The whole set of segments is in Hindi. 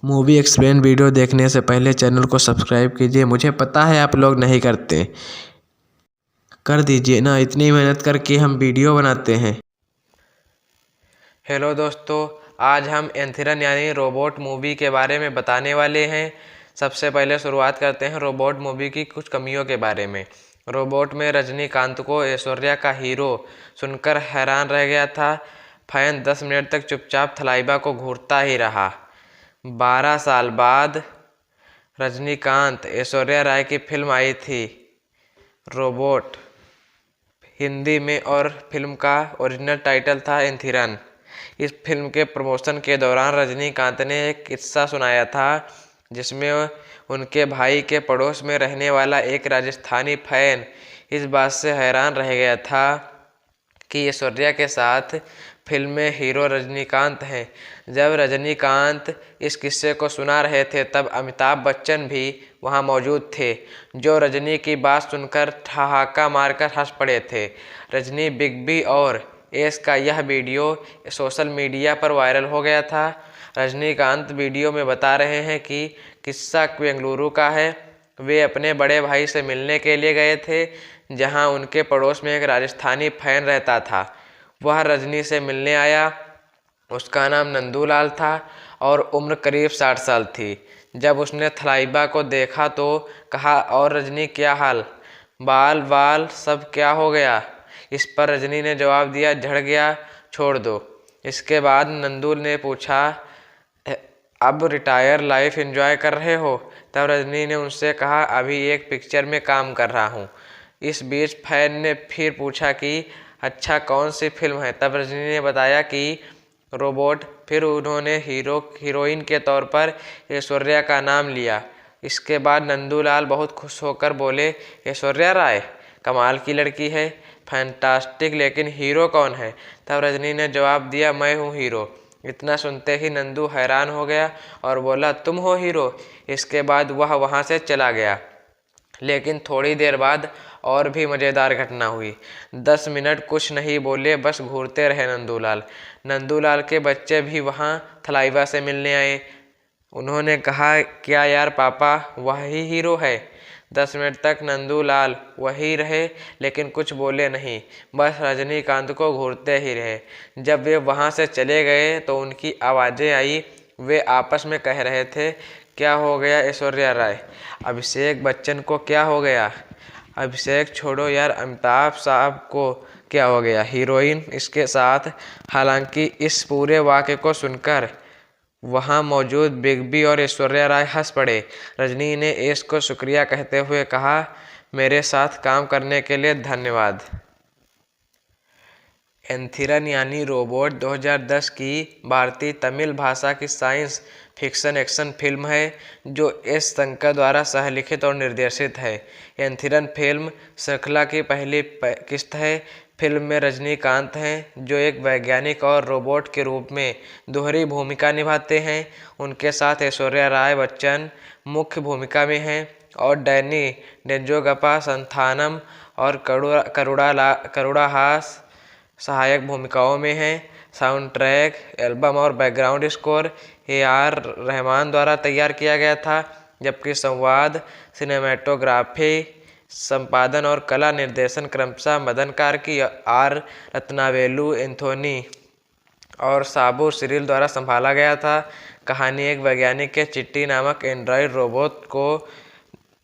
मूवी एक्सप्लेन वीडियो देखने से पहले चैनल को सब्सक्राइब कीजिए। मुझे पता है आप लोग नहीं करते, कर दीजिए ना, इतनी मेहनत करके हम वीडियो बनाते हैं। हेलो दोस्तों, आज हम एंथिरन यानी रोबोट मूवी के बारे में बताने वाले हैं। सबसे पहले शुरुआत करते हैं रोबोट मूवी की कुछ कमियों के बारे में। रोबोट में रजनीकांत को ऐश्वर्या का हीरो सुनकर हैरान रह गया था। फैन 10 मिनट तक चुपचाप थलाइबा को घूरता ही रहा। 12 साल बाद रजनीकांत ऐश्वर्या राय की फिल्म आई थी रोबोट हिंदी में, और फिल्म का ओरिजिनल टाइटल था एंथिरन। इस फिल्म के प्रमोशन के दौरान रजनीकांत ने एक किस्सा सुनाया था जिसमें उनके भाई के पड़ोस में रहने वाला एक राजस्थानी फैन इस बात से हैरान रह गया था कि ऐश्वर्या के साथ फिल्म में हीरो रजनीकांत हैं। जब रजनीकांत इस किस्से को सुना रहे थे तब अमिताभ बच्चन भी वहां मौजूद थे, जो रजनी की बात सुनकर ठहाका मारकर हंस पड़े थे। रजनी, बिग बी और एस का यह वीडियो सोशल मीडिया पर वायरल हो गया था। रजनीकांत वीडियो में बता रहे हैं कि किस्सा बेंगलुरु का है। वे अपने बड़े भाई से मिलने के लिए गए थे, जहां उनके पड़ोस में एक राजस्थानी फैन रहता था। वह रजनी से मिलने आया। उसका नाम नंदूलाल था और उम्र करीब 60 साल थी। जब उसने थलाइबा को देखा तो कहा, और रजनी क्या हाल, बाल बाल सब क्या हो गया? इस पर रजनी ने जवाब दिया, झड़ गया, छोड़ दो। इसके बाद नंदूल ने पूछा, अब रिटायर लाइफ एंजॉय कर रहे हो? तब रजनी ने उनसे कहा, अभी एक पिक्चर में काम कर रहा हूँ। इस बीच फैन ने फिर पूछा कि अच्छा, कौन सी फिल्म है? तब रजनी ने बताया कि रोबोट। फिर उन्होंने हीरोइन के तौर पर ऐश्वर्या का नाम लिया। इसके बाद नंदूलाल बहुत खुश होकर बोले, ऐश्वर्या राय कमाल की लड़की है, फैंटास्टिक, लेकिन हीरो कौन है? तब रजनी ने जवाब दिया, मैं हूँ हीरो। इतना सुनते ही नंदू हैरान हो गया और बोला, तुम हो हीरो? इसके बाद वह वहाँ से चला गया। लेकिन थोड़ी देर बाद और भी मज़ेदार घटना हुई। 10 मिनट कुछ नहीं बोले, बस घूरते रहे नंदूलाल। नंदूलाल के बच्चे भी वहाँ थलाइवा से मिलने आए। उन्होंने कहा, क्या यार पापा, वही हीरो है? 10 मिनट तक नंदूलाल वही रहे, लेकिन कुछ बोले नहीं, बस रजनीकांत को घूरते ही रहे। जब वे वहाँ से चले गए तो उनकी आवाज़ें आई। वे आपस में कह रहे थे, क्या हो गया ऐश्वर्या राय? अभिषेक बच्चन को क्या हो गया? अभिषेक छोड़ो यार, अमिताभ साहब को क्या हो गया? हीरोइन इसके साथ। हालांकि इस पूरे वाक़े को सुनकर वहां मौजूद बिग बी और ऐश्वर्या राय हंस पड़े। रजनी ने एस को शुक्रिया कहते हुए कहा, मेरे साथ काम करने के लिए धन्यवाद। एंथिरन यानी रोबोट 2010 की भारतीय तमिल भाषा की साइंस फिक्शन एक्शन फिल्म है जो एस शंकर द्वारा सहलिखित और निर्देशित है। एंथिरन फिल्म श्रृंखला की पहली किस्त है। फिल्म में रजनीकांत हैं जो एक वैज्ञानिक और रोबोट के रूप में दोहरी भूमिका निभाते हैं। उनके साथ ऐश्वर्या राय बच्चन मुख्य भूमिका में हैं और डैनी डेंजोगपा संथानम और करुणा हास सहायक भूमिकाओं में हैं। साउंड ट्रैक, एल्बम और बैकग्राउंड स्कोर AR रहमान द्वारा तैयार किया गया था, जबकि संवाद, सिनेमेटोग्राफी, संपादन और कला निर्देशन क्रमशः मदन कार्की, R रत्नावेलु, एंथोनी और साबू सिरिल द्वारा संभाला गया था। कहानी एक वैज्ञानिक के चिट्टी नामक एंड्रॉयड रोबोट को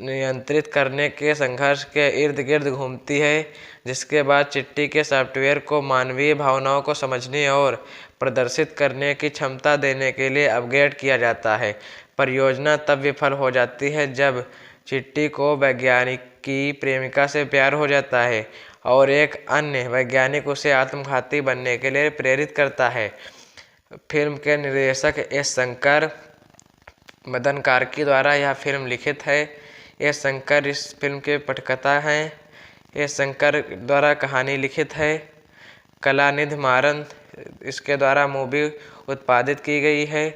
नियंत्रित करने के संघर्ष के इर्द गिर्द घूमती है, जिसके बाद चिट्टी के सॉफ्टवेयर को मानवीय भावनाओं को समझने और प्रदर्शित करने की क्षमता देने के लिए अपग्रेड किया जाता है। परियोजना तब विफल हो जाती है जब चिट्टी को वैज्ञानिक की प्रेमिका से प्यार हो जाता है और एक अन्य वैज्ञानिक उसे आत्मघाती बनने के लिए प्रेरित करता है। फिल्म के निर्देशक एस शंकर, मदन कार्की द्वारा यह फिल्म लिखित है। एस शंकर इस फिल्म के पटकथा हैं। एस शंकर द्वारा कहानी लिखित है। कलानिधि मारन इसके द्वारा मूवी उत्पादित की गई है।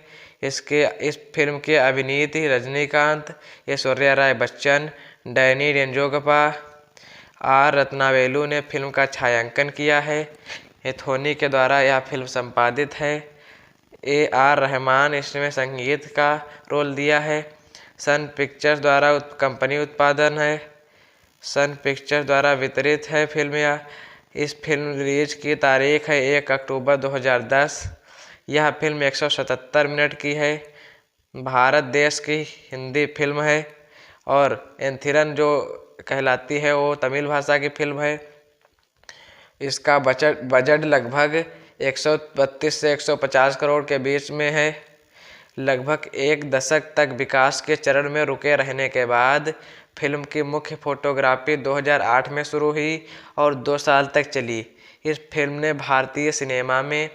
इस फिल्म के अभिनीत रजनीकांत, ऐश्वर्या राय बच्चन, डैनी डेंजोगपा, R रत्नावेलु ने फिल्म का छायांकन किया है। एंथोनी के द्वारा यह फिल्म संपादित है। AR रहमान इसमें संगीत का रोल दिया है। सन पिक्चर्स द्वारा कंपनी उत्पादन है। सन पिक्चर्स द्वारा वितरित है फिल्म। या इस फिल्म रिलीज की तारीख है 1 अक्टूबर 2010। यह फिल्म 177 मिनट की है। भारत देश की हिंदी फिल्म है और एंथिरन जो कहलाती है वो तमिल भाषा की फिल्म है। इसका बजट लगभग 132 से 150 करोड़ के बीच में है। लगभग एक दशक तक विकास के चरण में रुके रहने के बाद फिल्म की मुख्य फोटोग्राफी 2008 में शुरू हुई और 2 साल तक चली। इस फिल्म ने भारतीय सिनेमा में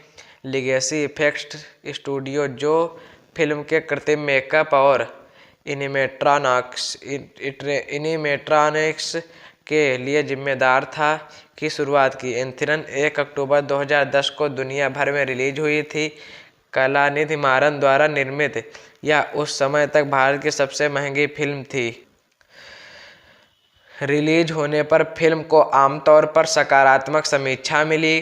लीगेसी इफेक्ट्स स्टूडियो, जो फिल्म के कृत्रिम मेकअप और एनिमेट्रॉनिक्स के लिए जिम्मेदार था, की शुरुआत की। एंथिरन 1 अक्टूबर 2010 को दुनिया भर में रिलीज हुई थी। कलानिधि मारन द्वारा निर्मित यह उस समय तक भारत की सबसे महंगी फिल्म थी। रिलीज होने पर फिल्म को आमतौर पर सकारात्मक समीक्षा मिली।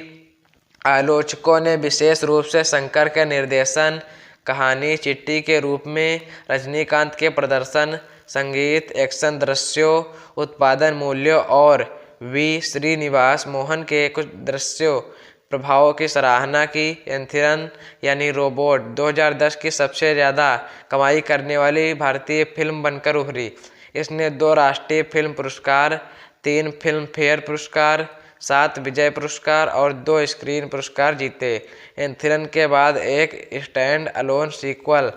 आलोचकों ने विशेष रूप से शंकर के निर्देशन, कहानी, चिट्ठी के रूप में रजनीकांत के प्रदर्शन, संगीत, एक्शन दृश्यों, उत्पादन मूल्यों और वी श्रीनिवास मोहन के कुछ दृश्यों प्रभावों की सराहना की। एंथिरन यानी रोबोट 2010 की सबसे ज़्यादा कमाई करने वाली भारतीय फिल्म बनकर उभरी। इसने 2 राष्ट्रीय फिल्म पुरस्कार, 3 फिल्म फेयर पुरस्कार, 7 विजय पुरस्कार और 2 स्क्रीन पुरस्कार जीते। एंथिरन के बाद एक स्टैंड अलोन सीक्वल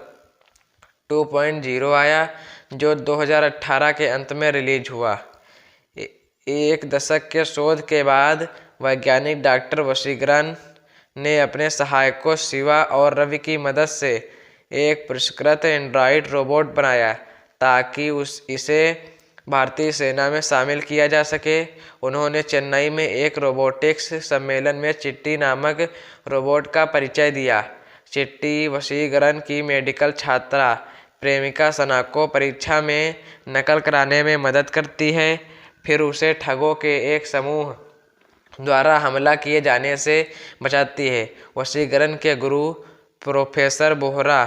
2.0 आया जो 2018 के अंत में रिलीज हुआ। एक दशक के शोध के बाद वैज्ञानिक डॉक्टर वशीकरण ने अपने सहायकों शिवा और रवि की मदद से एक परिष्कृत एंड्रॉयड रोबोट बनाया ताकि इसे भारतीय सेना में शामिल किया जा सके। उन्होंने चेन्नई में एक रोबोटिक्स सम्मेलन में चिट्टी नामक रोबोट का परिचय दिया। चिट्टी वशीकरण की मेडिकल छात्रा प्रेमिका सना को परीक्षा में नकल कराने में मदद करती है, फिर उसे ठगों के एक समूह द्वारा हमला किए जाने से बचाती है। वशीकरण के गुरु प्रोफेसर बोहरा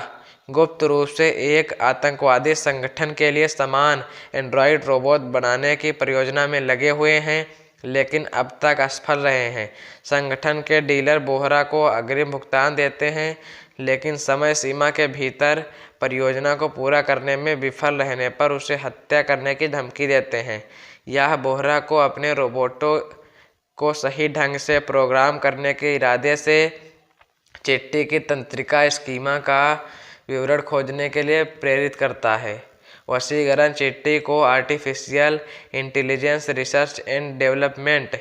गुप्त रूप से एक आतंकवादी संगठन के लिए समान एंड्रॉयड रोबोट बनाने की परियोजना में लगे हुए हैं, लेकिन अब तक असफल रहे हैं। संगठन के डीलर बोहरा को अग्रिम भुगतान देते हैं, लेकिन समय सीमा के भीतर परियोजना को पूरा करने में विफल रहने पर उसे हत्या करने की धमकी देते हैं। यह बोहरा को अपने रोबोटों को सही ढंग से प्रोग्राम करने के इरादे से चिट्टी की तंत्रिका स्कीमा का विवरण खोजने के लिए प्रेरित करता है। वशीकरण चिट्टी को artificial intelligence research and development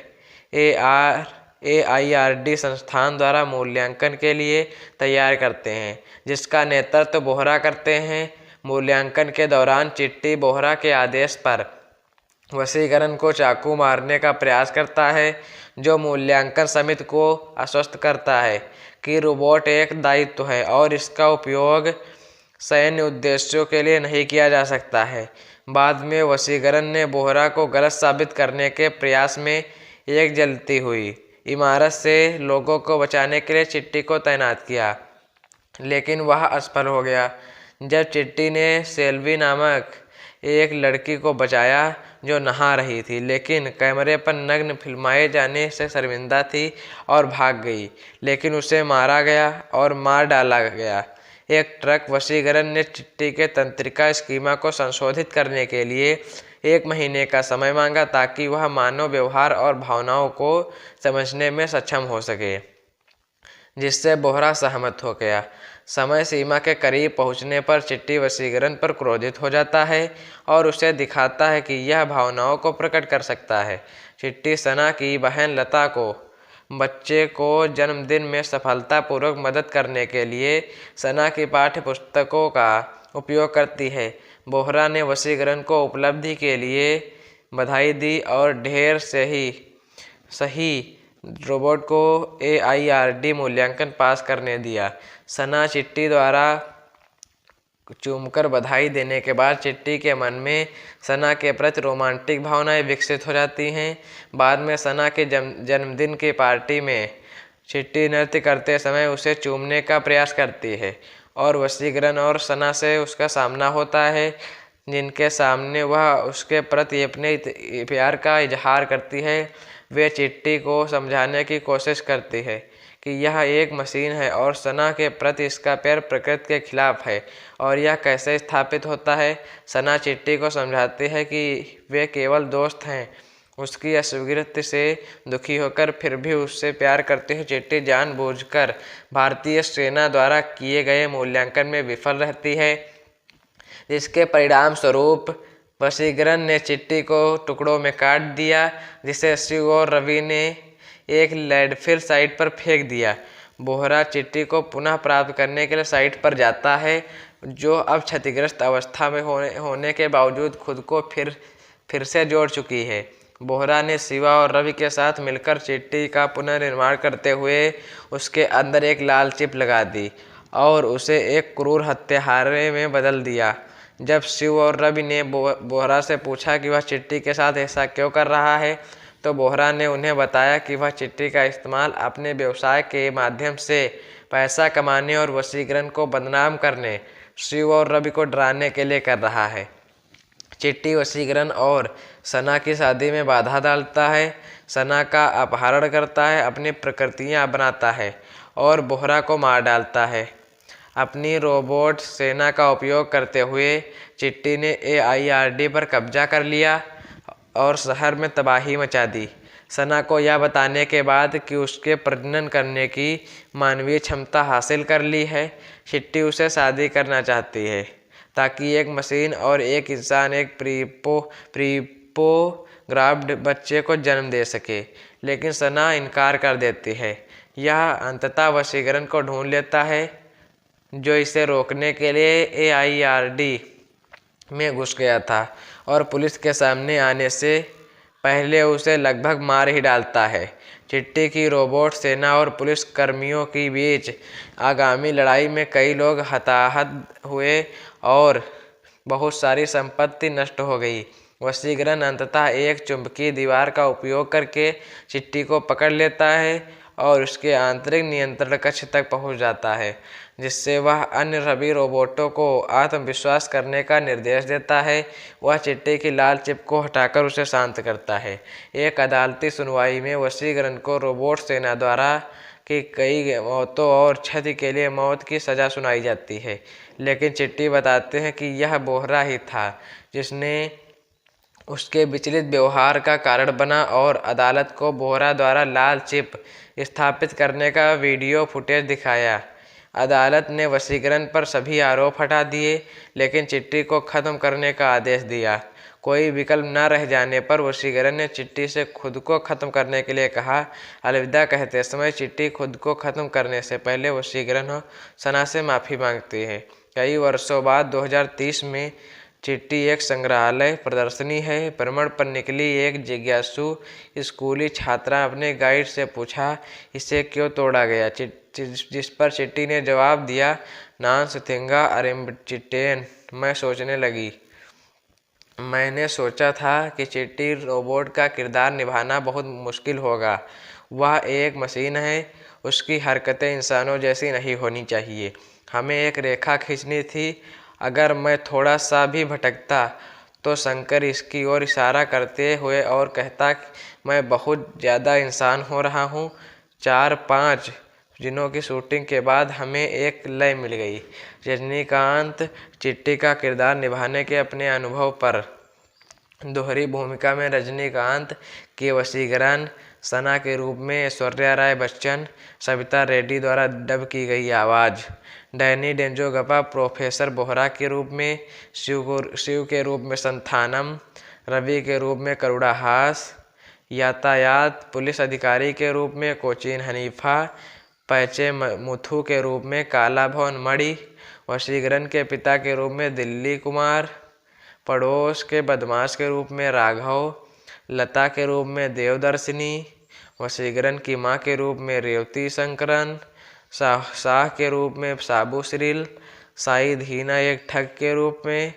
AIRD संस्थान द्वारा मूल्यांकन के लिए तैयार करते हैं, जिसका नेतृत्व बोहरा करते हैं। मूल्यांकन के दौरान चिट्टी बोहरा के आदेश पर वशीकरण को चाकू मारने का प्रयास करता है, जो मूल्यांकन समिति को आश्वस्त करता है कि रोबोट एक दायित्व है और इसका उपयोग सैन्य उद्देश्यों के लिए नहीं किया जा सकता है। बाद में वशीकरण ने बोहरा को गलत साबित करने के प्रयास में एक जलती हुई इमारत से लोगों को बचाने के लिए चिट्टी को तैनात किया, लेकिन वह असफल हो गया। जब चिट्टी ने सेल्वी नामक एक लड़की को बचाया जो नहा रही थी, लेकिन कैमरे पर नग्न फिल्माए जाने से शर्मिंदा थी और भाग गई, लेकिन उसे मारा गया और मार डाला गया। एक ट्रक वशीकरण ने चिट्टी के तंत्रिका स्कीमा को संशोधित करने के लिए 1 महीने का समय मांगा ताकि वह मानव व्यवहार और भावनाओं को समझने में सक्षम हो सके, जिससे बोहरा सहमत हो गया। समय सीमा के करीब पहुंचने पर चिट्टी वशीकरण पर क्रोधित हो जाता है और उसे दिखाता है कि यह भावनाओं को प्रकट कर सकता है। चिट्टी सना की बहन लता को बच्चे को जन्मदिन में सफलतापूर्वक मदद करने के लिए सना की पाठ्य पुस्तकों का उपयोग करती है। बोहरा ने वशीकरण को उपलब्धि के लिए बधाई दी और ढेर सही रोबोट को AIRD मूल्यांकन पास करने दिया। सना चिट्टी द्वारा चूमकर बधाई देने के बाद चिट्टी के मन में सना के प्रति रोमांटिक भावनाएं विकसित हो जाती हैं। बाद में सना के जन्मदिन की पार्टी में चिट्टी नृत्य करते समय उसे चूमने का प्रयास करती है और वशीकरण और सना से उसका सामना होता है, जिनके सामने वह उसके प्रति अपने प्यार का इजहार करती है। वे चिट्टी को समझाने की कोशिश करती है कि यह एक मशीन है और सना के प्रति इसका प्यार प्रकृति के खिलाफ है और यह कैसे स्थापित होता है। सना चिट्टी को समझाती है कि वे केवल दोस्त हैं। उसकी अस्वीकृति से दुखी होकर फिर भी उससे प्यार करते हुए चिट्टी जानबूझकर भारतीय सेना द्वारा किए गए मूल्यांकन में विफल रहती है, जिसके परिणाम स्वरूप वशीकरण ने चिट्टी को टुकड़ों में काट दिया, जिसे शिव और रवि ने एक लैंडफिल साइट पर फेंक दिया। बोहरा चिट्टी को पुनः प्राप्त करने के लिए साइट पर जाता है, जो अब क्षतिग्रस्त अवस्था में होने के बावजूद खुद को फिर से जोड़ चुकी है। बोहरा ने शिवा और रवि के साथ मिलकर चिट्टी का पुनर्निर्माण करते हुए उसके अंदर एक लाल चिप लगा दी और उसे एक क्रूर हत्यारे में बदल दिया। जब शिव और रवि ने बोहरा से पूछा कि वह चिट्टी के साथ ऐसा क्यों कर रहा है, तो बोहरा ने उन्हें बताया कि वह चिट्टी का इस्तेमाल अपने व्यवसाय के माध्यम से पैसा कमाने और वशीकरण को बदनाम करने, शिव और रवि को डराने के लिए कर रहा है। चिट्टी वशीकरण और सना की शादी में बाधा डालता है, सना का अपहरण करता है, अपनी प्रकृतियाँ बनाता है और बोहरा को मार डालता है। अपनी रोबोट सेना का उपयोग करते हुए चिट्टी ने AIRD पर कब्जा कर लिया और शहर में तबाही मचा दी। सना को यह बताने के बाद कि उसके प्रजनन करने की मानवीय क्षमता हासिल कर ली है, चिट्टी उसे शादी करना चाहती है ताकि एक मशीन और एक इंसान एक प्रीपोग्राम्ड बच्चे को जन्म दे सके, लेकिन सना इनकार कर देती है। यह अंततः वशीकरण को ढूंढ लेता है, जो इसे रोकने के लिए AIRD में घुस गया था और पुलिस के सामने आने से पहले उसे लगभग मार ही डालता है। चिट्टी की रोबोट सेना और पुलिस कर्मियों के बीच आगामी लड़ाई में कई लोग हताहत हुए और बहुत सारी संपत्ति नष्ट हो गई। वशीकरण अंततः एक चुंबकीय दीवार का उपयोग करके चिट्टी को पकड़ लेता है और उसके आंतरिक नियंत्रण कक्ष तक पहुंच जाता है, जिससे वह अन्य सभी रोबोटों को आत्मविश्वास करने का निर्देश देता है। वह चिट्टी की लाल चिप को हटाकर उसे शांत करता है। एक अदालती सुनवाई में वशीकरण को रोबोट सेना द्वारा की कई मौतों और क्षति के लिए मौत की सज़ा सुनाई जाती है, लेकिन चिट्टी बताते हैं कि यह बोहरा ही था जिसने उसके विचलित व्यवहार का कारण बना और अदालत को बोहरा द्वारा लाल चिप स्थापित करने का वीडियो फुटेज दिखाया। अदालत ने वशीकरण पर सभी आरोप हटा दिए, लेकिन चिट्टी को खत्म करने का आदेश दिया। कोई विकल्प न रह जाने पर वशीकरण ने चिट्टी से खुद को खत्म करने के लिए कहा। अलविदा कहते समय चिट्टी खुद को खत्म करने से पहले वशीकरण और सना से माफ़ी मांगती है। कई वर्षों बाद 2030 में चिट्टी एक संग्रहालय प्रदर्शनी है। भ्रमण पर निकली एक जिज्ञासु स्कूली छात्रा अपने गाइड से पूछा, इसे क्यों तोड़ा गया, जिस पर चिट्टी ने जवाब दिया, नान्स थिंगा अरेम्बचिटेन। मैं सोचने लगी। मैंने सोचा था कि चिट्टी रोबोट का किरदार निभाना बहुत मुश्किल होगा। वह एक मशीन है, उसकी हरकतें इंसानों जैसी नहीं होनी चाहिए। हमें एक रेखा खींचनी थी। अगर मैं थोड़ा सा भी भटकता तो शंकर इसकी ओर इशारा करते हुए और कहता मैं बहुत ज़्यादा इंसान हो रहा हूँ। 4-5 दिनों की शूटिंग के बाद हमें एक लय मिल गई। रजनीकांत चिट्टी का किरदार निभाने के अपने अनुभव पर। दोहरी भूमिका में रजनीकांत के वशीकरण, सना के रूप में ऐश्वर्या राय बच्चन, सविता रेड्डी द्वारा डब की गई आवाज़, डैनी डेंजोगपा प्रोफेसर बोहरा के रूप में, शिव के रूप में संथानम, रवि के रूप में करुणाहास, यातायात पुलिस अधिकारी के रूप में कोचीन हनीफा, पैचे मुथु के रूप में काला भवन मणि, वशीकरण के पिता के रूप में दिल्ली कुमार, पड़ोस के बदमाश के रूप में राघव, लता के रूप में देवदर्शिनी, वशीकरण की मां के रूप में शंकरन, शाह के रूप में साबू श्रील, साइद हीना एक ठग के रूप में,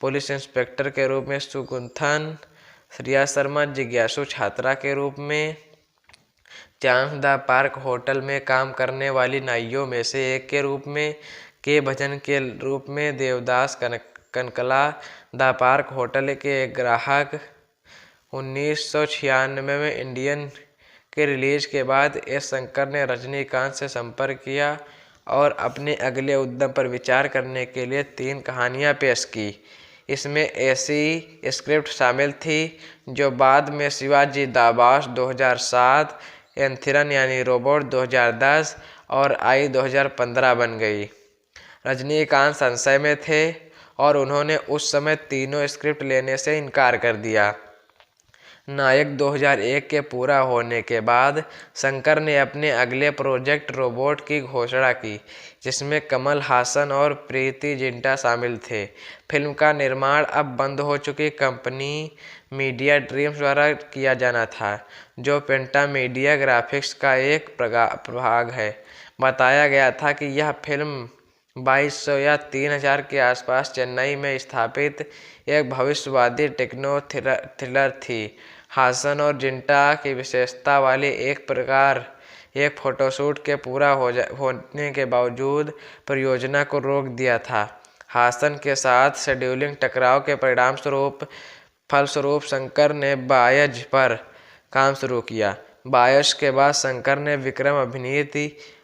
पुलिस इंस्पेक्टर के रूप में सुकुंथन, श्रिया शर्मा जिज्ञासु छात्रा के रूप में, चांस द पार्क होटल में काम करने वाली नाइयों में से एक के रूप में, के भजन के रूप में Devdas Kankala the park hotel के एक ग्राहक। 1996 में इंडियन के रिलीज के बाद एस शंकर ने रजनीकांत से संपर्क किया और अपने अगले उद्यम पर विचार करने के लिए 3 कहानियां पेश की। इसमें ऐसी स्क्रिप्ट शामिल थी जो बाद में शिवाजी द बॉस 2007, एंथिरन यानी रोबोट 2010 और आई 2015 बन गई। रजनीकांत संशय में थे और उन्होंने उस समय तीनों स्क्रिप्ट लेने से इनकार कर दिया। नायक 2001 के पूरा होने के बाद शंकर ने अपने अगले प्रोजेक्ट रोबोट की घोषणा की, जिसमें कमल हासन और प्रीति जिंटा शामिल थे। फिल्म का निर्माण अब बंद हो चुकी कंपनी मीडिया ड्रीम्स द्वारा किया जाना था, जो पेंटा मीडिया ग्राफिक्स का एक प्रभाग है। बताया गया था कि यह फिल्म 2200 या 3000 के आसपास चेन्नई में स्थापित एक भविष्यवादी टेक्नो थ्रिलर थी। हासन और जिंटा की विशेषता वाली एक फोटोशूट के पूरा होने के बावजूद परियोजना को रोक दिया था। हासन के साथ शेड्यूलिंग टकराव के फलस्वरूप शंकर ने बायज पर काम शुरू किया। बायज के बाद शंकर ने विक्रम अभिनीत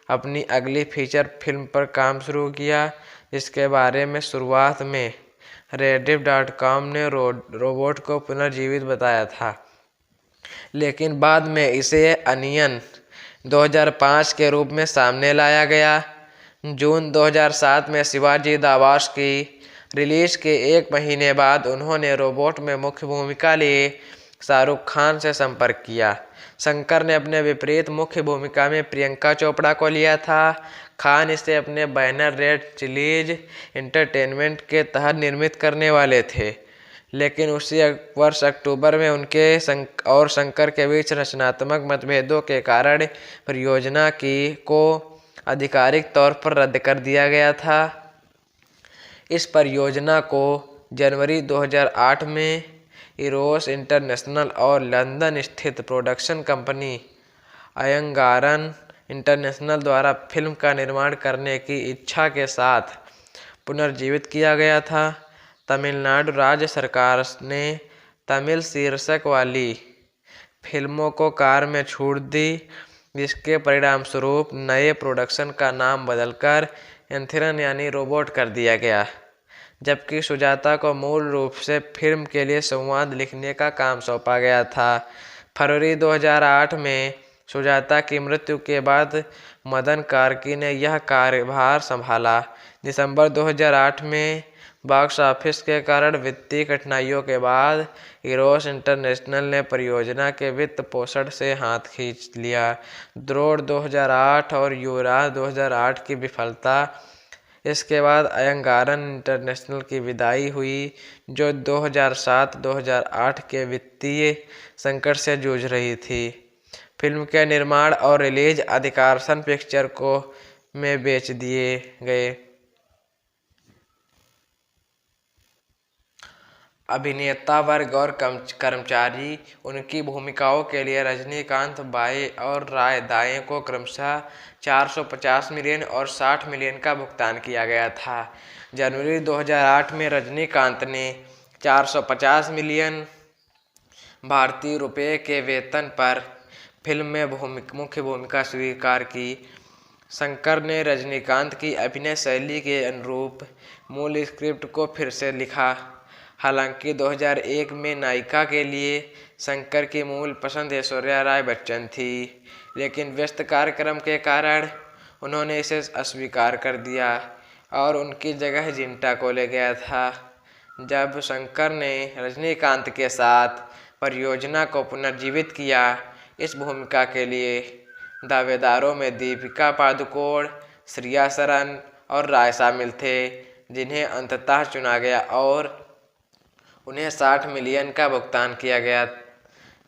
अपनी अगली फीचर फिल्म पर काम शुरू किया, जिसके बारे में शुरुआत में rediff.com ने रोबोट को पुनर्जीवित बताया था, लेकिन बाद में इसे अनियन 2005 के रूप में सामने लाया गया। जून 2007 में शिवाजी द बॉस की रिलीज के 1 महीने बाद उन्होंने रोबोट में मुख्य भूमिका लिए शाहरुख खान से संपर्क किया। शंकर ने अपने विपरीत मुख्य भूमिका में प्रियंका चोपड़ा को लिया था। खान इसे अपने बैनर रेड चिलीज एंटरटेनमेंट के तहत निर्मित करने वाले थे, लेकिन उसी वर्ष अक्टूबर में उनके और शंकर के बीच रचनात्मक मतभेदों के कारण परियोजना को आधिकारिक तौर पर रद्द कर दिया गया था। इस परियोजना को जनवरी 2008 में इरोस इंटरनेशनल और लंदन स्थित प्रोडक्शन कंपनी अयंगारन इंटरनेशनल द्वारा फिल्म का निर्माण करने की इच्छा के साथ पुनर्जीवित किया गया था। तमिलनाडु राज्य सरकार ने तमिल शीर्षक वाली फिल्मों को कार में छूट दी, जिसके परिणामस्वरूप नए प्रोडक्शन का नाम बदलकर एंथिरन यानी रोबोट कर दिया गया, जबकि सुजाता को मूल रूप से फिल्म के लिए संवाद लिखने का काम सौंपा गया था। फरवरी 2008 में सुजाता की मृत्यु के बाद मदन कार्की ने यह कार्यभार संभाला। दिसंबर 2008 में बॉक्स ऑफिस के कारण वित्तीय कठिनाइयों के बाद इरोस इंटरनेशनल ने परियोजना के वित्त पोषण से हाथ खींच लिया। द्रोण 2008 और युवराज 2008 की विफलता। इसके बाद अयंगारन इंटरनेशनल की विदाई हुई, जो 2007-2008 के वित्तीय संकट से जूझ रही थी। फिल्म के निर्माण और रिलीज अधिकार सन पिक्चर में बेच दिए गए। अभिनेता वर्ग और कर्मचारी उनकी भूमिकाओं के लिए रजनीकांत बाएं और राय दाएं को क्रमशः 450 मिलियन और 60 मिलियन का भुगतान किया गया था। जनवरी 2008 में रजनीकांत ने 450 मिलियन भारतीय रुपये के वेतन पर फिल्म में मुख्य भूमिका स्वीकार की। शंकर ने रजनीकांत की अभिनय शैली के अनुरूप मूल स्क्रिप्ट को फिर से लिखा। हालांकि 2001 में नायिका के लिए शंकर की मूल पसंद ऐश्वर्या राय बच्चन थी, लेकिन व्यस्त कार्यक्रम के कारण उन्होंने इसे अस्वीकार कर दिया और उनकी जगह जिंटा को ले गया था। जब शंकर ने रजनीकांत के साथ परियोजना को पुनर्जीवित किया, इस भूमिका के लिए दावेदारों में दीपिका पादुकोण, श्रिया सरन और राय शामिल थे, जिन्हें अंततः चुना गया और उन्हें 60 मिलियन का भुगतान किया गया।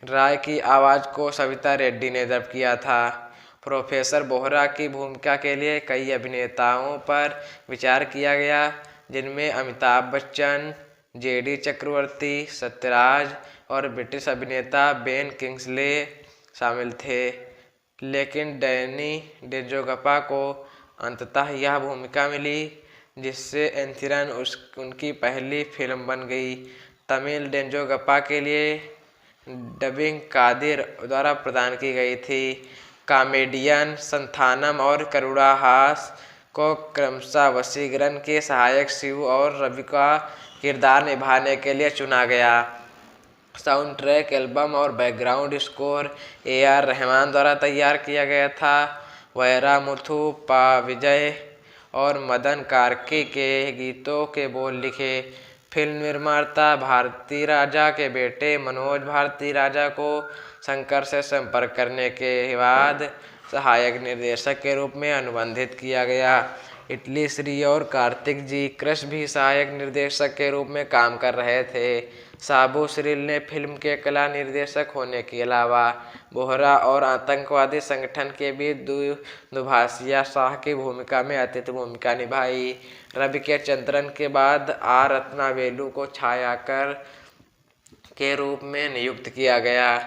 राय की आवाज़ को सविता रेड्डी ने डब किया था। प्रोफेसर बोहरा की भूमिका के लिए कई अभिनेताओं पर विचार किया गया, जिनमें अमिताभ बच्चन, जेडी चक्रवर्ती, सत्यराज और ब्रिटिश अभिनेता बेन किंग्सले शामिल थे, लेकिन डैनी डेंजोंगपा को अंततः यह भूमिका मिली जिससे एंथिरन उनकी पहली फिल्म बन गई। तमिल डेंजोंगपा के लिए डबिंग कादिर द्वारा प्रदान की गई थी। कॉमेडियन संथानम और करुणाहास को क्रमशः वशीकरण के सहायक शिव और रवि का किरदार निभाने के लिए चुना गया। साउंड ट्रैक एल्बम और बैकग्राउंड स्कोर AR रहमान द्वारा तैयार किया गया था। वैरामुथु विजय और मदन कार्की के गीतों के बोल लिखे। फिल्म निर्माता भारती राजा के बेटे मनोज भारती राजा को शंकर से संपर्क करने के बाद सहायक निर्देशक के रूप में अनुबंधित किया गया। इटली श्री और कार्तिक जी कृष्ण भी सहायक निर्देशक के रूप में काम कर रहे थे। साबू श्रील ने फिल्म के कला निर्देशक होने के अलावा बोहरा और आतंकवादी संगठन के बीच दुभाषिया शाह की भूमिका में अतिथि भूमिका निभाई। रविकिरन के बाद R रत्नावेलु को छायाकर के रूप में नियुक्त किया गया।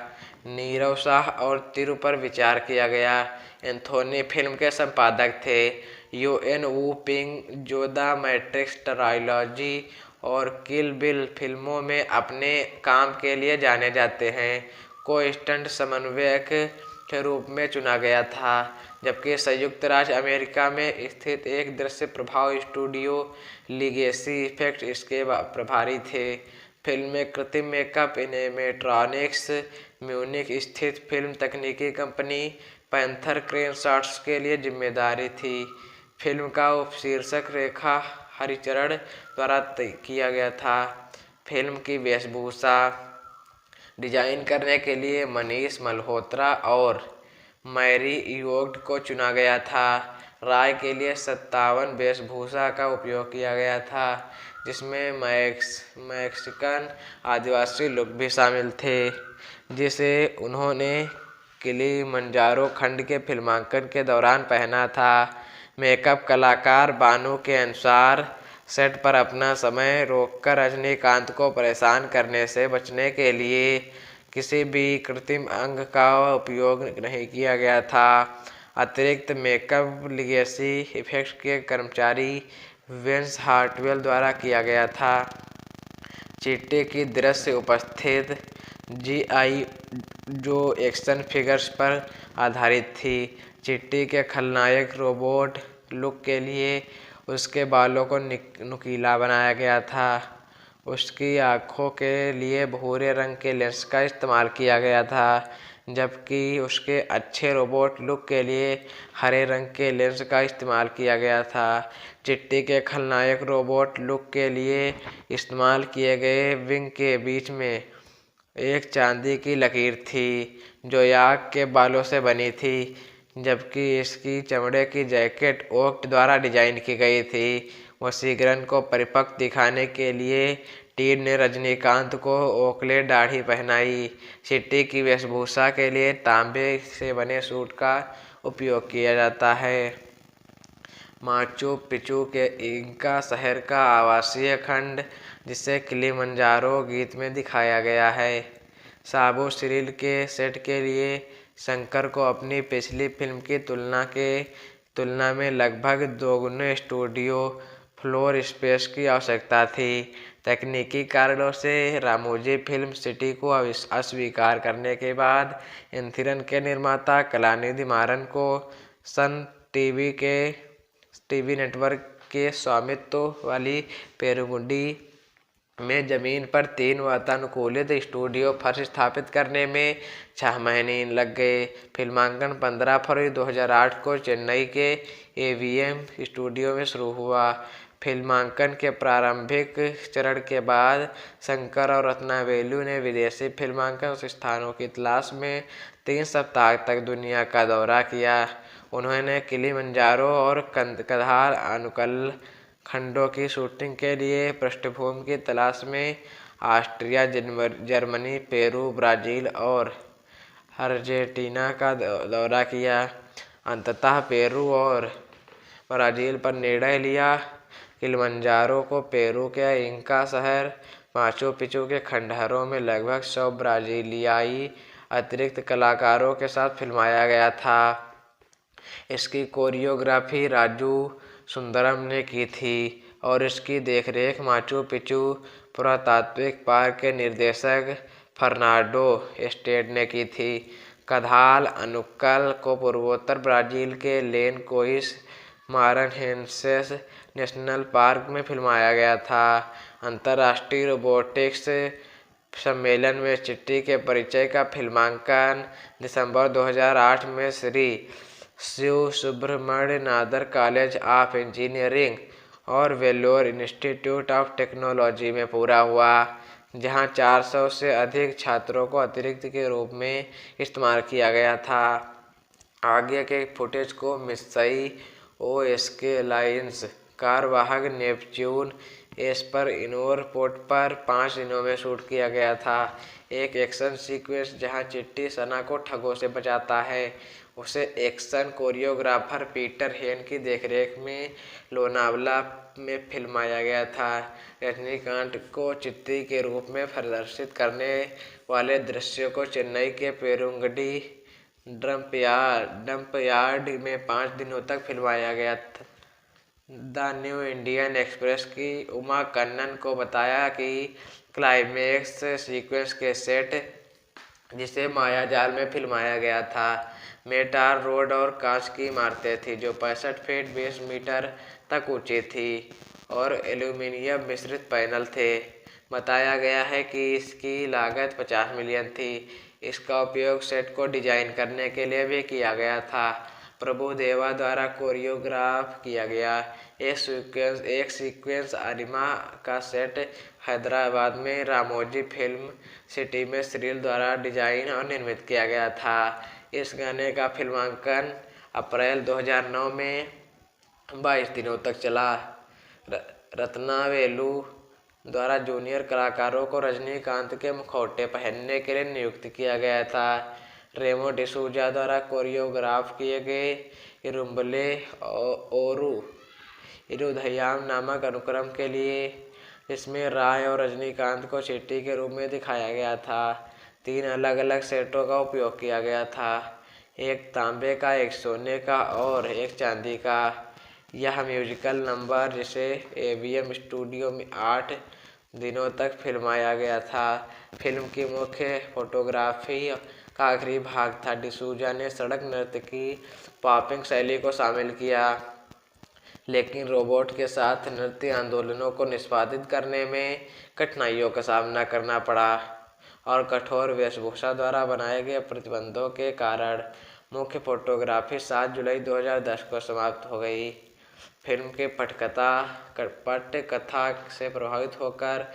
नीरव शाह और तिरु पर विचार किया गया। एंथोनी फिल्म के संपादक थे। UN वू पिंग जो द मैट्रिक्स ट्रायलॉजी और किल बिल फिल्मों में अपने काम के लिए जाने जाते हैं को स्टंट समन्वयक के रूप में चुना गया था, जबकि संयुक्त राज्य अमेरिका में स्थित एक दृश्य प्रभाव स्टूडियो लीगेसी इफेक्ट इसके प्रभारी थे। फिल्म में कृत्रिम मेकअप एनिमेट्रॉनिक्स म्यूनिख स्थित फिल्म तकनीकी कंपनी पैंथर क्रेन शॉट्स के लिए जिम्मेदारी थी। फिल्म का उपशीर्षक रेखा हरिचरण द्वारा किया गया था। फिल्म की वेशभूषा डिजाइन करने के लिए मनीष मल्होत्रा और मैरी योग्ड को चुना गया था। राय के लिए 57 वेशभूषा का उपयोग किया गया था, जिसमें मैक्सिकन आदिवासी लोग भी शामिल थे, जिसे उन्होंने किलिमंजारो खंड के फिल्मांकन के दौरान पहना था। मेकअप कलाकार बानू के अनुसार सेट पर अपना समय रोककर रजनीकांत को परेशान करने से बचने के लिए किसी भी कृत्रिम अंग का उपयोग नहीं किया गया था। अतिरिक्त मेकअप लीगेसी इफेक्ट्स के कर्मचारी विंस हार्टवेल द्वारा किया गया था। चीटे की दृश्य उपस्थित GI जो एक्शन फिगर्स पर आधारित थी। चिट्टी के खलनायक रोबोट लुक के लिए उसके बालों को नुकीला बनाया गया था। उसकी आँखों के लिए भूरे रंग के लेंस का इस्तेमाल किया गया था, जबकि उसके अच्छे रोबोट लुक के लिए हरे रंग के लेंस का इस्तेमाल किया गया था। चिट्टी के खलनायक रोबोट लुक के लिए इस्तेमाल किए गए विंग के बीच में एक चांदी की लकीर थी जो याक के बालों से बनी थी, जबकि इसकी चमड़े की जैकेट ओक द्वारा डिजाइन की गई थी। वशीकरण को परिपक्व दिखाने के लिए टीम ने रजनीकांत को ओकले दाढ़ी पहनाई। चिट्टी की वेशभूषा के लिए तांबे से बने सूट का उपयोग किया जाता है। माचू पिचू के इंका शहर का आवासीय खंड, जिसे किलिमंजारो गीत में दिखाया गया है। साबू श्रील के सेट के लिए शंकर को अपनी पिछली फिल्म की तुलना में लगभग दोगुने स्टूडियो फ्लोर स्पेस की आवश्यकता थी। तकनीकी कारणों से रामोजी फिल्म सिटी को अस्वीकार करने के बाद एंथिरन के निर्माता कलानिधि मारन को सन टीवी नेटवर्क के स्वामित्व वाली पेरुमुडी में जमीन पर 3 वातानुकूलित स्टूडियो फर्श स्थापित करने में 6 महीने लग गए। फिल्मांकन 15 फरवरी 2008 को चेन्नई के AVM स्टूडियो में शुरू हुआ। फिल्मांकन के प्रारंभिक चरण के बाद शंकर और रत्नावेलु ने विदेशी फिल्मांकन स्थानों की तलाश में 3 सप्ताह तक दुनिया का दौरा किया। उन्होंने किलिमंजारो और कंधार अनुकल खंडों की शूटिंग के लिए पृष्ठभूमि की तलाश में ऑस्ट्रिया, जर्मनी, पेरू, ब्राजील और अर्जेंटीना का दौरा किया। अंततः पेरू और ब्राजील पर निर्णय लिया। किलिमंजारो को पेरू के इंका शहर माचू पिचू के खंडहरों में लगभग 100 ब्राजीलियाई अतिरिक्त कलाकारों के साथ फिल्माया गया था। इसकी कोरियोग्राफी राजू सुंदरम ने की थी और इसकी देखरेख माचू पिचू पुरातात्विक पार्क के निर्देशक फर्नांडो एस्टेट ने की थी। कदाल अनुक्कल को पूर्वोत्तर ब्राजील के लेन कोइस मारान्हेंसेस नेशनल पार्क में फिल्माया गया था। अंतर्राष्ट्रीय रोबोटिक्स सम्मेलन में चिट्टी के परिचय का फिल्मांकन दिसंबर 2008 में Shri Shiv Subramanya Nadar college of engineering और वेल्लोर इंस्टीट्यूट ऑफ टेक्नोलॉजी में पूरा हुआ, जहां 400 से अधिक छात्रों को अतिरिक्त के रूप में इस्तेमाल किया गया था। आगे के फुटेज को मिस्साई ओएसके लाइन्स कारवाहक नेपच्यून एस पर इनोर पोर्ट पर 5 दिनों में शूट किया गया था। एक एक्शन सीक्वेंस जहां चिट्टी सना को ठगों से बचाता है, उसे एक्शन कोरियोग्राफर पीटर हेन की देखरेख में लोनावला में फिल्माया गया था। रजनीकांत को चिट्टी के रूप में प्रदर्शित करने वाले दृश्यों को चेन्नई के पेरुंगडी डंपयार्ड में 5 दिनों तक फिल्माया गया था। द न्यू इंडियन एक्सप्रेस की उमा कन्नन को बताया कि क्लाइमेक्स सीक्वेंस के सेट, जिसे मायाजाल में फिल्माया गया था, मेटार रोड और कांच की इमारतें थीं जो 65 फीट 20 मीटर तक ऊंची थी और एल्यूमीनियम मिश्रित पैनल थे। बताया गया है कि इसकी लागत 50 मिलियन थी। इसका उपयोग सेट को डिजाइन करने के लिए भी किया गया था। प्रभु देवा द्वारा कोरियोग्राफ किया गया एक सीक्वेंस अरिमा का सेट हैदराबाद में रामोजी फिल्म सिटी में श्रील द्वारा डिजाइन और निर्मित किया गया था। इस गाने का फिल्मांकन अप्रैल 2009 में 22 दिनों तक चला। रत्नावेलु द्वारा जूनियर कलाकारों को रजनीकांत के मुखौटे पहनने के लिए नियुक्त किया गया था। रेमो डिसूजा द्वारा कोरियोग्राफ किए गए इरुम्बले ओरू इरुधयाम नामक अनुक्रम के लिए, जिसमें राय और रजनीकांत को चिट्टी के रूप में दिखाया गया था, 3 अलग अलग सेटों का उपयोग किया गया था, एक तांबे का, एक सोने का और एक चांदी का। यह म्यूजिकल नंबर, जिसे एवीएम स्टूडियो में 8 दिनों तक फिल्माया गया था, फिल्म की मुख्य फोटोग्राफी का आखिरी भाग था। डिसूजा ने सड़क नृत्य की पॉपिंग शैली को शामिल किया, लेकिन रोबोट के साथ नृत्य आंदोलनों को निष्पादित करने में कठिनाइयों का सामना करना पड़ा और कठोर वेशभूषा द्वारा बनाए गए प्रतिबंधों के कारण मुख्य फोटोग्राफी 7 जुलाई 2010 को समाप्त हो गई। फिल्म के पटकथा से प्रभावित होकर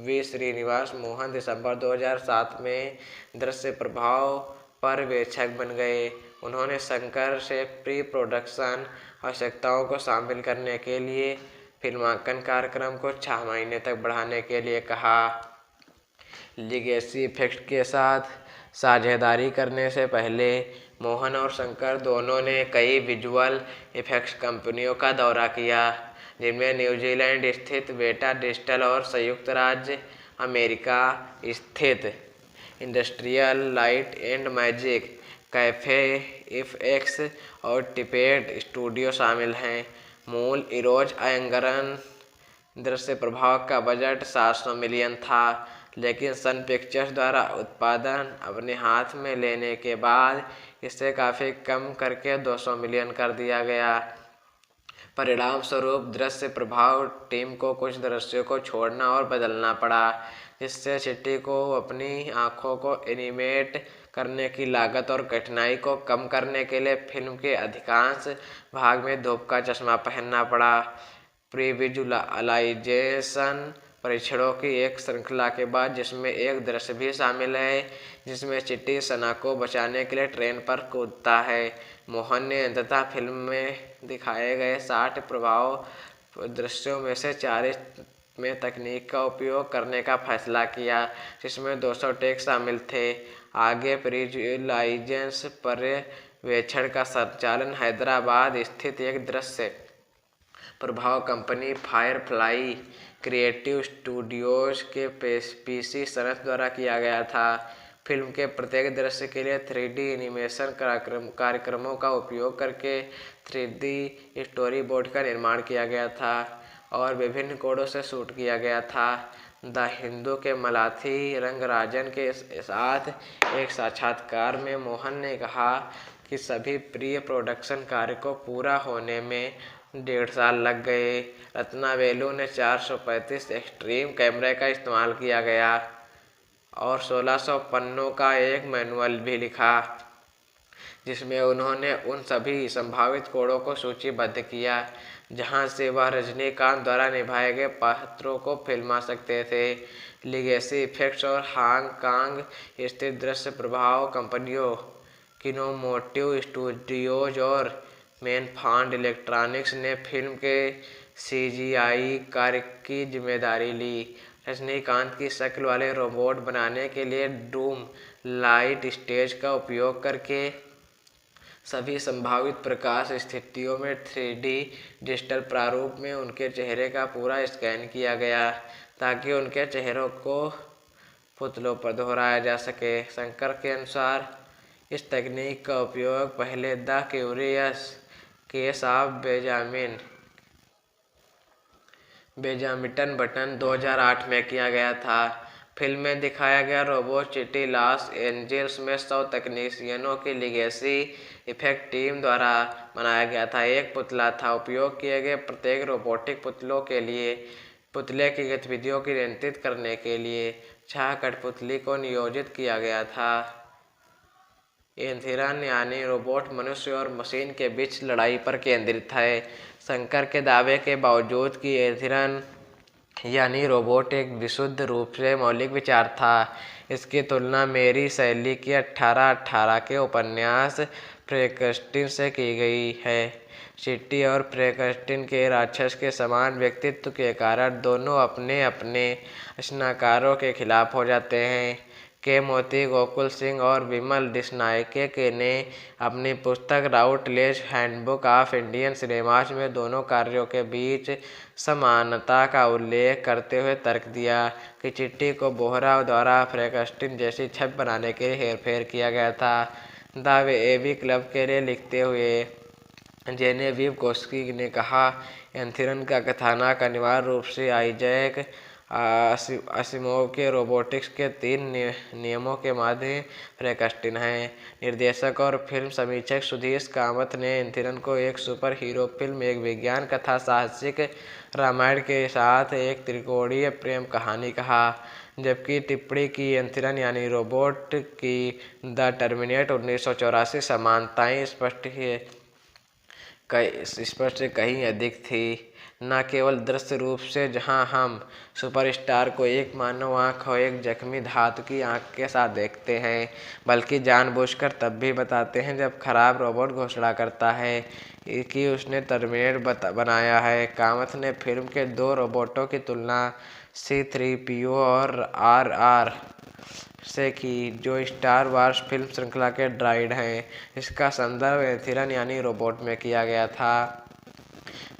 वी श्रीनिवास मोहन दिसंबर 2007 में दृश्य प्रभाव पर्यवेक्षक बन गए। उन्होंने शंकर से प्री प्रोडक्शन आवश्यकताओं को शामिल करने के लिए फिल्मांकन कार्यक्रम को 6 महीने तक बढ़ाने के लिए कहा। लीगेसी इफेक्ट्स के साथ साझेदारी करने से पहले मोहन और शंकर दोनों ने कई विजुअल इफेक्ट्स कंपनियों का दौरा किया, जिनमें न्यूजीलैंड स्थित बेटा डिजिटल और संयुक्त राज्य अमेरिका स्थित Industrial Light and Magic, Cafe FX और टिपेट स्टूडियो शामिल हैं। मूल इरोज अयंगरन दृश्य प्रभाव का बजट 700 मिलियन था, लेकिन सन पिक्चर्स द्वारा उत्पादन अपने हाथ में लेने के बाद इसे काफ़ी कम करके 200 मिलियन कर दिया गया। परिणाम स्वरूप दृश्य प्रभाव टीम को कुछ दृश्यों को छोड़ना और बदलना पड़ा, जिससे चिट्टी को अपनी आंखों को एनिमेट करने की लागत और कठिनाई को कम करने के लिए फिल्म के अधिकांश भाग में धूप का चश्मा पहनना पड़ा। प्री-विजुअलाइजेशन परीक्षणों की एक श्रृंखला के बाद, जिसमें एक दृश्य भी शामिल है जिसमें चिट्टी सना को बचाने के लिए ट्रेन पर कूदता है, मोहन ने अंततः फिल्म में दिखाए गए 60 प्रभाव दृश्यों में से 40 में तकनीक का उपयोग करने का फैसला किया, जिसमें 200 टेक शामिल थे। आगे प्री-विजुअलाइजेशन पर्यवेक्षण का संचालन हैदराबाद स्थित एक दृश्य प्रभाव कंपनी फायरफ्लाई क्रिएटिव स्टूडियोज के पीसी सनत द्वारा किया गया था। फिल्म के प्रत्येक दृश्य के लिए 3D एनिमेशन कार्यक्रमों का उपयोग करके 3D स्टोरी बोर्ड का निर्माण किया गया था और विभिन्न कोडों से शूट किया गया था। द हिंदू के मलाथी रंगराजन के साथ एक साक्षात्कार में मोहन ने कहा कि सभी प्री प्रोडक्शन कार्य को पूरा होने में 1.5 साल लग गए। रत्नावेलु ने 435 एक्सट्रीम कैमरे का इस्तेमाल किया गया और 1600 पन्नों का एक मैनुअल भी लिखा, जिसमें उन्होंने उन सभी संभावित कोडों को सूचीबद्ध किया जहां से वह रजनीकांत द्वारा निभाए गए पात्रों को फिल्मा सकते थे। लीगेसी इफेक्ट्स और हांगकांग स्थित दृश्य प्रभाव कंपनियों किनेमोटिव स्टूडियोज और मैनफार्ड इलेक्ट्रॉनिक्स ने फिल्म के CGI कार्य की जिम्मेदारी ली। रजनीकांत की शक्ल वाले रोबोट बनाने के लिए डूम लाइट स्टेज का उपयोग करके सभी संभावित प्रकाश स्थितियों में 3D डिजिटल प्रारूप में उनके चेहरे का पूरा स्कैन किया गया ताकि उनके चेहरों को पुतलों पर दोहराया जा सके। शंकर के अनुसार इस तकनीक का उपयोग पहले the curious case of Benjamin button 2008 में किया गया था। फिल्म में दिखाया गया रोबोट चिटी लॉस एंजल्स में 100 तकनीशियनों की लीगेसी इफेक्ट टीम द्वारा बनाया गया था। एक पुतला था। उपयोग किए गए प्रत्येक रोबोटिक पुतलों के लिए पुतले की गतिविधियों की नियंत्रित करने के लिए 6 कठपुतली को नियोजित किया गया था। एंथिरन यानी रोबोट मनुष्य और मशीन के बीच लड़ाई पर केंद्रित है। शंकर के दावे के बावजूद कि एंथिरन यानी रोबोट एक विशुद्ध रूप से मौलिक विचार था, इसकी तुलना मेरी शैली की 1818 के उपन्यास फ्रैंकेनस्टीन से की गई है। चिट्टी और फ्रैंकेनस्टीन के राक्षस के समान व्यक्तित्व के कारण दोनों अपने अपने रचनाकारों के खिलाफ हो जाते हैं। के मोती गोकुल सिंह और विमल डिसनायके ने अपनी पुस्तक राउटलेज हैंडबुक ऑफ इंडियन सिनेमाज में दोनों कार्यों के बीच समानता का उल्लेख करते हुए तर्क दिया कि चिट्टी को बोहरा द्वारा फ्रैंकेनस्टीन जैसी छवि बनाने के लिए हेरफेर किया गया था। द एवी क्लब के लिए लिखते हुए जेनेविव कोस्की ने कहा, एंथिरन का कथानक अनिवार्य रूप से आइजैक असिमोव के रोबोटिक्स के 3 नियमों के माध्यम फ्रैंकेनस्टीन है। निर्देशक और फिल्म समीक्षक सुधीर कामत ने एंथिरन को एक सुपर हीरो फिल्म, एक विज्ञान कथा साहसिक रामायण के साथ एक त्रिकोणीय प्रेम कहानी कहा, जबकि टिप्पणी की एंथिरन यानी रोबोट की द टर्मिनेटर 1984 समानताएं स्पष्ट से कहीं अधिक थी। न केवल दृश्य रूप से, जहां हम सुपरस्टार को एक मानव आंख और एक जख्मी धातु की आंख के साथ देखते हैं, बल्कि जानबूझकर तब भी बताते हैं जब खराब रोबोट घोषणा करता है कि उसने टर्मिनेटर बनाया है। कामत ने फिल्म के 2 रोबोटों की तुलना C-3PO और RR से की, जो स्टार वार्स फिल्म श्रृंखला के ड्राइड हैं। इसका संदर्भ एंथिरन यानी रोबोट में किया गया था,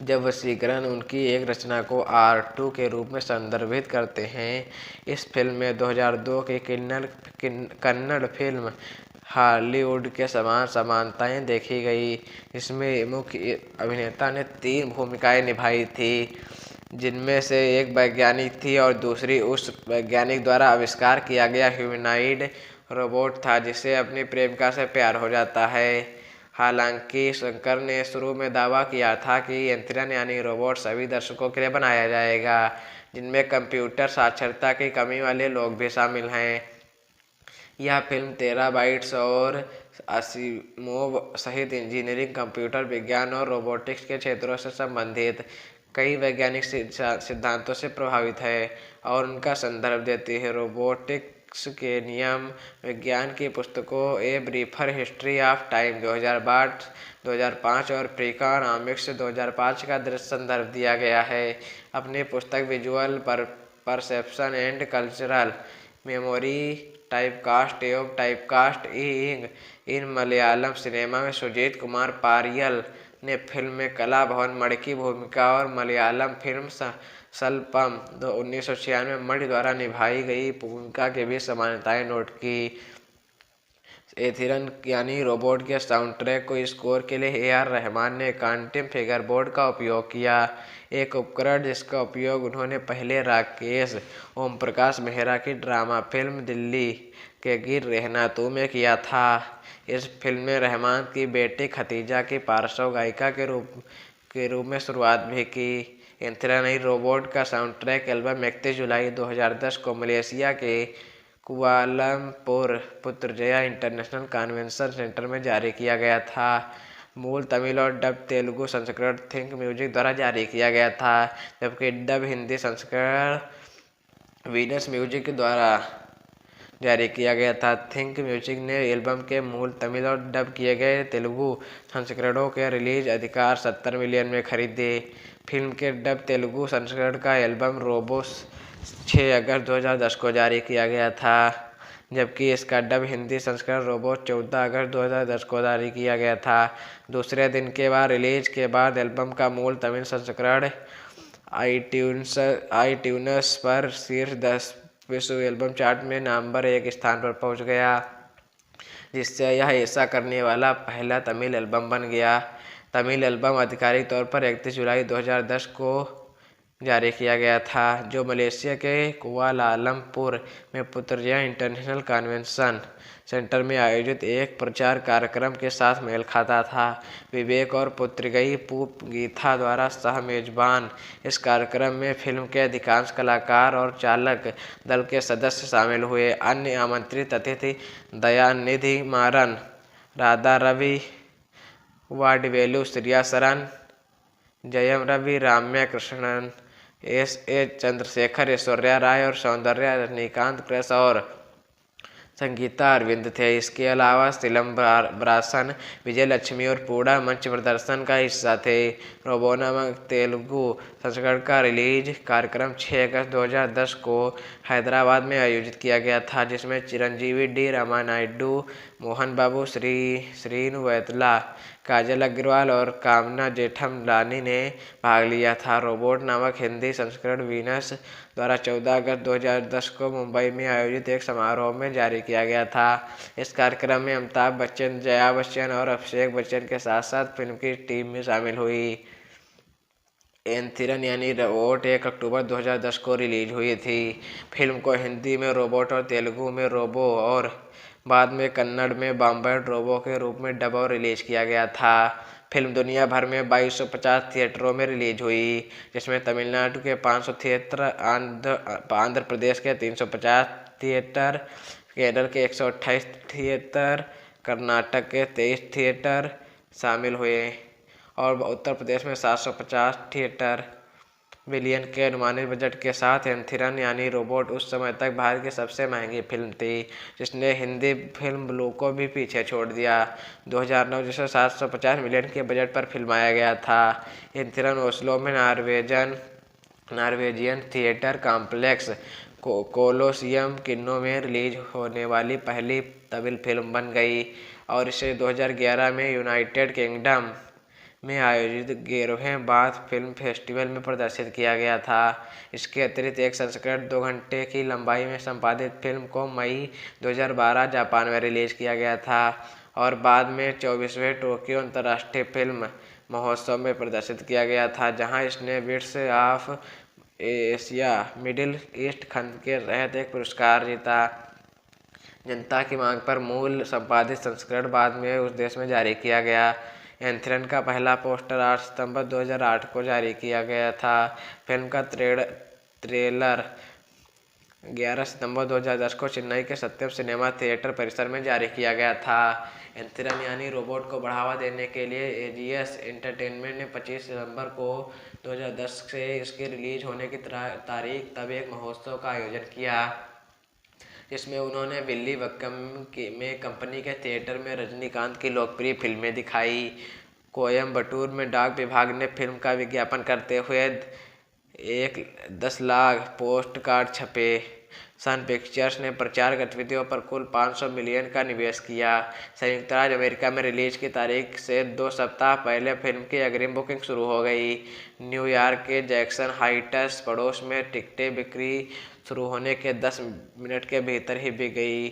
जब वशीकरण उनकी एक रचना को R2 के रूप में संदर्भित करते हैं। इस फिल्म में 2002 की कन्नड़ फिल्म हॉलीवुड के समान समानताएं देखी गई। इसमें मुख्य अभिनेता ने 3 भूमिकाएं निभाई थी, जिनमें से एक वैज्ञानिक थी और दूसरी उस वैज्ञानिक द्वारा आविष्कार किया गया ह्यूमनॉइड रोबोट था जिसे अपनी प्रेमिका से प्यार हो जाता है। हालांकि शंकर ने शुरू में दावा किया था कि एंथिरन यानी रोबोट सभी दर्शकों के लिए बनाया जाएगा, जिनमें कंप्यूटर साक्षरता की कमी वाले लोग भी शामिल हैं। यह फिल्म 13 बाइट्स और असिमोव सहित इंजीनियरिंग, कंप्यूटर विज्ञान और रोबोटिक्स के क्षेत्रों से संबंधित कई वैज्ञानिक सिद्धांतों से प्रभावित है और उनका संदर्भ देती है। रोबोटिक्स के नियम विज्ञान की पुस्तकों ए ब्रीफर हिस्ट्री ऑफ टाइम 2005 और फ्रीकानॉमिक्स 2005 का दृश्य संदर्भ दिया गया है। अपनी पुस्तक visual perception and cultural memory typecast in Malayalam cinema में सुजीत कुमार पारियल ने फिल्म में कला भवन मणि की भूमिका और मलयालम फिल्म सलपम 1996 में मणि द्वारा निभाई गई भूमिका के भी समानताएं नोट की। एथिरन यानी रोबोट के साउंड ट्रैक को स्कोर के लिए AR रहमान ने क्वांटम फिगरबोर्ड का उपयोग किया, एक उपकरण जिसका उपयोग उन्होंने पहले राकेश ओमप्रकाश मेहरा की ड्रामा फिल्म दिल्ली के गीत रहना तू में किया था। इस फिल्म में रहमान की बेटी खतीजा की पार्श्व गायिका के रूप में शुरुआत भी की। एंथिरन रोबोट का साउंड ट्रैक एल्बम 31 जुलाई 2010 को मलेशिया के कुआलालंपुर पुत्रजया इंटरनेशनल कन्वेंशन सेंटर में जारी किया गया था। मूल तमिल और डब तेलुगु संस्करण थिंक म्यूजिक द्वारा जारी किया गया था, जबकि डब हिंदी संस्करण वीनस म्यूजिक द्वारा जारी किया गया था। थिंक म्यूजिक ने एल्बम के मूल तमिल और डब किए गए तेलुगु संस्करणों के रिलीज अधिकार 70 मिलियन में खरीदे। फिल्म के डब तेलुगु संस्करण का एल्बम रोबो 6 अगस्त 2010 को जारी किया गया था, जबकि इसका डब हिंदी संस्करण रोबो 14 अगस्त 2010 को जारी किया गया था। दूसरे दिन के बाद रिलीज के बाद एल्बम का मूल तमिल संस्करण आईट्यून्स पर शीर्ष 10 विश्व एल्बम चार्ट में नंबर 1 स्थान पर पहुंच गया, जिससे यह ऐसा करने वाला पहला तमिल एल्बम बन गया। तमिल एल्बम आधिकारिक तौर पर 31 जुलाई 2010 को जारी किया गया था, जो मलेशिया के कुआलालंपुर में पुत्रजया इंटरनेशनल कन्वेंशन सेंटर में आयोजित एक प्रचार कार्यक्रम के साथ मेल खाता था। विवेक और पुत्रिगई पूप गीथा द्वारा सह मेजबान इस कार्यक्रम में फिल्म के अधिकांश कलाकार और चालक दल के सदस्य शामिल हुए। अन्य आमंत्रित अतिथि दयानिधि मारन, राधा रवि, वाडिवेलु श्रिया सरन, जयम रवि, राम्या कृष्णन, S.A. चंद्रशेखर, ऐश्वर्या राय और सौंदर्या रजनीकांत प्रेस और संगीता अरविंद थे। इसके अलावा सिलंबरासन, विजय लक्ष्मी और पूर्णा मंच प्रदर्शन का हिस्सा थे। रोबो नामक तेलुगु संस्करण का रिलीज कार्यक्रम 6 अगस्त 2010 को हैदराबाद में आयोजित किया गया था, जिसमें चिरंजीवी डी रामानायडू, मोहन बाबू, श्रीनु वैतला, काजल अग्रवाल और कामना जेठमलानी ने भाग लिया था। रोबोट नामक हिंदी संस्करण वीनस द्वारा 14 अगस्त 2010 को मुंबई में आयोजित एक समारोह में जारी किया गया था। इस कार्यक्रम में अमिताभ बच्चन, जया बच्चन और अभिषेक बच्चन के साथ साथ फिल्म की टीम में शामिल हुई। एंथिरन यानी रोबोट 1 अक्टूबर 2010 को रिलीज हुई थी। फिल्म को हिंदी में रोबोट और तेलुगु में रोबो और बाद में कन्नड़ में बॉम्बर्ड रोबो के रूप में डब और रिलीज किया गया था। फिल्म दुनिया भर में 2250 थिएटरों में रिलीज हुई, जिसमें तमिलनाडु के 500 थिएटर, आंध्र प्रदेश के 350 थिएटर, केरल के 128 थिएटर, कर्नाटक के 23 थिएटर शामिल हुए और उत्तर प्रदेश में 750 थिएटर। बिलियन के अनुमानित बजट के साथ एंथिरन यानी रोबोट उस समय तक भारत की सबसे महंगी फिल्म थी, जिसने हिंदी फिल्म ब्लू को भी पीछे छोड़ दिया। 2009 जिसे 750 मिलियन के बजट पर फिल्माया गया था। एंथिरन ओस्लो में Norwegian theatre complex Colosseum kinnow में रिलीज होने वाली पहली तमिल फिल्म बन गई और इसे 2011 में यूनाइटेड किंगडम में आयोजित 11वें बाथ फिल्म फेस्टिवल में प्रदर्शित किया गया था। इसके अतिरिक्त एक संस्करण 2 घंटे की लंबाई में संपादित फिल्म को मई 2012 जापान में रिलीज किया गया था और बाद में 24वें टोक्यो अंतर्राष्ट्रीय फिल्म महोत्सव में प्रदर्शित किया गया था, जहां इसने bits of Asia middle east खंड के तहत एक पुरस्कार जीता। जनता की मांग पर मूल संपादित संस्करण बाद में उस देश में जारी किया गया। एंथिरन का पहला पोस्टर 8 सितंबर 2008 को जारी किया गया था। फिल्म का ट्रेलर 11 सितंबर 2010 को चेन्नई के सत्यम सिनेमा थिएटर परिसर में जारी किया गया था। एंथिरन यानी रोबोट को बढ़ावा देने के लिए एजीएस एंटरटेनमेंट ने 25 सितंबर को 2010 से इसके रिलीज होने की तारीख तब एक महोत्सव का आयोजन किया, जिसमें उन्होंने विल्लीवक्कम में कंपनी के थिएटर में रजनीकांत की लोकप्रिय फिल्में दिखाई। कोयम्बटूर में डाक विभाग ने फिल्म का विज्ञापन करते हुए 10 लाख पोस्ट कार्ड छपे। सन पिक्चर्स ने प्रचार गतिविधियों पर कुल 500 मिलियन का निवेश किया। संयुक्त राज्य अमेरिका में रिलीज की तारीख से 2 सप्ताह पहले फिल्म की अग्रिम बुकिंग शुरू हो गई। न्यूयॉर्क के जैक्सन हाइट्स पड़ोस में टिकटें बिक्री शुरू होने के 10 मिनट के भीतर ही बिक गई।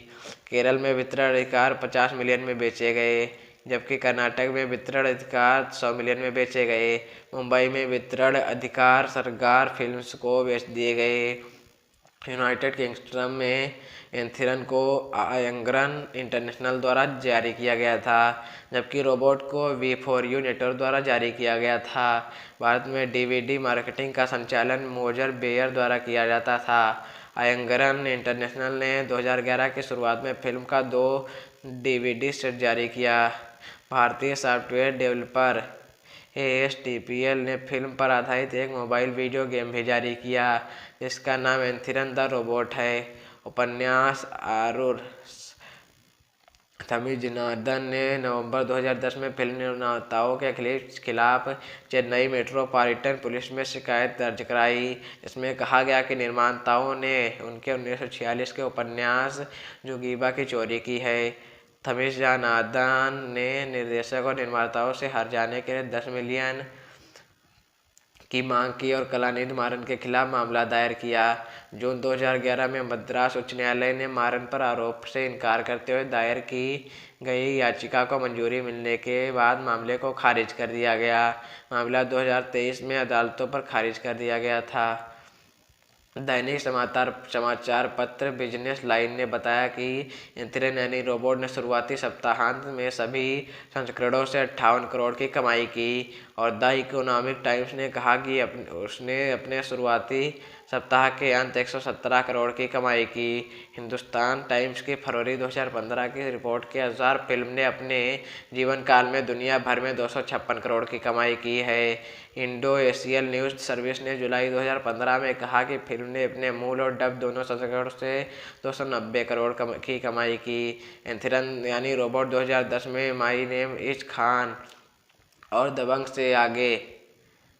केरल में वितरण अधिकार 50 मिलियन में बेचे गए, जबकि कर्नाटक में वितरण अधिकार 100 मिलियन में बेचे गए। मुंबई में वितरण अधिकार सरकार फिल्म्स को बेच दिए गए। यूनाइटेड किंगडम में एंथिरन को आयंगरन इंटरनेशनल द्वारा जारी किया गया था, जबकि रोबोट को V4U नेटवर्क द्वारा जारी किया गया था। भारत में DVD मार्केटिंग का संचालन मोजर बेयर द्वारा किया जाता था। आयंगरन इंटरनेशनल ने 2011 की शुरुआत में फिल्म का 2 DVD सेट जारी किया। भारतीय सॉफ्टवेयर डेवलपर ASTPL ने फिल्म पर आधारित एक मोबाइल वीडियो गेम भी जारी किया, जिसका नाम एंथिरन द रोबोट है। उपन्यास आरुर तमिलनाडन ने नवंबर 2010 में फिल्म निर्माताओं के खिलाफ चेन्नई मेट्रोपॉलिटन पुलिस में शिकायत दर्ज कराई, जिसमें कहा गया कि निर्माताओं ने उनके 1946 के उपन्यास जुगीबा की चोरी की है। तमिलनाडन ने निर्देशक और निर्माताओं से हर जाने के लिए 10 मिलियन की मांग की और कलानिधि मारन के खिलाफ मामला दायर किया। जून 2011 में मद्रास उच्च न्यायालय ने मारन पर आरोप से इनकार करते हुए दायर की गई याचिका को मंजूरी मिलने के बाद मामले को खारिज कर दिया गया। मामला 2023 में अदालतों पर खारिज कर दिया गया था। दैनिक समाचार पत्र बिजनेस लाइन ने बताया कि एंथिरन यानी रोबोट ने शुरुआती सप्ताहांत में सभी संस्करणों से 58 करोड़ की कमाई की, और द इकोनॉमिक टाइम्स ने कहा कि उसने अपने शुरुआती सप्ताह के अंत 117 करोड़ की कमाई की। हिंदुस्तान टाइम्स की फरवरी 2015 की रिपोर्ट के अनुसार फिल्म ने अपने जीवन काल में दुनिया भर में 256 करोड़ की कमाई की है। इंडो एशियन न्यूज़ सर्विस ने जुलाई 2015 में कहा कि फिल्म ने अपने मूल और डब दोनों संस्करणों से 290 करोड़ की कमाई की। एंथिरन यानी रोबोट 2010 में माई नेम इज खान और दबंग से आगे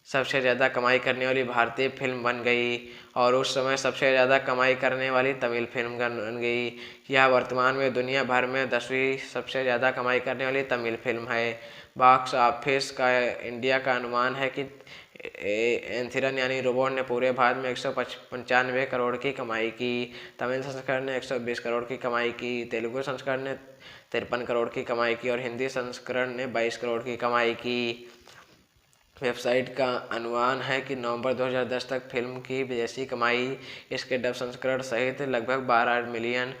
सबसे ज़्यादा कमाई करने वाली भारतीय फिल्म बन गई, और उस समय सबसे ज़्यादा कमाई करने वाली तमिल फिल्म बन गई। यह वर्तमान में दुनिया भर में 10वीं सबसे ज़्यादा कमाई करने वाली तमिल फिल्म है। बॉक्स ऑफिस का इंडिया का अनुमान है कि एंथिरन यानी रोबोट ने पूरे भारत में 195 करोड़ की कमाई की। तमिल संस्करण ने 120 करोड़ की कमाई की, तेलुगु संस्करण ने 53 करोड़ की कमाई की और हिंदी संस्करण ने 22 करोड़ की कमाई की। वेबसाइट का अनुमान है कि नवंबर 2010 तक फिल्म की विदेशी कमाई इसके डब संस्करण सहित लगभग $12 मिलियन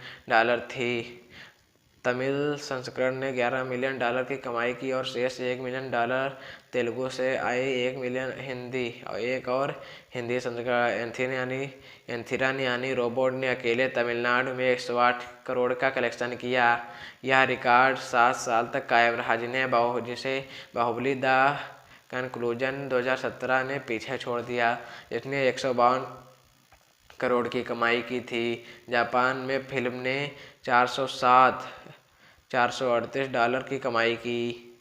थी। तमिल संस्करण ने $11 मिलियन की कमाई की और शेष $1 मिलियन तेलुगु से आए, 1 मिलियन हिंदी और एक और हिंदी संस्करण। एंथिरन यानी रोबोट ने अकेले तमिलनाडु में 108 करोड़ का कलेक्शन किया। यह रिकॉर्ड 7 साल तक कायम रहा, जिसे बाहुबली द कंक्लूजन 2017 ने पीछे छोड़ दिया, जिसने 152 करोड़ की कमाई की थी। जापान में फिल्म ने $438 की कमाई की,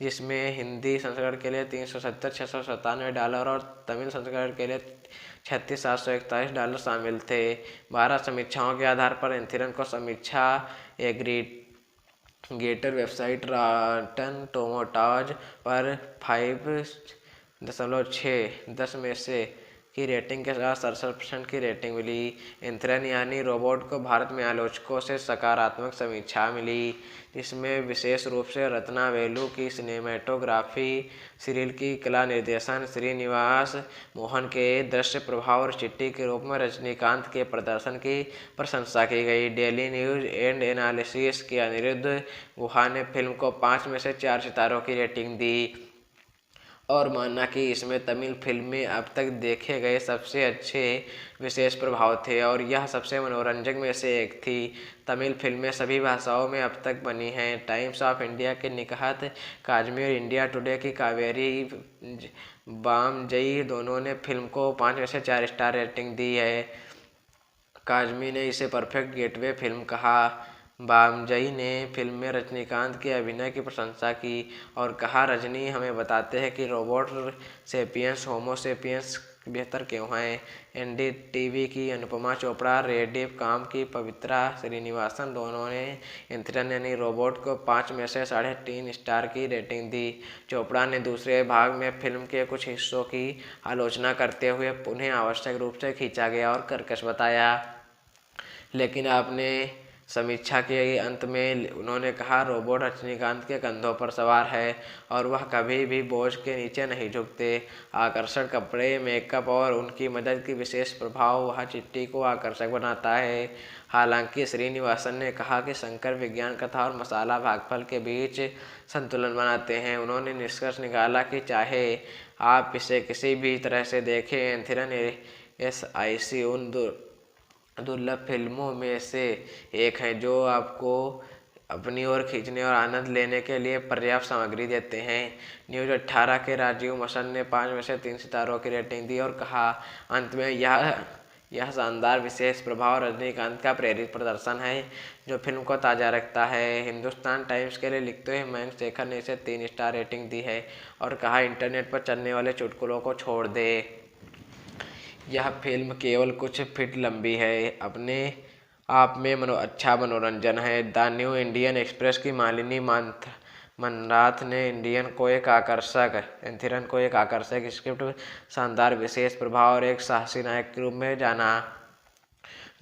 जिसमें हिंदी संस्करण के लिए $370,697 और तमिल संस्करण के लिए $36,741 शामिल थे। 12 समीक्षाओं के आधार पर एंथिरन को समीक्षा एग्रीगेटर वेबसाइट रॉटन टोमेटोज पर 5.6 में से की रेटिंग के साथ 67% की रेटिंग मिली। एंथिरन यानी रोबोट को भारत में आलोचकों से सकारात्मक समीक्षा मिली, जिसमें विशेष रूप से रत्ना वेलु की सिनेमेटोग्राफी, सिरिल की कला निर्देशन, श्रीनिवास मोहन के दृश्य प्रभाव और चिट्टी के रूप में रजनीकांत के प्रदर्शन की प्रशंसा की गई। डेली न्यूज एंड एनालिसिस के अनिरुद्ध गुहा ने फिल्म को 5 में से 4 सितारों की रेटिंग दी और माना कि इसमें तमिल फिल्म में अब तक देखे गए सबसे अच्छे विशेष प्रभाव थे और यह सबसे मनोरंजक में से एक थी। तमिल फिल्में सभी भाषाओं में अब तक बनी हैं। टाइम्स ऑफ इंडिया के निकहत काजमी और इंडिया टुडे की कावेरी बामजई दोनों ने फिल्म को 5 में से 4 स्टार रेटिंग दी है। काजमी ने इसे परफेक्ट गेटवे फिल्म कहा। बामजई ने फिल्म में रजनीकांत के अभिनय की प्रशंसा की और कहा, रजनी हमें बताते हैं कि रोबोट सेपियंस होमो सेपियंस बेहतर क्यों हैं। एनडीटीवी की अनुपमा चोपड़ा, रेडिफ काम की पवित्रा श्रीनिवासन दोनों ने एंथेरन यानी रोबोट को 5 में से 3.5 स्टार की रेटिंग दी। चोपड़ा ने दूसरे भाग में फिल्म के कुछ हिस्सों की आलोचना करते हुए उन्हें आवश्यक रूप से खींचा गया और कर्कश बताया, लेकिन आपने समीक्षा के अंत में उन्होंने कहा, रोबोट रजनीकांत के कंधों पर सवार है और वह कभी भी बोझ के नीचे नहीं झुकते। आकर्षक कपड़े, मेकअप और उनकी मदद की विशेष प्रभाव वह चिट्ठी को आकर्षक बनाता है। हालांकि श्रीनिवासन ने कहा कि शंकर विज्ञान कथा और मसाला भागफल के बीच संतुलन बनाते हैं। उन्होंने निष्कर्ष निकाला कि चाहे आप इसे किसी भी तरह से देखें, एंथेरन एसआईसी उन दुर्लभ फिल्मों में से एक है जो आपको अपनी ओर खींचने और आनंद लेने के लिए पर्याप्त सामग्री देते हैं। न्यूज़ 18 के राजीव मसन ने 5 में से 3 सितारों की रेटिंग दी और कहा, अंत में यह शानदार विशेष प्रभाव रजनीकांत का प्रेरित प्रदर्शन है जो फिल्म को ताज़ा रखता है। हिंदुस्तान टाइम्स के लिए लिखते हुए मयंक शेखर ने इसे 3 स्टार रेटिंग दी है और कहा, इंटरनेट पर चलने वाले चुटकुलों को छोड़ दे। यह फिल्म केवल कुछ फीट लंबी है, अपने आप में अच्छा मनोरंजन है। द न्यू इंडियन एक्सप्रेस की मालिनी मनराथ ने एंथेरन को एक आकर्षक स्क्रिप्ट, शानदार विशेष प्रभाव और एक साहसी नायक के रूप में जाना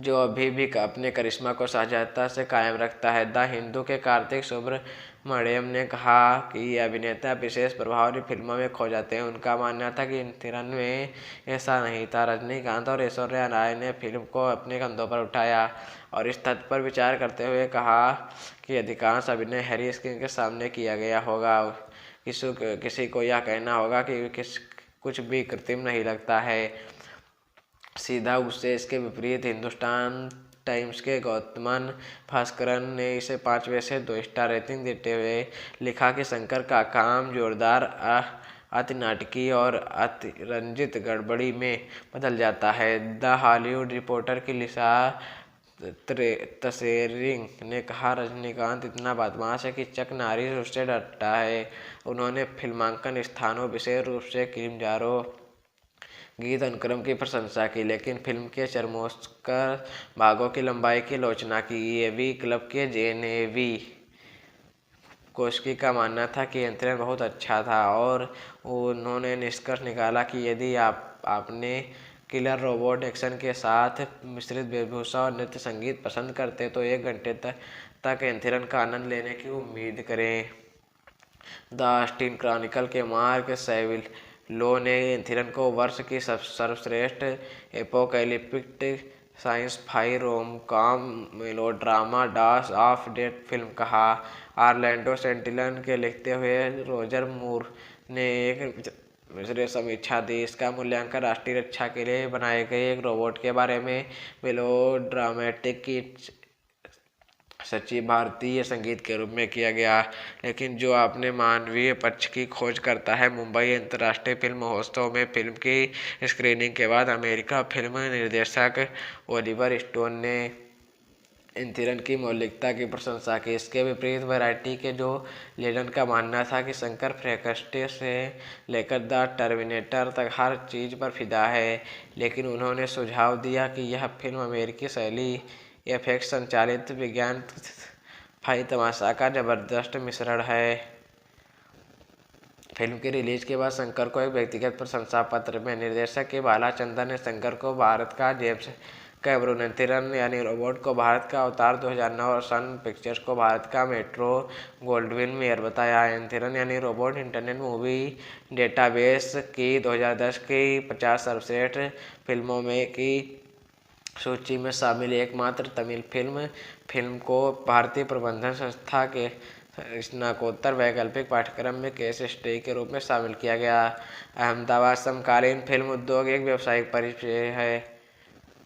जो अभी भी अपने करिश्मा को सहजता से कायम रखता है। द हिंदू के कार्तिक सुब्रमण्यम ने कहा कि अभिनेता विशेष प्रभाव फिल्मों में खो जाते हैं। उनका मानना था कि एंथेरन में ऐसा नहीं था। रजनीकांत और ऐश्वर्या राय ने फिल्म को अपने कंधों पर उठाया और इस तथ्य पर विचार करते हुए कहा कि अधिकांश अभिनय हरी स्क्रीन के सामने किया गया होगा। किसी को यह कहना होगा कि कुछ भी कृत्रिम नहीं लगता है। सीधा उससे इसके विपरीत हिंदुस्तान टाइम्स के गौतमन भास्करन ने इसे 5 में से 2 स्टार रेटिंग देते हुए लिखा कि शंकर का काम जोरदार, अति नाटकीय और अतिरंजित गड़बड़ी में बदल जाता है। द हॉलीवुड रिपोर्टर की लिसा तसेरिंग ने कहा, रजनीकांत इतना बदमाश है कि चक नॉरिस उससे डरता है। उन्होंने फिल्मांकन स्थानों, विशेष रूप से किलिमंजारो गीत अनुक्रम की प्रशंसा की, लेकिन फिल्म के चरमोत्कर्ष भागों की लंबाई की आलोचना की। ईएवी क्लब के जेनेवी कोस्की का मानना था कि एंथेरन बहुत अच्छा था और उन्होंने निष्कर्ष निकाला कि यदि आपने किलर रोबोट एक्शन के साथ मिश्रित वेशभूषा और नृत्य संगीत पसंद करते तो 1 घंटे तक एंथेरन का आनंद लेने की उम्मीद करें। द ऑस्टिन क्रॉनिकल के मार्क सेविल्लो ने एंथेरन को वर्ष की सर्वश्रेष्ठ apocalyptic science fi rom com melodrama dose of death film कहा। ऑरलैंडो सेंटिनल के लिखते हुए रोजर मूर ने एक मिश्रित समीक्षा दी। इसका मूल्यांकन राष्ट्रीय रक्षा के लिए बनाए गए एक रोबोट के बारे में मेलोड्रामेटिक की सच्ची भारतीय संगीत के रूप में किया गया, लेकिन जो अपने मानवीय पक्ष की खोज करता है। मुंबई अंतर्राष्ट्रीय फिल्म महोत्सव में फिल्म की स्क्रीनिंग के बाद अमेरिका फिल्म निर्देशक ओलिवर स्टोन ने एंथेरन की मौलिकता की प्रशंसा की। इसके विपरीत वैरायटी के जो लेडन का मानना था कि शंकर फ्रैंकेस्टाइन से लेकर द टर्मिनेटर तक हर चीज़ पर फिदा है, लेकिन उन्होंने सुझाव दिया कि यह फिल्म अमेरिकी शैली एफएक्स संचालित विज्ञान फाई तमाशा का जबरदस्त मिश्रण है। फिल्म की रिलीज के बाद शंकर को एक व्यक्तिगत प्रशंसा पत्र में निर्देशक के बालाचंदर ने शंकर को भारत का जेम्स कैमरून, एंथेरन यानी रोबोट को भारत का अवतार 2009 और सन पिक्चर्स को भारत का मेट्रो गोल्डविन मेयर बताया। एंथेरन यानी रोबोट इंटरनेट मूवी डेटाबेस की 2010 की 50 सर्वश्रेष्ठ फिल्मों में की सूची में शामिल एकमात्र तमिल फिल्म को भारतीय प्रबंधन संस्था के स्नातकोत्तर वैकल्पिक पाठ्यक्रम में केस स्टडी के रूप में शामिल किया गया। अहमदाबाद समकालीन फिल्म उद्योग एक व्यावसायिक परिचय है।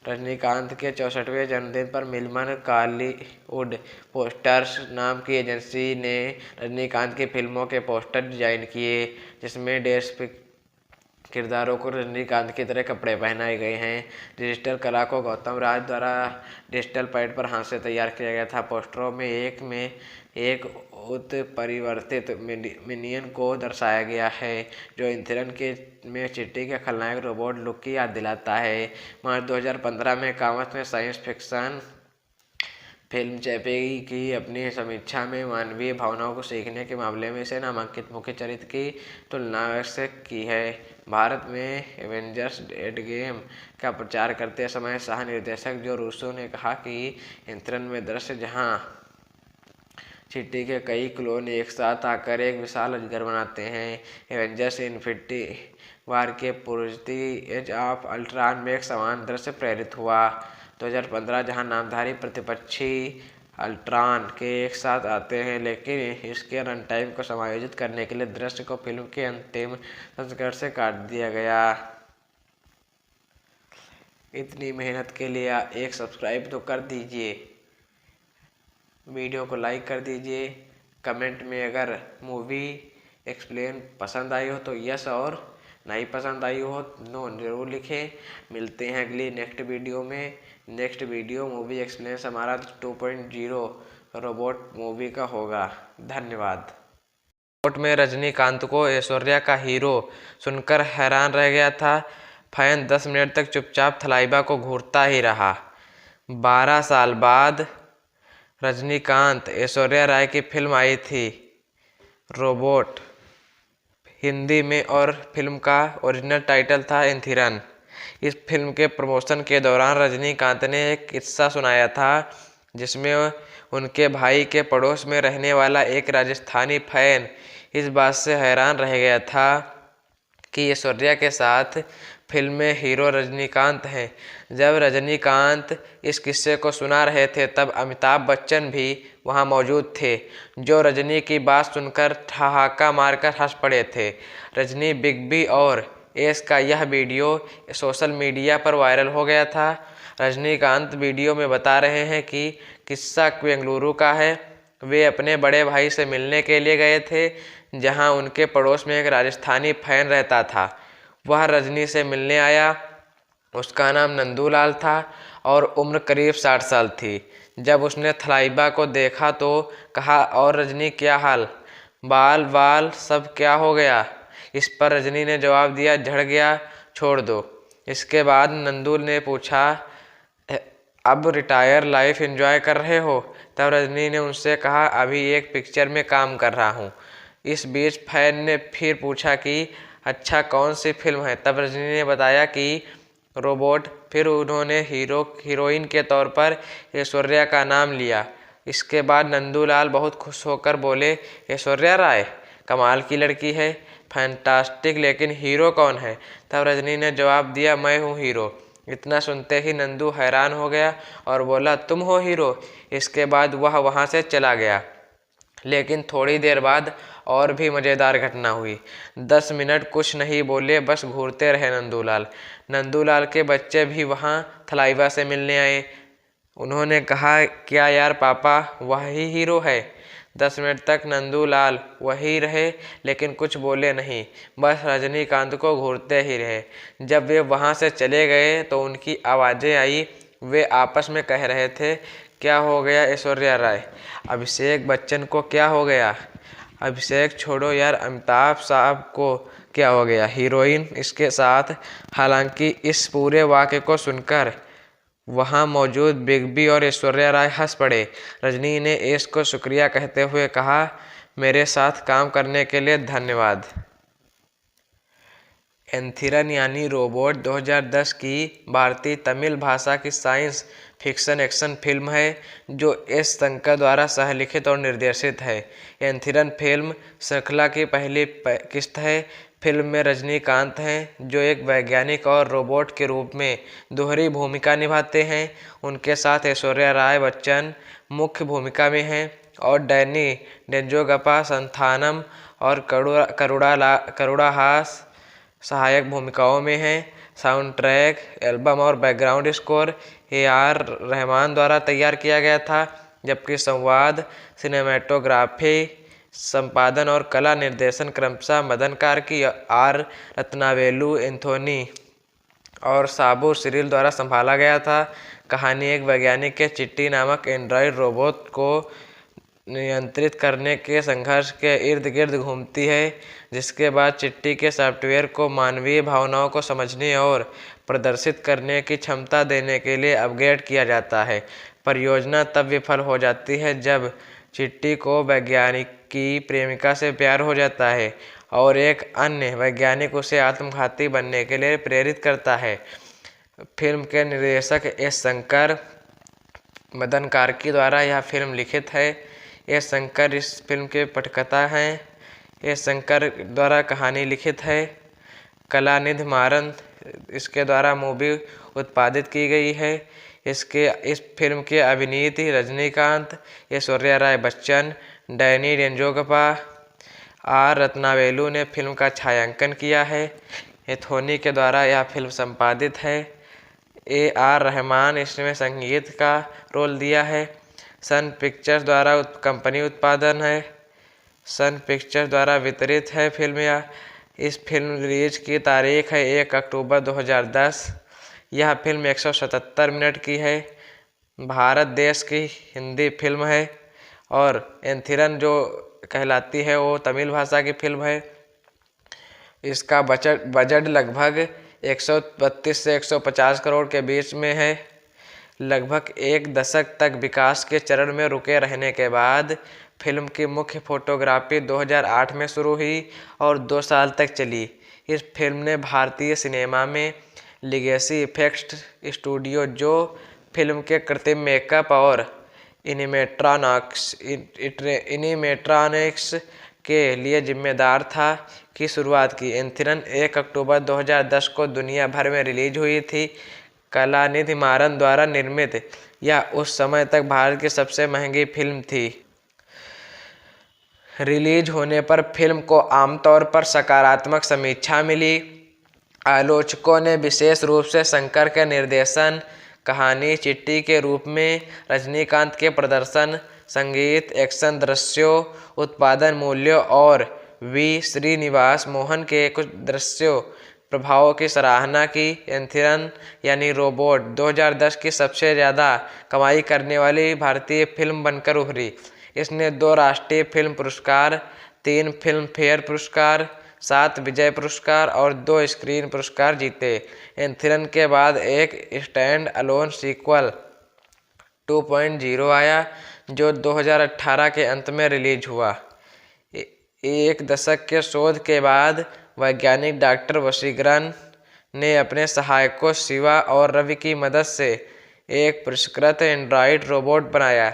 रजनीकांत के 64वें जन्मदिन पर मिलमन कॉलीवुड पोस्टर्स नाम की एजेंसी ने रजनीकांत की फिल्मों के पोस्टर डिजाइन किए, जिसमें डेस्पिक किरदारों को रजनीकांत की तरह कपड़े पहनाए गए हैं। डिजिटल कला को गौतम राज द्वारा डिजिटल पैड पर हाथ से तैयार किया गया था। पोस्टरों में एक उत्परिवर्तित मिनियन को दर्शाया गया है जो एंथिरन में चिट्टी के खलनायक रोबोट लुक की याद दिलाता है। मार्च 2015 में कामत में साइंस फिक्शन फिल्म चैपी की अपनी समीक्षा में मानवीय भावनाओं को सीखने के मामले में से नामांकित मुख्य चरित्र की तुलना से की है। भारत में एवेंजर्स एंड गेम का प्रचार करते समय सह निर्देशक जो रूसो ने कहा कि एंथिरन में दृश्य जहां चिट्टी के कई क्लोन एक साथ आकर एक विशाल अजगर बनाते हैं, एवेंजर्स इन्फिनिटी वार के पूर्ववर्ती एज ऑफ अल्ट्रॉन में एक समान दृश्य प्रेरित हुआ। 2015 जहां नामधारी प्रतिपक्षी अल्ट्रॉन के एक साथ आते हैं, लेकिन इसके रन टाइम को समायोजित करने के लिए दृश्य को फिल्म के अंतिम संस्करण से काट दिया गया। इतनी मेहनत के लिए एक सब्सक्राइब तो कर दीजिए, वीडियो को लाइक कर दीजिए, कमेंट में अगर मूवी एक्सप्लेन पसंद आई हो तो यस और नहीं पसंद आई हो नो जरूर लिखें। मिलते हैं अगली नेक्स्ट वीडियो में। नेक्स्ट वीडियो मूवी एक्सप्लेन हमारा 2.0 रोबोट मूवी का होगा। धन्यवाद। रोबोट में रजनीकांत को ऐश्वर्या का हीरो सुनकर हैरान रह गया था। फैन 10 मिनट तक चुपचाप थलाइबा को घूरता ही रहा। 12 साल बाद रजनीकांत ऐश्वर्या राय की फिल्म आई थी रोबोट हिंदी में और फिल्म का ओरिजिनल टाइटल था एंथिरन। इस फिल्म के प्रमोशन के दौरान रजनीकांत ने एक किस्सा सुनाया था जिसमें उनके भाई के पड़ोस में रहने वाला एक राजस्थानी फैन इस बात से हैरान रह गया था कि ऐश्वर्या के साथ फिल्म में हीरो रजनीकांत हैं। जब रजनीकांत इस किस्से को सुना रहे थे तब अमिताभ बच्चन भी वहां मौजूद थे, जो रजनी की बात सुनकर ठहाका मारकर हंस पड़े थे। रजनी, बिग बी और एस का यह वीडियो सोशल मीडिया पर वायरल हो गया था। रजनीकांत वीडियो में बता रहे हैं कि किस्सा बेंगलुरु का है। वे अपने बड़े भाई से मिलने के लिए गए थे जहां उनके पड़ोस में एक राजस्थानी फैन रहता था। वह रजनी से मिलने आया। उसका नाम नंदूलाल था और उम्र करीब 60 साल थी। जब उसने थलाइबा को देखा तो कहा, और रजनी क्या हाल, बाल बाल सब क्या हो गया? इस पर रजनी ने जवाब दिया, झड़ गया, छोड़ दो। इसके बाद नंदू ने पूछा, अब रिटायर लाइफ एंजॉय कर रहे हो? तब रजनी ने उनसे कहा, अभी एक पिक्चर में काम कर रहा हूँ। इस बीच फैन ने फिर पूछा कि अच्छा कौन सी फिल्म है? तब रजनी ने बताया कि रोबोट। फिर उन्होंने हीरोइन के तौर पर ऐश्वर्या का नाम लिया। इसके बाद नंदूलाल बहुत खुश होकर बोले, ऐश्वर्या राय कमाल की लड़की है, फैंटास्टिक, लेकिन हीरो कौन है? तब रजनी ने जवाब दिया, मैं हूँ हीरो। इतना सुनते ही नंदू हैरान हो गया और बोला, तुम हो हीरो? इसके बाद वह वहाँ से चला गया। लेकिन थोड़ी देर बाद और भी मज़ेदार घटना हुई। 10 मिनट कुछ नहीं बोले, बस घूरते रहे नंदूलाल। नंदूलाल के बच्चे भी वहाँ थलाइबा से मिलने आए। उन्होंने कहा, क्या यार पापा वही हीरो है? 10 मिनट तक नंदूलाल वही रहे लेकिन कुछ बोले नहीं, बस रजनीकांत को घूरते ही रहे। जब वे वहाँ से चले गए तो उनकी आवाज़ें आई। वे आपस में कह रहे थे, क्या हो गया ऐश्वर्या राय? अभिषेक बच्चन को क्या हो गया? अभिषेक छोड़ो यार, अमिताभ साहब को क्या हो गया? हीरोइन इसके साथ। हालांकि इस पूरे वाक़े को सुनकर वहां मौजूद बिग बी और ऐश्वर्या राय हंस पड़े। रजनी ने एस को शुक्रिया कहते हुए कहा, मेरे साथ काम करने के लिए धन्यवाद। एंथिरन यानी रोबोट 2010 की भारतीय तमिल भाषा की साइंस फिक्शन एक्शन फिल्म है जो एस शंकर द्वारा सहलिखित और निर्देशित है। एंथिरन फिल्म श्रृंखला की पहली किस्त है। फिल्म में रजनीकांत हैं जो एक वैज्ञानिक और रोबोट के रूप में दोहरी भूमिका निभाते हैं। उनके साथ ऐश्वर्या राय बच्चन मुख्य भूमिका में हैं और डैनी डेंजोगपा संथानम और करुणा हास सहायक भूमिकाओं में हैं। साउंड ट्रैक, एल्बम और बैकग्राउंड स्कोर AR रहमान द्वारा तैयार किया गया था, जबकि संवाद, सिनेमेटोग्राफी, संपादन और कला निर्देशन क्रमशः मदन कार्की, आर रत्नावेलु, एंथोनी और साबू सिरिल द्वारा संभाला गया था। कहानी एक वैज्ञानिक के चिट्टी नामक एंड्रॉयड रोबोट को नियंत्रित करने के संघर्ष के इर्द गिर्द घूमती है, जिसके बाद चिट्टी के सॉफ्टवेयर को मानवीय भावनाओं को समझने और प्रदर्शित करने की क्षमता देने के लिए अपग्रेड किया जाता है। परियोजना तब विफल हो जाती है जब चिट्टी को वैज्ञानिक की प्रेमिका से प्यार हो जाता है और एक अन्य वैज्ञानिक उसे आत्मघाती बनने के लिए प्रेरित करता है। फिल्म के निर्देशक एस शंकर मदन कार्की द्वारा यह फिल्म लिखित है। एस शंकर इस फिल्म के पटकथा हैं। एस शंकर द्वारा कहानी लिखित है। कलानिधि मारन इसके द्वारा मूवी उत्पादित की गई है। इस फिल्म के अभिनीत रजनीकांत, ऐश्वर्या राय बच्चन, डैनी डेंजोगपा, आर रत्नावेलु ने फिल्म का छायांकन किया है। एंथोनी के द्वारा यह फिल्म संपादित है। AR रहमान इसमें संगीत का रोल दिया है। सन पिक्चर्स द्वारा कंपनी उत्पादन है। सन पिक्चर्स द्वारा वितरित है फिल्म। इस फिल्म रिलीज की तारीख है 1 अक्टूबर 2010। यह फिल्म 177 मिनट की है। भारत देश की हिंदी फिल्म है और एंथिरन जो कहलाती है वो तमिल भाषा की फिल्म है। इसका बजट लगभग 132 से 150 करोड़ के बीच में है। लगभग एक दशक तक विकास के चरण में रुके रहने के बाद फिल्म की मुख्य फोटोग्राफी 2008 में शुरू हुई और 2 साल तक चली। इस फिल्म ने भारतीय सिनेमा में लीगेसी इफेक्ट्स स्टूडियो, जो फिल्म के कृत्रिम मेकअप और एनिमेट्रॉनिक्स के लिए जिम्मेदार था, की शुरुआत की। एंथिरन 1 अक्टूबर 2010 को दुनिया भर में रिलीज हुई थी। कलानिधि मारन द्वारा निर्मित यह उस समय तक भारत की सबसे महंगी फिल्म थी। रिलीज होने पर फिल्म को आमतौर पर सकारात्मक समीक्षा मिली। आलोचकों ने विशेष रूप से शंकर के निर्देशन, कहानी, चिट्टी के रूप में रजनीकांत के प्रदर्शन, संगीत, एक्शन दृश्यों, उत्पादन मूल्यों और वी श्रीनिवास मोहन के कुछ दृश्यों प्रभावों की सराहना की। एंथिरन यानी रोबोट 2010 की सबसे ज़्यादा कमाई करने वाली भारतीय फिल्म बनकर उभरी। इसने 2 राष्ट्रीय फिल्म पुरस्कार, 3 फिल्म फेयर पुरस्कार, 7 विजय पुरस्कार और 2 स्क्रीन पुरस्कार जीते। एंथिरन के बाद एक स्टैंड अलोन सीक्वल 2.0 आया, जो 2018 के अंत में रिलीज हुआ। एक दशक के शोध के बाद वैज्ञानिक डॉक्टर वशीकरण ने अपने सहायकों शिवा और रवि की मदद से एक परिष्कृत एंड्रॉयड रोबोट बनाया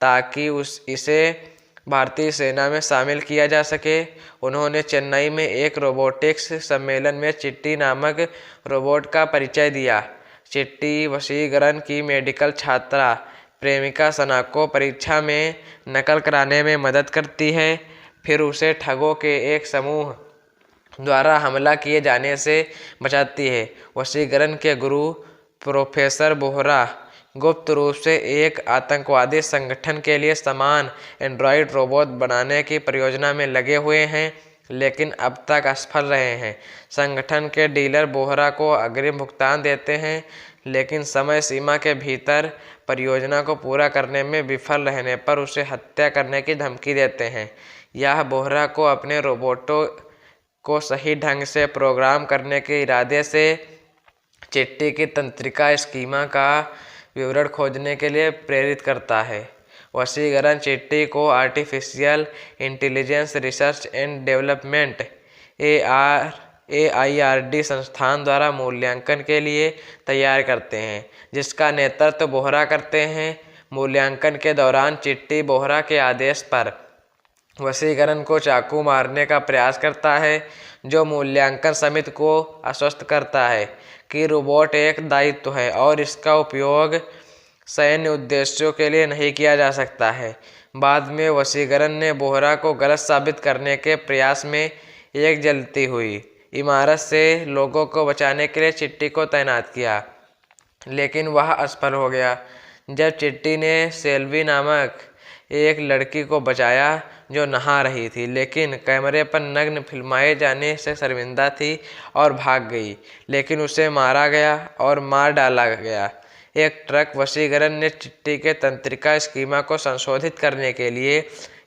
ताकि इसे भारतीय सेना में शामिल किया जा सके। उन्होंने चेन्नई में एक रोबोटिक्स सम्मेलन में चिट्टी नामक रोबोट का परिचय दिया। चिट्टी वशीकरण की मेडिकल छात्रा प्रेमिका सना को परीक्षा में नकल कराने में मदद करती है, फिर उसे ठगों के एक समूह द्वारा हमला किए जाने से बचाती है। वशीकरण के गुरु प्रोफेसर बोहरा गुप्त रूप से एक आतंकवादी संगठन के लिए समान एंड्रॉयड रोबोट बनाने की परियोजना में लगे हुए हैं, लेकिन अब तक असफल रहे हैं। संगठन के डीलर बोहरा को अग्रिम भुगतान देते हैं, लेकिन समय सीमा के भीतर परियोजना को पूरा करने में विफल रहने पर उसे हत्या करने की धमकी देते हैं। यह बोहरा को अपने रोबोटों को सही ढंग से प्रोग्राम करने के इरादे से चिट्टी की तंत्रिका स्कीमा का विवरण खोजने के लिए प्रेरित करता है। वशीकरण चिट्टी को artificial intelligence research and development AIRD संस्थान द्वारा मूल्यांकन के लिए तैयार करते हैं, जिसका नेतृत्व बोहरा करते हैं। मूल्यांकन के दौरान चिट्टी बोहरा के आदेश पर वशीकरण को चाकू मारने का प्रयास करता है, जो मूल्यांकन समिति को आश्वस्त करता है कि रोबोट एक दायित्व है और इसका उपयोग सैन्य उद्देश्यों के लिए नहीं किया जा सकता है। बाद में वशीकरण ने बोहरा को गलत साबित करने के प्रयास में एक जलती हुई इमारत से लोगों को बचाने के लिए चिट्टी को तैनात किया, लेकिन वह असफल हो गया। जब चिट्टी ने सेल्वी नामक एक लड़की को बचाया जो नहा रही थी, लेकिन कैमरे पर नग्न फिल्माए जाने से शर्मिंदा थी और भाग गई, लेकिन उसे मारा गया और मार डाला गया। एक ट्रक वशीकरण ने चिट्टी के तंत्रिका स्कीमा को संशोधित करने के लिए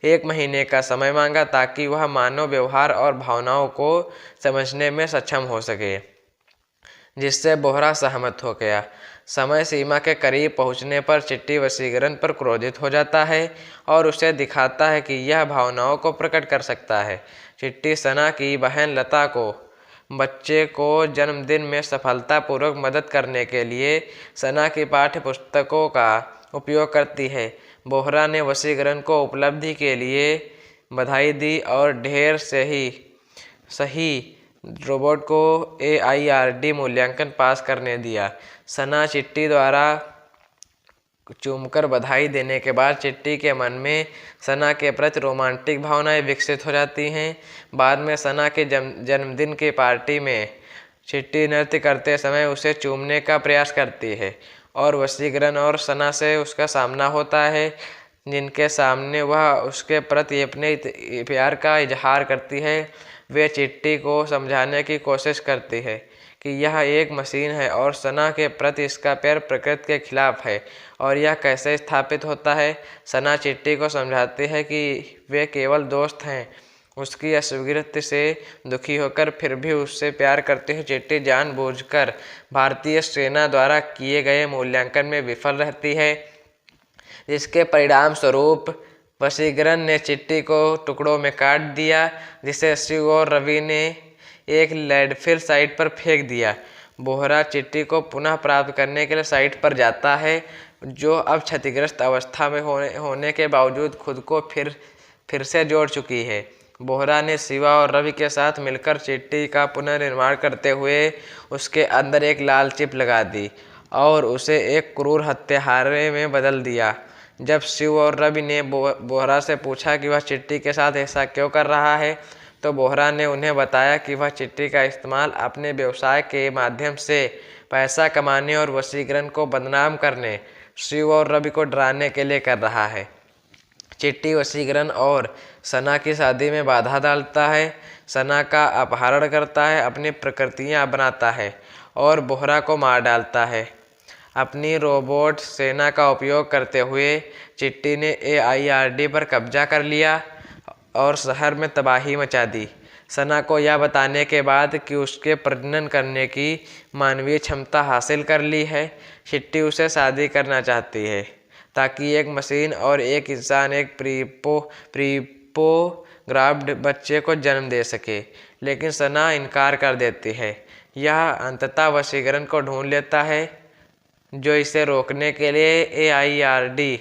1 महीने का समय मांगा ताकि वह मानव व्यवहार और भावनाओं को समझने में सक्षम हो सके, जिससे बोहरा सहमत हो गया। समय सीमा के करीब पहुंचने पर चिट्टी वशीकरण पर क्रोधित हो जाता है और उसे दिखाता है कि यह भावनाओं को प्रकट कर सकता है। चिट्टी सना की बहन लता को बच्चे को जन्मदिन में सफलतापूर्वक मदद करने के लिए सना की पाठ्य पुस्तकों का उपयोग करती है। बोहरा ने वशीकरण को उपलब्धि के लिए बधाई दी और ढेर सही रोबोट को AIRD मूल्यांकन पास करने दिया। सना चिट्टी द्वारा चूमकर बधाई देने के बाद चिट्टी के मन में सना के प्रति रोमांटिक भावनाएं विकसित हो जाती हैं। बाद में सना के जन्मदिन की पार्टी में चिट्टी नृत्य करते समय उसे चूमने का प्रयास करती है और वशीकरण और सना से उसका सामना होता है, जिनके सामने वह उसके प्रति अपने प्यार का इजहार करती है। वे चिट्टी को समझाने की कोशिश करती है कि यह एक मशीन है और सना के प्रति इसका प्यार प्रकृति के खिलाफ है और यह कैसे स्थापित होता है। सना चिट्टी को समझाती है कि वे केवल दोस्त हैं। उसकी अस्वीकृति से दुखी होकर फिर भी उससे प्यार करती है चिट्टी जानबूझकर भारतीय सेना द्वारा किए गए मूल्यांकन में विफल रहती है, जिसके परिणाम स्वरूप वशीकरण ने चिट्टी को टुकड़ों में काट दिया, जिसे शिव और रवि ने एक लैंडफिल साइट पर फेंक दिया। बोहरा चिट्टी को पुनः प्राप्त करने के लिए साइट पर जाता है, जो अब क्षतिग्रस्त अवस्था में होने के बावजूद खुद को फिर से जोड़ चुकी है। बोहरा ने शिवा और रवि के साथ मिलकर चिट्टी का पुनर्निर्माण करते हुए उसके अंदर एक लाल चिप लगा दी और उसे एक क्रूर हत्यारे में बदल दिया। जब शिव और रवि ने बोहरा से पूछा कि वह चिट्टी के साथ ऐसा क्यों कर रहा है, तो बोहरा ने उन्हें बताया कि वह चिट्टी का इस्तेमाल अपने व्यवसाय के माध्यम से पैसा कमाने और वशीकरण को बदनाम करने, शिव और रवि को डराने के लिए कर रहा है। चिट्टी वशीकरण और सना की शादी में बाधा डालता है, सना का अपहरण करता है, अपनी प्रकृतियाँ बनाता है और बोहरा को मार डालता है। अपनी रोबोट सेना का उपयोग करते हुए चिट्टी ने AIRD पर कब्जा कर लिया और शहर में तबाही मचा दी। सना को यह बताने के बाद कि उसके प्रजनन करने की मानवीय क्षमता हासिल कर ली है, चिट्टी उसे शादी करना चाहती है ताकि एक मशीन और एक इंसान एक प्रीप्रोग्राम्ड बच्चे को जन्म दे सके, लेकिन सना इनकार कर देती है। यह अंततः वशीकरण को ढूंढ लेता है, जो इसे रोकने के लिए AIRD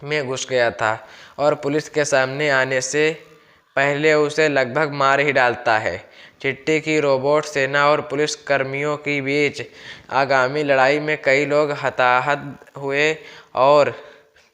में घुस गया था और पुलिस के सामने आने से पहले उसे लगभग मार ही डालता है। चिट्टी की रोबोट सेना और पुलिस कर्मियों के बीच आगामी लड़ाई में कई लोग हताहत हुए और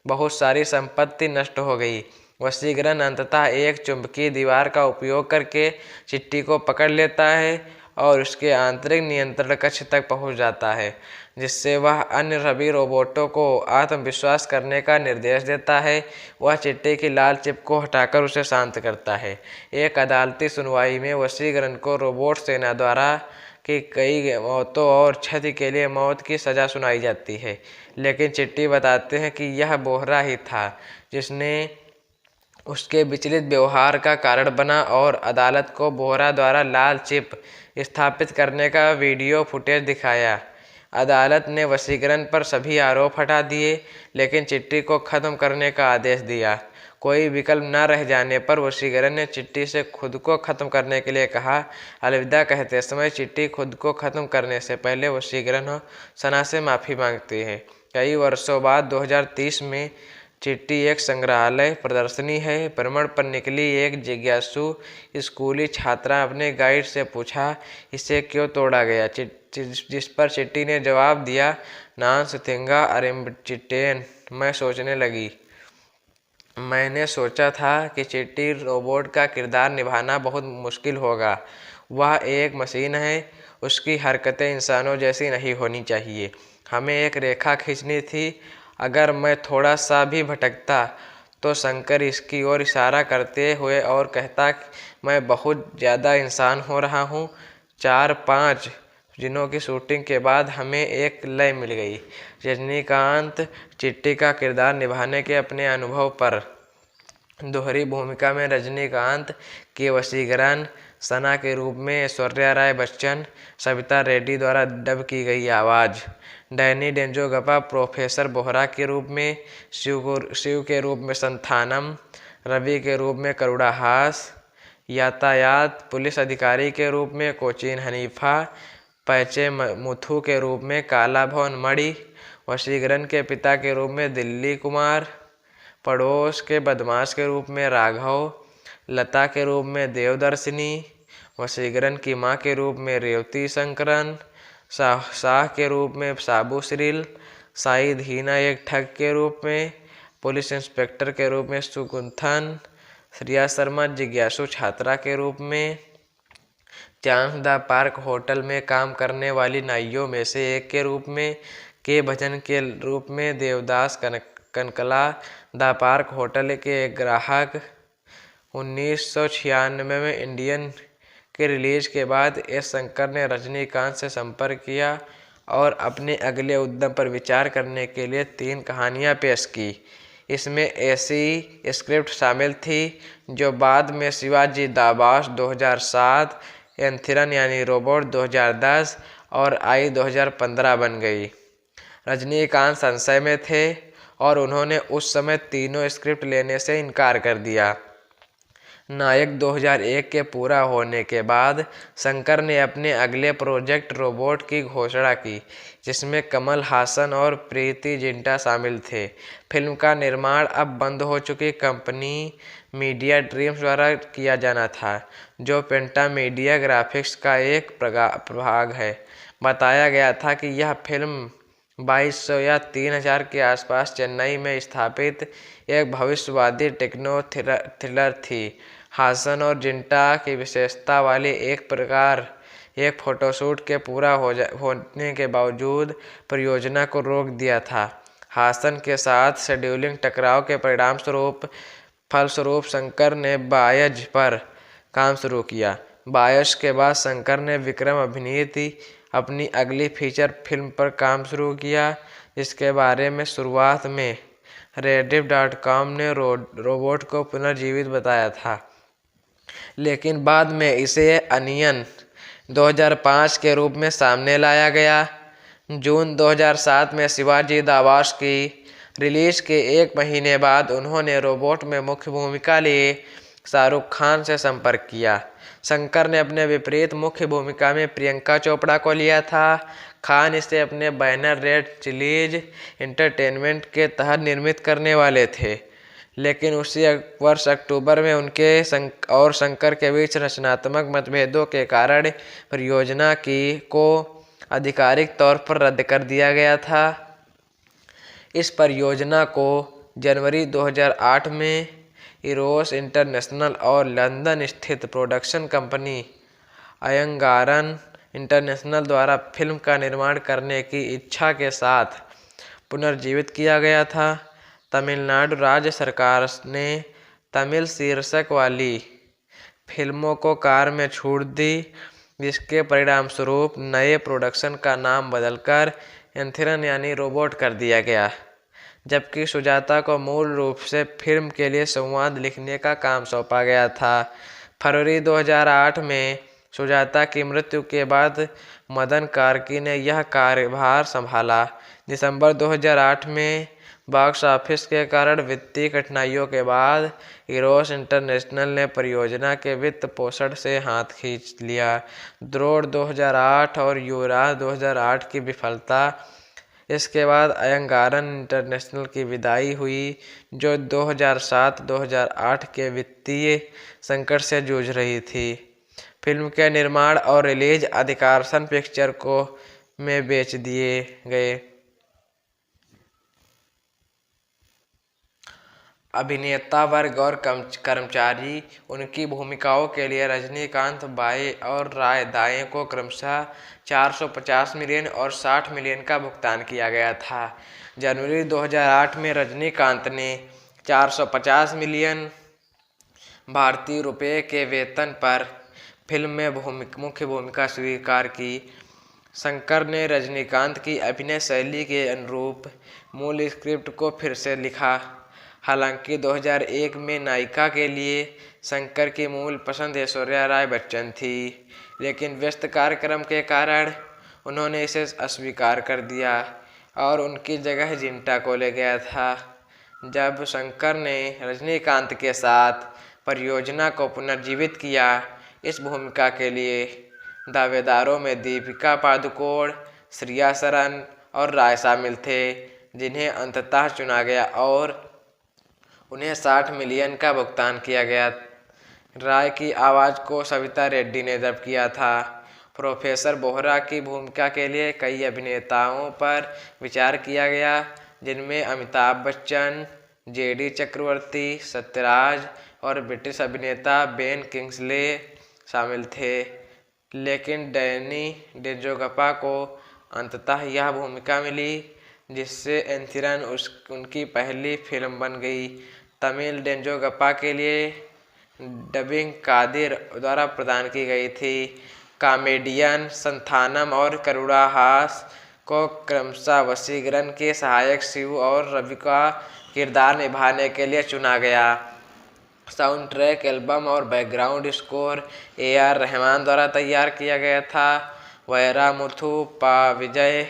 बहुत सारी संपत्ति नष्ट हो गई। वशीकरण अंततः एक चुंबकीय दीवार का उपयोग करके चिट्टी को पकड़ लेता है और उसके आंतरिक नियंत्रण कक्ष तक पहुंच जाता है, जिससे वह अन्य सभी रोबोटों को आत्मविश्वास करने का निर्देश देता है। वह चिट्टी की लाल चिप को हटाकर उसे शांत करता है। एक अदालती सुनवाई में वशीकरण को रोबोट सेना द्वारा की कई मौतों और क्षति के लिए मौत की सज़ा सुनाई जाती है, लेकिन चिट्टी बताते हैं कि यह बोहरा ही था जिसने उसके विचलित व्यवहार का कारण बना और अदालत को बोहरा द्वारा लाल चिप स्थापित करने का वीडियो फुटेज दिखाया। अदालत ने वशीकरण पर सभी आरोप हटा दिए, लेकिन चिट्टी को खत्म करने का आदेश दिया। कोई विकल्प न रह जाने पर वशीकरण ने चिट्टी से खुद को खत्म करने के लिए कहा। अलविदा कहते समय चिट्टी खुद को खत्म करने से पहले वशीकरण सना से माफ़ी मांगती है। कई वर्षों बाद 2030 में चिट्टी एक संग्रहालय प्रदर्शनी है। भ्रमण पर निकली एक जिज्ञासु स्कूली छात्रा अपने गाइड से पूछा, इसे क्यों तोड़ा गया, जिस पर चिट्टी ने जवाब दिया, नान्स थिंगा अरेम्बचिटेन। मैं सोचने लगी। मैंने सोचा था कि चिट्टी रोबोट का किरदार निभाना बहुत मुश्किल होगा। वह एक मशीन है, उसकी हरकतें इंसानों जैसी नहीं होनी चाहिए। हमें एक रेखा खींचनी थी। अगर मैं थोड़ा सा भी भटकता तो शंकर इसकी ओर इशारा करते हुए और कहता, मैं बहुत ज़्यादा इंसान हो रहा हूँ। 4-5 दिनों की शूटिंग के बाद हमें एक लय मिल गई। रजनीकांत चिट्टी का किरदार निभाने के अपने अनुभव पर दोहरी भूमिका में रजनीकांत के वशीकरण, सना के रूप में ऐश्वर्या राय बच्चन, सविता रेड्डी द्वारा डब की गई आवाज़, डैनी डेंजोगपा प्रोफेसर बोहरा के रूप में, शिव के रूप में संथानम, रवि के रूप में करुणाहास, यातायात पुलिस अधिकारी के रूप में कोचीन हनीफा, पैचे मुथु के रूप में काला भवन मणि, वशीकरण के पिता के रूप में दिल्ली कुमार, पड़ोस के बदमाश के रूप में राघव, लता के रूप में देवदर्शिनी, वशीकरण की मां के रूप में रेवती शंकरन, शाह के रूप में साबू श्रील, शाहिद हीना एक ठग के रूप में, पुलिस इंस्पेक्टर के रूप में सुकुंथन, श्रिया शर्मा जिज्ञासु छात्रा के रूप में, चांस द पार्क होटल में काम करने वाली नाइयों में से एक के रूप में, के भजन के रूप में Devdas Kankala, the park hotel के एक ग्राहक। 1996 में इंडियन के रिलीज के बाद एस शंकर ने रजनीकांत से संपर्क किया और अपने अगले उद्यम पर विचार करने के लिए 3 कहानियां पेश की। इसमें ऐसी स्क्रिप्ट शामिल थी जो बाद में शिवाजी द बॉस 2007, एंथिरन यानी रोबोट 2010 और आई 2015 बन गई। रजनीकांत संशय में थे और उन्होंने उस समय तीनों स्क्रिप्ट लेने से इनकार कर दिया। नायक 2001 के पूरा होने के बाद शंकर ने अपने अगले प्रोजेक्ट रोबोट की घोषणा की, जिसमें कमल हासन और प्रीति जिंटा शामिल थे। फिल्म का निर्माण अब बंद हो चुकी कंपनी मीडिया ड्रीम्स द्वारा किया जाना था, जो पेंटा मीडिया ग्राफिक्स का एक प्रभाग है। बताया गया था कि यह फिल्म 2200 या 3000 के आसपास चेन्नई में स्थापित एक भविष्यवादी टेक्नो थ्रिलर थी। हासन और जिंटा की विशेषता वाली एक फोटोशूट के पूरा होने के बावजूद परियोजना को रोक दिया था। हासन के साथ शेड्यूलिंग टकराव के फलस्वरूप शंकर ने बायज पर काम शुरू किया। बायज के बाद शंकर ने विक्रम अभिनीत अपनी अगली फीचर फिल्म पर काम शुरू किया, जिसके बारे में शुरुआत में Rediff.com ने रोबोट को पुनर्जीवित बताया था, लेकिन बाद में इसे अनियन 2005 के रूप में सामने लाया गया। जून 2007 में शिवाजी द बॉस की रिलीज के 1 महीने बाद उन्होंने रोबोट में मुख्य भूमिका लिए शाहरुख खान से संपर्क किया। शंकर ने अपने विपरीत मुख्य भूमिका में प्रियंका चोपड़ा को लिया था। खान इसे अपने बैनर रेड चिलीज एंटरटेनमेंट के तहत निर्मित करने वाले थे, लेकिन उसी वर्ष अक्टूबर में उनके और शंकर के बीच रचनात्मक मतभेदों के कारण परियोजना को आधिकारिक तौर पर रद्द कर दिया गया था। इस परियोजना को जनवरी 2008 में इरोस इंटरनेशनल और लंदन स्थित प्रोडक्शन कंपनी अयंगारन इंटरनेशनल द्वारा फिल्म का निर्माण करने की इच्छा के साथ पुनर्जीवित किया गया था। तमिलनाडु राज्य सरकार ने तमिल शीर्षक वाली फिल्मों को कार में छूट दी, जिसके परिणामस्वरूप नए प्रोडक्शन का नाम बदलकर एंथिरन यानी रोबोट कर दिया गया, जबकि सुजाता को मूल रूप से फिल्म के लिए संवाद लिखने का काम सौंपा गया था। फरवरी 2008 में सुजाता की मृत्यु के बाद मदन कार्की ने यह कार्यभार संभाला। दिसंबर 2008 में बॉक्स ऑफिस के कारण वित्तीय कठिनाइयों के बाद इरोस इंटरनेशनल ने परियोजना के वित्त पोषण से हाथ खींच लिया। द्रोण 2008 और युवराज 2008 की विफलता। इसके बाद अयंगारन इंटरनेशनल की विदाई हुई, जो 2007-2008 के वित्तीय संकट से जूझ रही थी। फिल्म के निर्माण और रिलीज अधिकार सन पिक्चर में बेच दिए गए। अभिनेता वर्ग और कर्मचारी उनकी भूमिकाओं के लिए रजनीकांत बाएं और राय दाएं को क्रमशः 450 मिलियन और 60 मिलियन का भुगतान किया गया था। जनवरी 2008 में रजनीकांत ने 450 मिलियन भारतीय रुपये के वेतन पर फिल्म में मुख्य भूमिका स्वीकार की। शंकर ने रजनीकांत की अभिनय शैली के अनुरूप मूल स्क्रिप्ट को फिर से लिखा। हालांकि 2001 में नायिका के लिए शंकर की मूल पसंद ऐश्वर्या राय बच्चन थी, लेकिन व्यस्त कार्यक्रम के कारण उन्होंने इसे अस्वीकार कर दिया और उनकी जगह जिंटा को ले गया था। जब शंकर ने रजनीकांत के साथ परियोजना को पुनर्जीवित किया, इस भूमिका के लिए दावेदारों में दीपिका पादुकोण, श्रिया सरन और राय शामिल थे, जिन्हें अंततः चुना गया और उन्हें 60 मिलियन का भुगतान किया गया। राय की आवाज़ को सविता रेड्डी ने डब किया था। प्रोफेसर बोहरा की भूमिका के लिए कई अभिनेताओं पर विचार किया गया, जिनमें अमिताभ बच्चन, जेडी चक्रवर्ती, सत्यराज और ब्रिटिश अभिनेता बेन किंग्सले शामिल थे, लेकिन डैनी डेंजोंगपा को अंततः यह भूमिका मिली, जिससे एंथिरन उनकी पहली फिल्म बन गई। तमिल डेंजोंगपा के लिए डबिंग कादिर द्वारा प्रदान की गई थी। कॉमेडियन संथानम और करुणाहास को क्रमशः वशीकरण के सहायक शिव और रवि का किरदार निभाने के लिए चुना गया। साउंड ट्रैक एल्बम और बैकग्राउंड स्कोर AR रहमान द्वारा तैयार किया गया था। वैरामुथु पा विजय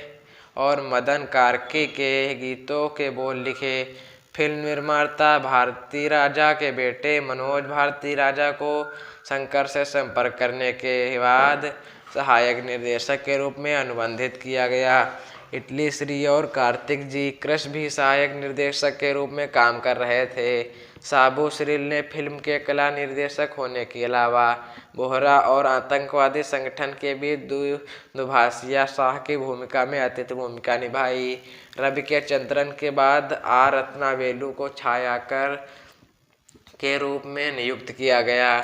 और मदन कार्की के गीतों के बोल लिखे। फिल्म निर्माता भारती राजा के बेटे मनोज भारती राजा को शंकर से संपर्क करने के बाद सहायक निर्देशक के रूप में अनुबंधित किया गया। इटली श्री और कार्तिक जी कृष भी सहायक निर्देशक के रूप में काम कर रहे थे। साबू श्रील ने फिल्म के कला निर्देशक होने के अलावा बोहरा और आतंकवादी संगठन के बीच दुभाषिया शाह की भूमिका में अतिथि भूमिका निभाई। रवि के चंद्रन के बाद आर रत्नावेलु को छायाकर के रूप में नियुक्त किया गया।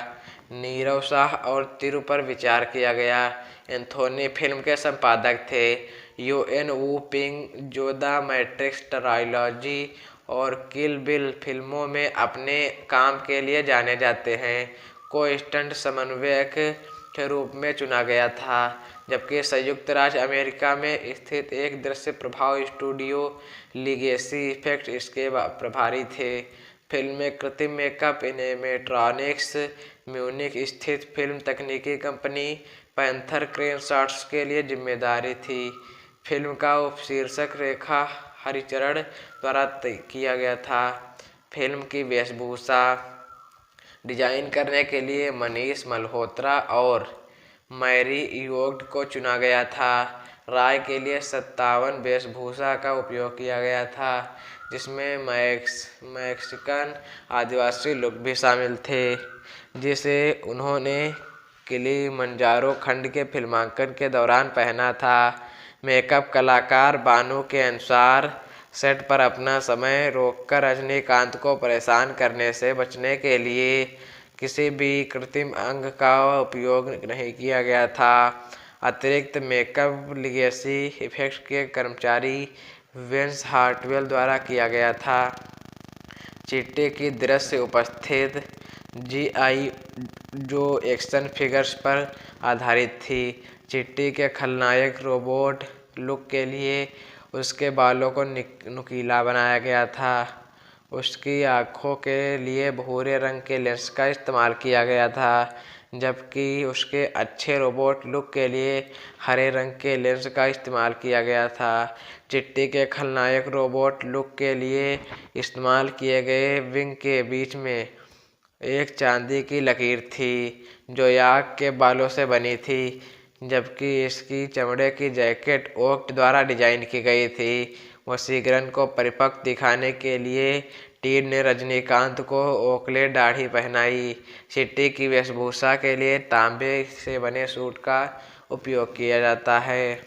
नीरव शाह और तिरु पर विचार किया गया। एंथोनी फिल्म के संपादक थे। यूएन वू पिंग जो द मैट्रिक्स ट्रायलॉजी और किल बिल फिल्मों में अपने काम के लिए जाने जाते हैं, को स्टंट समन्वयक के रूप में चुना गया था, जबकि संयुक्त राज्य अमेरिका में स्थित एक दृश्य प्रभाव स्टूडियो लीगेसी इफेक्ट इसके प्रभारी थे। फिल्म में कृत्रिम मेकअप एनिमेट्रॉनिक्स म्यूनिख स्थित फिल्म तकनीकी कंपनी पैंथर क्रेन शॉट्स के लिए जिम्मेदारी थी। फिल्म का उपशीर्षक रेखा हरिचरण द्वारा किया गया था। फिल्म की वेशभूषा डिजाइन करने के लिए मनीष मल्होत्रा और मैरी इयोग्ड को चुना गया था। राय के लिए 57 वेशभूषा का उपयोग किया गया था, जिसमें मैक्सिकन आदिवासी लोग भी शामिल थे, जिसे उन्होंने किलिमंजारो खंड के फिल्मांकन के दौरान पहना था। मेकअप कलाकार बानू के अनुसार सेट पर अपना समय रोककर रजनीकांत को परेशान करने से बचने के लिए किसी भी कृत्रिम अंग का उपयोग नहीं किया गया था। अतिरिक्त मेकअप लीगेसी इफेक्ट्स के कर्मचारी वेंस हार्टवेल द्वारा किया गया था। चीटे की दृश्य उपस्थित GI जो एक्शन फिगर्स पर आधारित थी। चिट्टी के खलनायक रोबोट लुक के लिए उसके बालों को नुकीला बनाया गया था। उसकी आँखों के लिए भूरे रंग के लेंस का इस्तेमाल किया गया था, जबकि उसके अच्छे रोबोट लुक के लिए हरे रंग के लेंस का इस्तेमाल किया गया था। चिट्टी के खलनायक रोबोट लुक के लिए इस्तेमाल किए गए विंग के बीच में एक चांदी की लकीर थी, जो याक के बालों से बनी थी, जबकि इसकी चमड़े की जैकेट ओक द्वारा डिजाइन की गई थी। वशीकरण को परिपक्व दिखाने के लिए टीन ने रजनीकांत को ओकले दाढ़ी पहनाई। चिट्टी की वेशभूषा के लिए तांबे से बने सूट का उपयोग किया जाता है।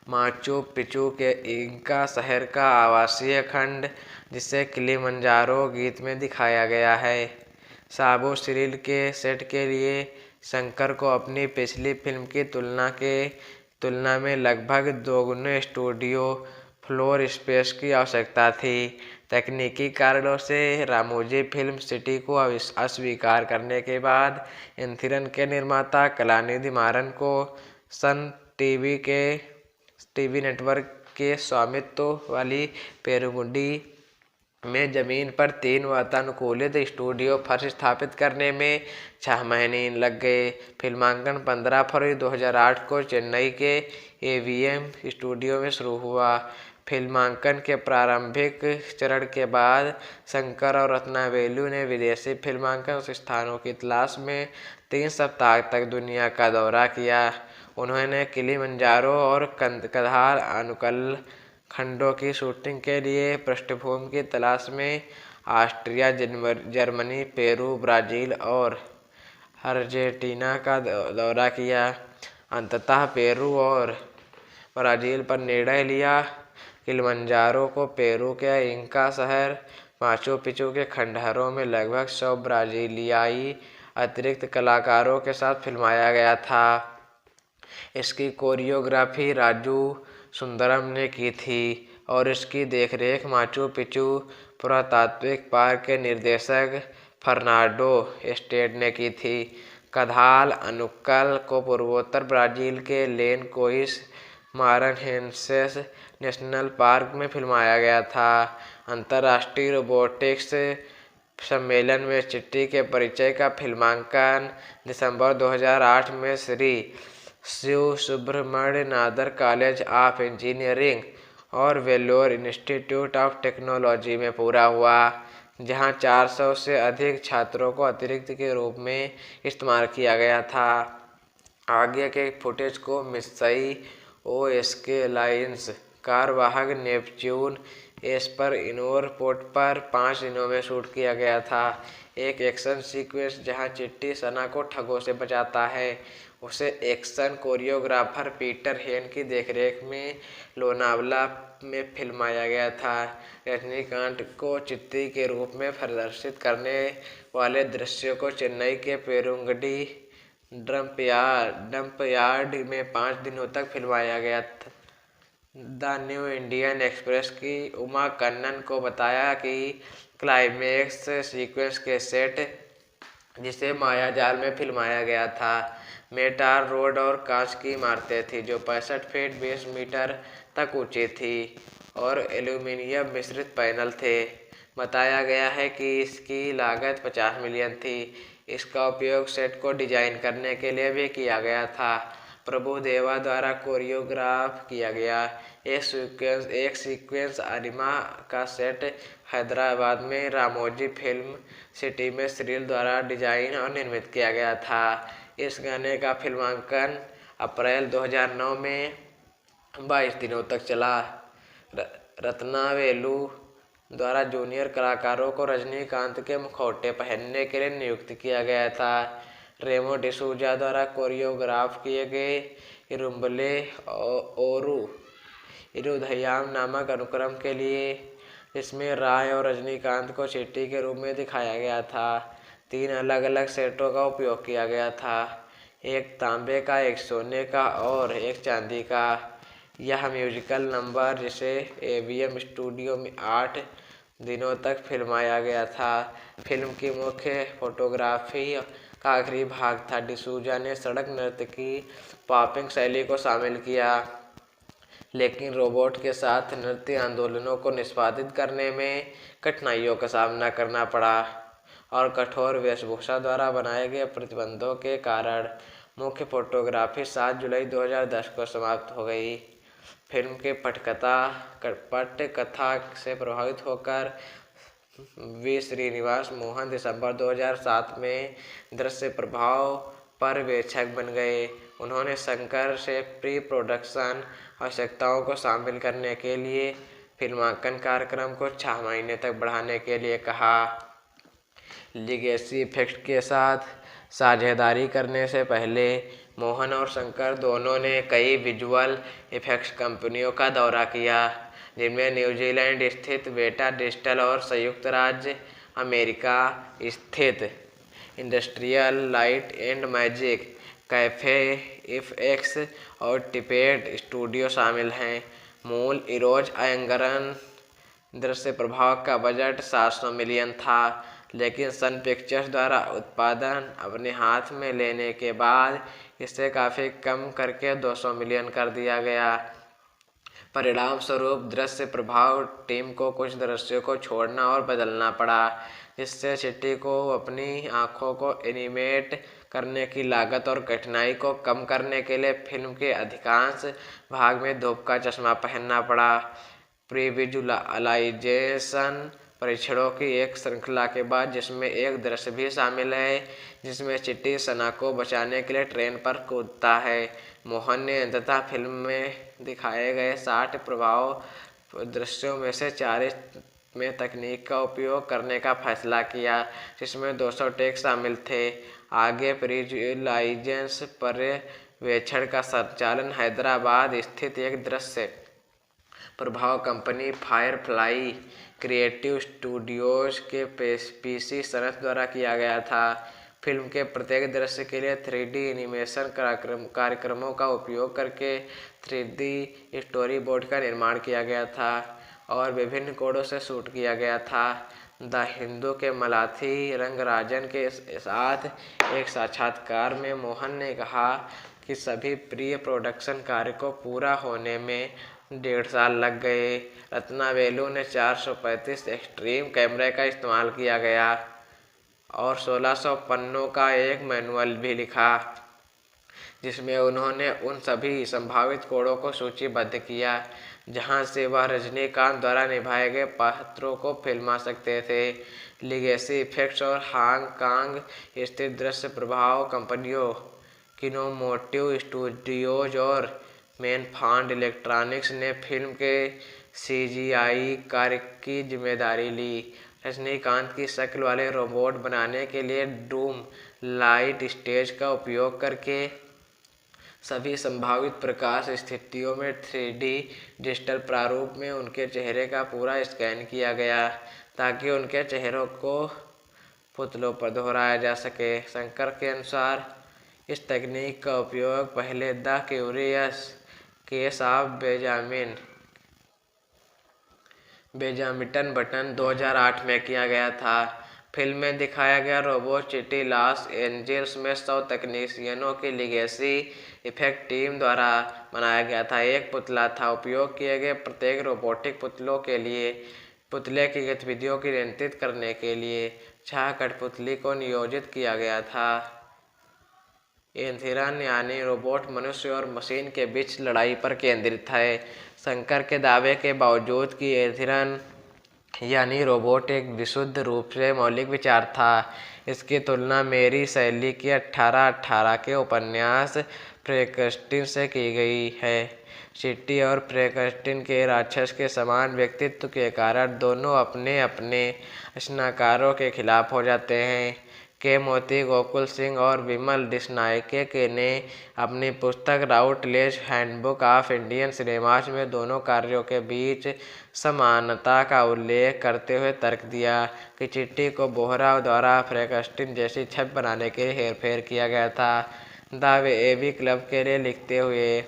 माचू पिचू के इंका शहर का आवासीय खंड, जिसे किलिमंजारो गीत में दिखाया गया है। साबू श्रील के सेट के लिए शंकर को अपनी पिछली फिल्म की तुलना में लगभग दोगुने स्टूडियो फ्लोर स्पेस की आवश्यकता थी। तकनीकी कारणों से रामोजी फिल्म सिटी को अस्वीकार करने के बाद एंथिरन के निर्माता कलानिधि मारन को सन टीवी नेटवर्क के स्वामित्व वाली पेरुमुडी में जमीन पर 3 वातानुकूलित स्टूडियो फर्श स्थापित करने में 6 महीने लग गए। फिल्मांकन 15 फरवरी 2008 को चेन्नई के एवीएम स्टूडियो में शुरू हुआ। फिल्मांकन के प्रारंभिक चरण के बाद शंकर और रत्नावेलु ने विदेशी फिल्मांकन स्थानों की तलाश में 3 सप्ताह तक दुनिया का दौरा किया। उन्होंने किलिमंजारो और कंधार अनुकल खंडों की शूटिंग के लिए पृष्ठभूमि की तलाश में ऑस्ट्रिया, जर्मनी, पेरू, ब्राजील और अर्जेंटीना का दौरा किया। अंततः पेरू और ब्राजील पर निर्णय लिया। किलिमंजारो को पेरू के इंका शहर माचू पिचू के खंडहरों में लगभग 100 ब्राजीलियाई अतिरिक्त कलाकारों के साथ फिल्माया गया था। इसकी कोरियोग्राफी राजू सुंदरम ने की थी और इसकी देखरेख माचू पिचू पुरातात्विक पार्क के निर्देशक फर्नांडो एस्टेड ने की थी। कदाल अनुक्कल को पूर्वोत्तर ब्राजील के लेन कोइस मारान्हेंसेस नेशनल पार्क में फिल्माया गया था। अंतर्राष्ट्रीय रोबोटिक्स सम्मेलन में चिट्टी के परिचय का फिल्मांकन दिसंबर 2008 में Shri Shiv Subramanya Nadar college of engineering और वेल्लोर इंस्टीट्यूट ऑफ टेक्नोलॉजी में पूरा हुआ, जहां 400 से अधिक छात्रों को अतिरिक्त के रूप में इस्तेमाल किया गया था। आगे के फुटेज को मिस्साई OSK lines कारवाहक Neptune Esper इनोर port पर 5 दिनों में शूट किया गया था। एक एक्शन सीक्वेंस जहां चिट्टी सना को ठगों से बचाता है, उसे एक्शन कोरियोग्राफर पीटर हेन की देखरेख में लोनावला में फिल्माया गया था। रजनीकांत को चिट्टी के रूप में प्रदर्शित करने वाले दृश्यों को चेन्नई के पेरुंगडी डंपयार्ड में 5 दिनों तक फिल्माया गया था। द न्यू इंडियन एक्सप्रेस की उमा कन्नन को बताया कि क्लाइमेक्स सीक्वेंस के सेट, जिसे मायाजाल में फिल्माया गया था, मेटार रोड और कांच की इमारतें थी जो 65 फीट 20 मीटर तक ऊंची थी और एल्यूमीनियम मिश्रित पैनल थे। बताया गया है कि इसकी लागत 50 मिलियन थी। इसका उपयोग सेट को डिजाइन करने के लिए भी किया गया था। प्रभु देवा द्वारा कोरियोग्राफ किया गया एक सीक्वेंस अरिमा का सेट हैदराबाद में रामोजी फिल्म सिटी में श्रील द्वारा डिजाइन और निर्मित किया गया था। इस गाने का फिल्मांकन अप्रैल 2009 में 22 दिनों तक चला। रत्नावेलु द्वारा जूनियर कलाकारों को रजनीकांत के मुखौटे पहनने के लिए नियुक्त किया गया था। रेमो डिसूजा द्वारा कोरियोग्राफ किए गए इरुम्बले ओरू इरुधयाम नामक अनुक्रम के लिए, जिसमें राय और रजनीकांत को चिट्टी के रूप में दिखाया गया था, 3 अलग अलग सेटों का उपयोग किया गया था, एक तांबे का, एक सोने का और एक चांदी का। यह म्यूजिकल नंबर, जिसे एवीएम स्टूडियो में 8 दिनों तक फिल्माया गया था, फिल्म की मुख्य फोटोग्राफी का आखिरी भाग था। डिसूजा ने सड़क नृत्य की पॉपिंग शैली को शामिल किया, लेकिन रोबोट के साथ नृत्य आंदोलनों को निष्पादित करने में कठिनाइयों का सामना करना पड़ा और कठोर वेशभूषा द्वारा बनाए गए प्रतिबंधों के कारण मुख्य फोटोग्राफी 7 जुलाई 2010 को समाप्त हो गई। फिल्म के पटकथा से प्रभावित होकर वी श्रीनिवास मोहन दिसंबर 2007 में दृश्य प्रभाव पर्यवेक्षक बन गए। उन्होंने शंकर से प्री प्रोडक्शन आवश्यकताओं को शामिल करने के लिए फिल्मांकन कार्यक्रम को 6 महीने तक बढ़ाने के लिए कहा। लीगेसी इफेक्ट्स के साथ साझेदारी करने से पहले मोहन और शंकर दोनों ने कई विजुअल इफेक्ट्स कंपनियों का दौरा किया, जिनमें न्यूजीलैंड स्थित बेटा डिजिटल और संयुक्त राज्य अमेरिका स्थित Industrial Light and Magic, Cafe FX और टिपेट स्टूडियो शामिल हैं। मूल इरोज अयंगरन दृश्य प्रभाव का बजट 700 मिलियन था, लेकिन सन पिक्चर्स द्वारा उत्पादन अपने हाथ में लेने के बाद इसे काफ़ी कम करके 200 मिलियन कर दिया गया। परिणाम स्वरूप दृश्य प्रभाव टीम को कुछ दृश्यों को छोड़ना और बदलना पड़ा, जिससे चिट्टी को अपनी आंखों को एनिमेट करने की लागत और कठिनाई को कम करने के लिए फिल्म के अधिकांश भाग में धूप का चश्मा पहनना पड़ा। प्री-विजुअलाइजेशन परीक्षणों की एक श्रृंखला के बाद, जिसमें एक दृश्य भी शामिल है जिसमें चिट्टी सना को बचाने के लिए ट्रेन पर कूदता है, मोहन ने अंततः फिल्म में दिखाए गए 60 प्रभाव दृश्यों में से 40 में तकनीक का उपयोग करने का फैसला किया, जिसमें 200 टेक शामिल थे। आगे प्री-विजुअलाइजेशन पर्यवेक्षण का संचालन हैदराबाद स्थित एक दृश्य प्रभाव कंपनी फायरफ्लाई क्रिएटिव स्टूडियोज के पीसी सनत द्वारा किया गया था। फिल्म के प्रत्येक दृश्य के लिए 3D एनिमेशन कार्यक्रमों का उपयोग करके 3D स्टोरीबोर्ड का निर्माण किया गया था और विभिन्न कोडों से शूट किया गया था। द हिंदू के मलाथी रंगराजन के साथ एक साक्षात्कार में मोहन ने कहा कि सभी प्री प्रोडक्शन कार्य को पूरा होने में 1.5 साल लग गए। रत्नावेलु ने 435 एक्सट्रीम कैमरे का इस्तेमाल किया गया और 1600 पन्नों का एक मैनुअल भी लिखा, जिसमें उन्होंने उन सभी संभावित कोडों को सूचीबद्ध किया जहां से वह रजनीकांत द्वारा निभाए गए पात्रों को फिल्मा सकते थे। लीगेसी इफेक्ट्स और हांगकांग स्थित दृश्य प्रभाव कंपनियों किनेमोटिव स्टूडियोज और मैनफार्ड इलेक्ट्रॉनिक्स ने फिल्म के CGI कार्य की जिम्मेदारी ली। रजनीकांत की शक्ल वाले रोबोट बनाने के लिए डूम लाइट स्टेज का उपयोग करके सभी संभावित प्रकाश स्थितियों में 3D डिजिटल प्रारूप में उनके चेहरे का पूरा स्कैन किया गया ताकि उनके चेहरों को पुतलों पर दोहराया जा सके। शंकर के अनुसार इस तकनीक का उपयोग पहले the curious case of Benjamin button 2008 में किया गया था। फिल्म में दिखाया गया रोबोट चिट्टी लॉस एंजिल्स में 100 तकनीशियनों की लीगेसी इफेक्ट टीम द्वारा बनाया गया था। एक पुतला था। उपयोग किए गए प्रत्येक रोबोटिक पुतलों के लिए पुतले की गतिविधियों की नियंत्रित करने के लिए 6 कठपुतली को नियोजित किया गया था। एंथिरन यानी रोबोट मनुष्य और मशीन के बीच लड़ाई पर केंद्रित है। शंकर के दावे के बावजूद कि एंथिरन यानी रोबोट एक विशुद्ध रूप से मौलिक विचार था, इसकी तुलना मेरी शैली के 1818 के उपन्यास फ्रैंकेनस्टीन से की गई है। चिट्टी और फ्रैंकेनस्टीन के राक्षस के समान व्यक्तित्व के कारण दोनों अपने अपने रचनाकारों के खिलाफ हो जाते हैं। के मोती गोकुल सिंह और विमल डिसनायके ने अपनी पुस्तक राउटलेज हैंडबुक ऑफ इंडियन सिनेमास में दोनों कार्यों के बीच समानता का उल्लेख करते हुए तर्क दिया कि चिट्टी को बोहरा द्वारा फ्रैंकेनस्टीन जैसी छवि बनाने के लिए हेरफेर किया गया था। द एवी क्लब के लिए लिखते हुए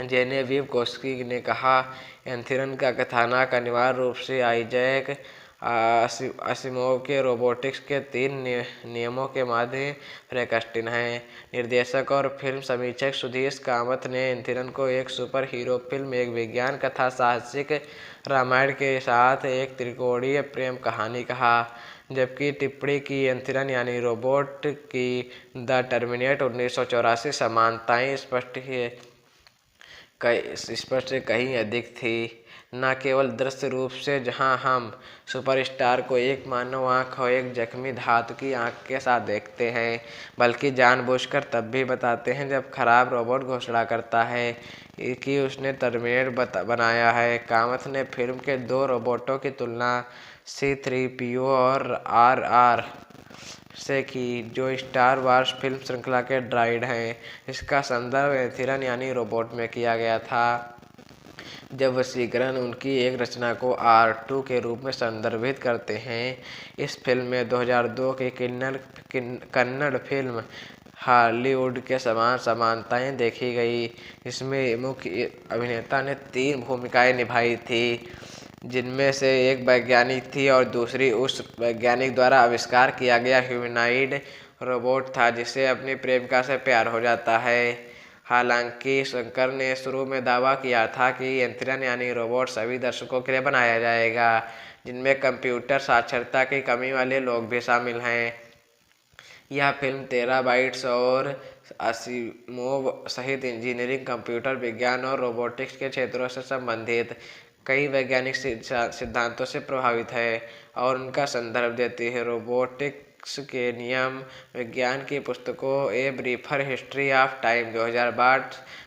जेनेविव कोस्की ने कहा, एंथिरन का कथानक अनिवार्य रूप से आइजैक असिमोव के रोबोटिक्स के 3 नियमों के माध्यम फ्रैंकेनस्टीन है। निर्देशक और फिल्म समीक्षक सुधीर कामत ने एंथिरन को एक सुपर हीरो फिल्म, एक विज्ञान कथा साहसिक रामायण के साथ एक त्रिकोणीय प्रेम कहानी कहा, जबकि टिप्पणी की एंथिरन यानी रोबोट की द टर्मिनेटर 1984 समानताएं स्पष्ट से कहीं अधिक थी। न केवल दृश्य रूप से, जहां हम सुपरस्टार को एक मानव आँख और एक जख्मी धातु की आँख के साथ देखते हैं, बल्कि जानबूझकर तब भी बताते हैं जब खराब रोबोट घोषणा करता है कि उसने टर्मिनेटर बनाया है। कामत ने फिल्म के 2 रोबोटों की तुलना C-3PO और RR से की, जो स्टार वार्स फिल्म श्रृंखला के ड्राइड हैं। इसका संदर्भ एंथिरन यानी रोबोट में किया गया था, जब वशीकरण उनकी एक रचना को R2 के रूप में संदर्भित करते हैं। इस फिल्म में 2002 की कन्नड़ फिल्म हॉलीवुड के समान समानताएं देखी गई। इसमें मुख्य अभिनेता ने 3 भूमिकाएं निभाई थी, जिनमें से एक वैज्ञानिक थी और दूसरी उस वैज्ञानिक द्वारा आविष्कार किया गया ह्यूमनॉइड रोबोट था जिसे अपनी प्रेमिका से प्यार हो जाता है। हालांकि शंकर ने शुरू में दावा किया था कि यंत्रियन यानी रोबोट सभी दर्शकों के लिए बनाया जाएगा, जिनमें कंप्यूटर साक्षरता की कमी वाले लोग भी शामिल हैं। यह फिल्म टेराबाइट्स और असीमोव सहित इंजीनियरिंग, कंप्यूटर विज्ञान और रोबोटिक्स के क्षेत्रों से संबंधित कई वैज्ञानिक सिद्धांतों से प्रभावित है और उनका संदर्भ देती है। रोबोटिक्स के नियम विज्ञान की पुस्तकों ए ब्रीफर हिस्ट्री ऑफ टाइम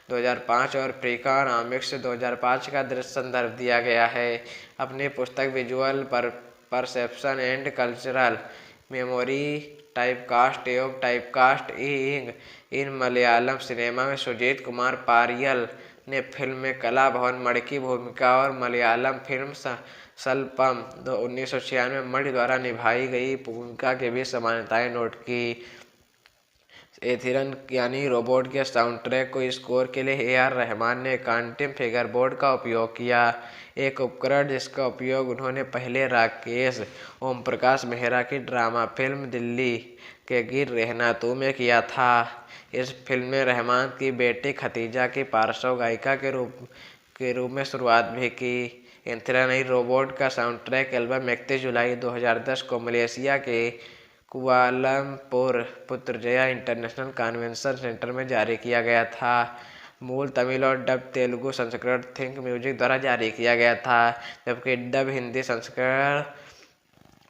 2005 और फ्रीकानॉमिक्स 2005 का संदर्भ दिया गया है। अपनी पुस्तक visual perception and cultural memory typecast in Malayalam cinema में सुजीत कुमार पारियल ने फिल्म में कला भवन मणि की भूमिका और मलयालम फिल्म सल्पम 1996 में मणि द्वारा निभाई गई भूमिका के भी समानताएं नोट की। एंथिरन यानी रोबोट के साउंड ट्रैक को स्कोर के लिए ए.आर. रहमान ने क्वांटम फिंगरबोर्ड का उपयोग किया, एक उपकरण जिसका उपयोग उन्होंने पहले राकेश ओमप्रकाश मेहरा की ड्रामा फिल्म दिल्ली के गिर रहना तू में किया था। इस फिल्म में रहमान की बेटी खतीजा की पार्श्व गायिका के रूप में शुरुआत भी की। एंथिरन यानी रोबोट का साउंड ट्रैक एल्बम 31 जुलाई 2010 को मलेशिया के कुआलालंपुर पुत्रजया इंटरनेशनल कन्वेंशन सेंटर में जारी किया गया था। मूल तमिल और डब तेलुगु संस्करण थिंक म्यूजिक द्वारा जारी किया गया था, जबकि डब हिंदी संस्करण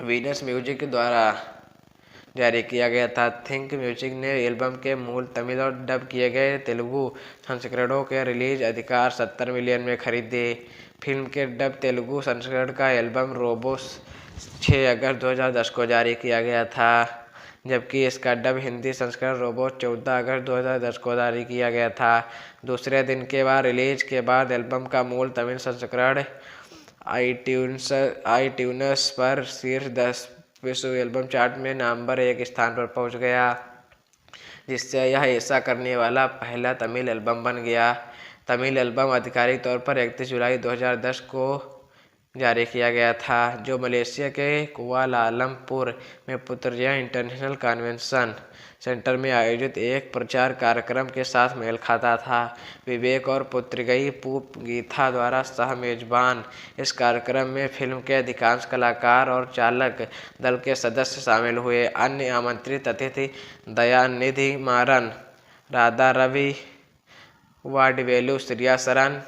वीनस म्यूजिक द्वारा जारी किया गया था। थिंक म्यूजिक ने एल्बम के मूल तमिल और डब किए गए तेलुगु संस्करणों के रिलीज अधिकार 70 मिलियन में खरीदे। फिल्म के डब तेलुगु संस्करण का एल्बम रोबो 6 अगस्त 2010 को जारी किया गया था, जबकि इसका डब हिंदी संस्करण रोबो 14 अगस्त 2010 को जारी किया गया था। दूसरे दिन के बाद रिलीज के बाद एल्बम का मूल तमिल संस्करण आईट्यून्स पर शीर्ष 10 विश्व एल्बम चार्ट में नंबर 1 स्थान पर पहुंच गया, जिससे यह ऐसा करने वाला पहला तमिल एल्बम बन गया। तमिल एल्बम आधिकारिक तौर पर 31 जुलाई 2010 को जारी किया गया था, जो मलेशिया के कुआलालंपुर में पुत्रजया इंटरनेशनल कन्वेंशन सेंटर में आयोजित एक प्रचार कार्यक्रम के साथ मेल खाता था। विवेक और पुत्रिगई पूप गीथा द्वारा सह मेजबान इस कार्यक्रम में फिल्म के अधिकांश कलाकार और चालक दल के सदस्य शामिल हुए। अन्य आमंत्रित अतिथि दयानिधि मारन, राधा रवि, वाडिवेलु श्रियासरन,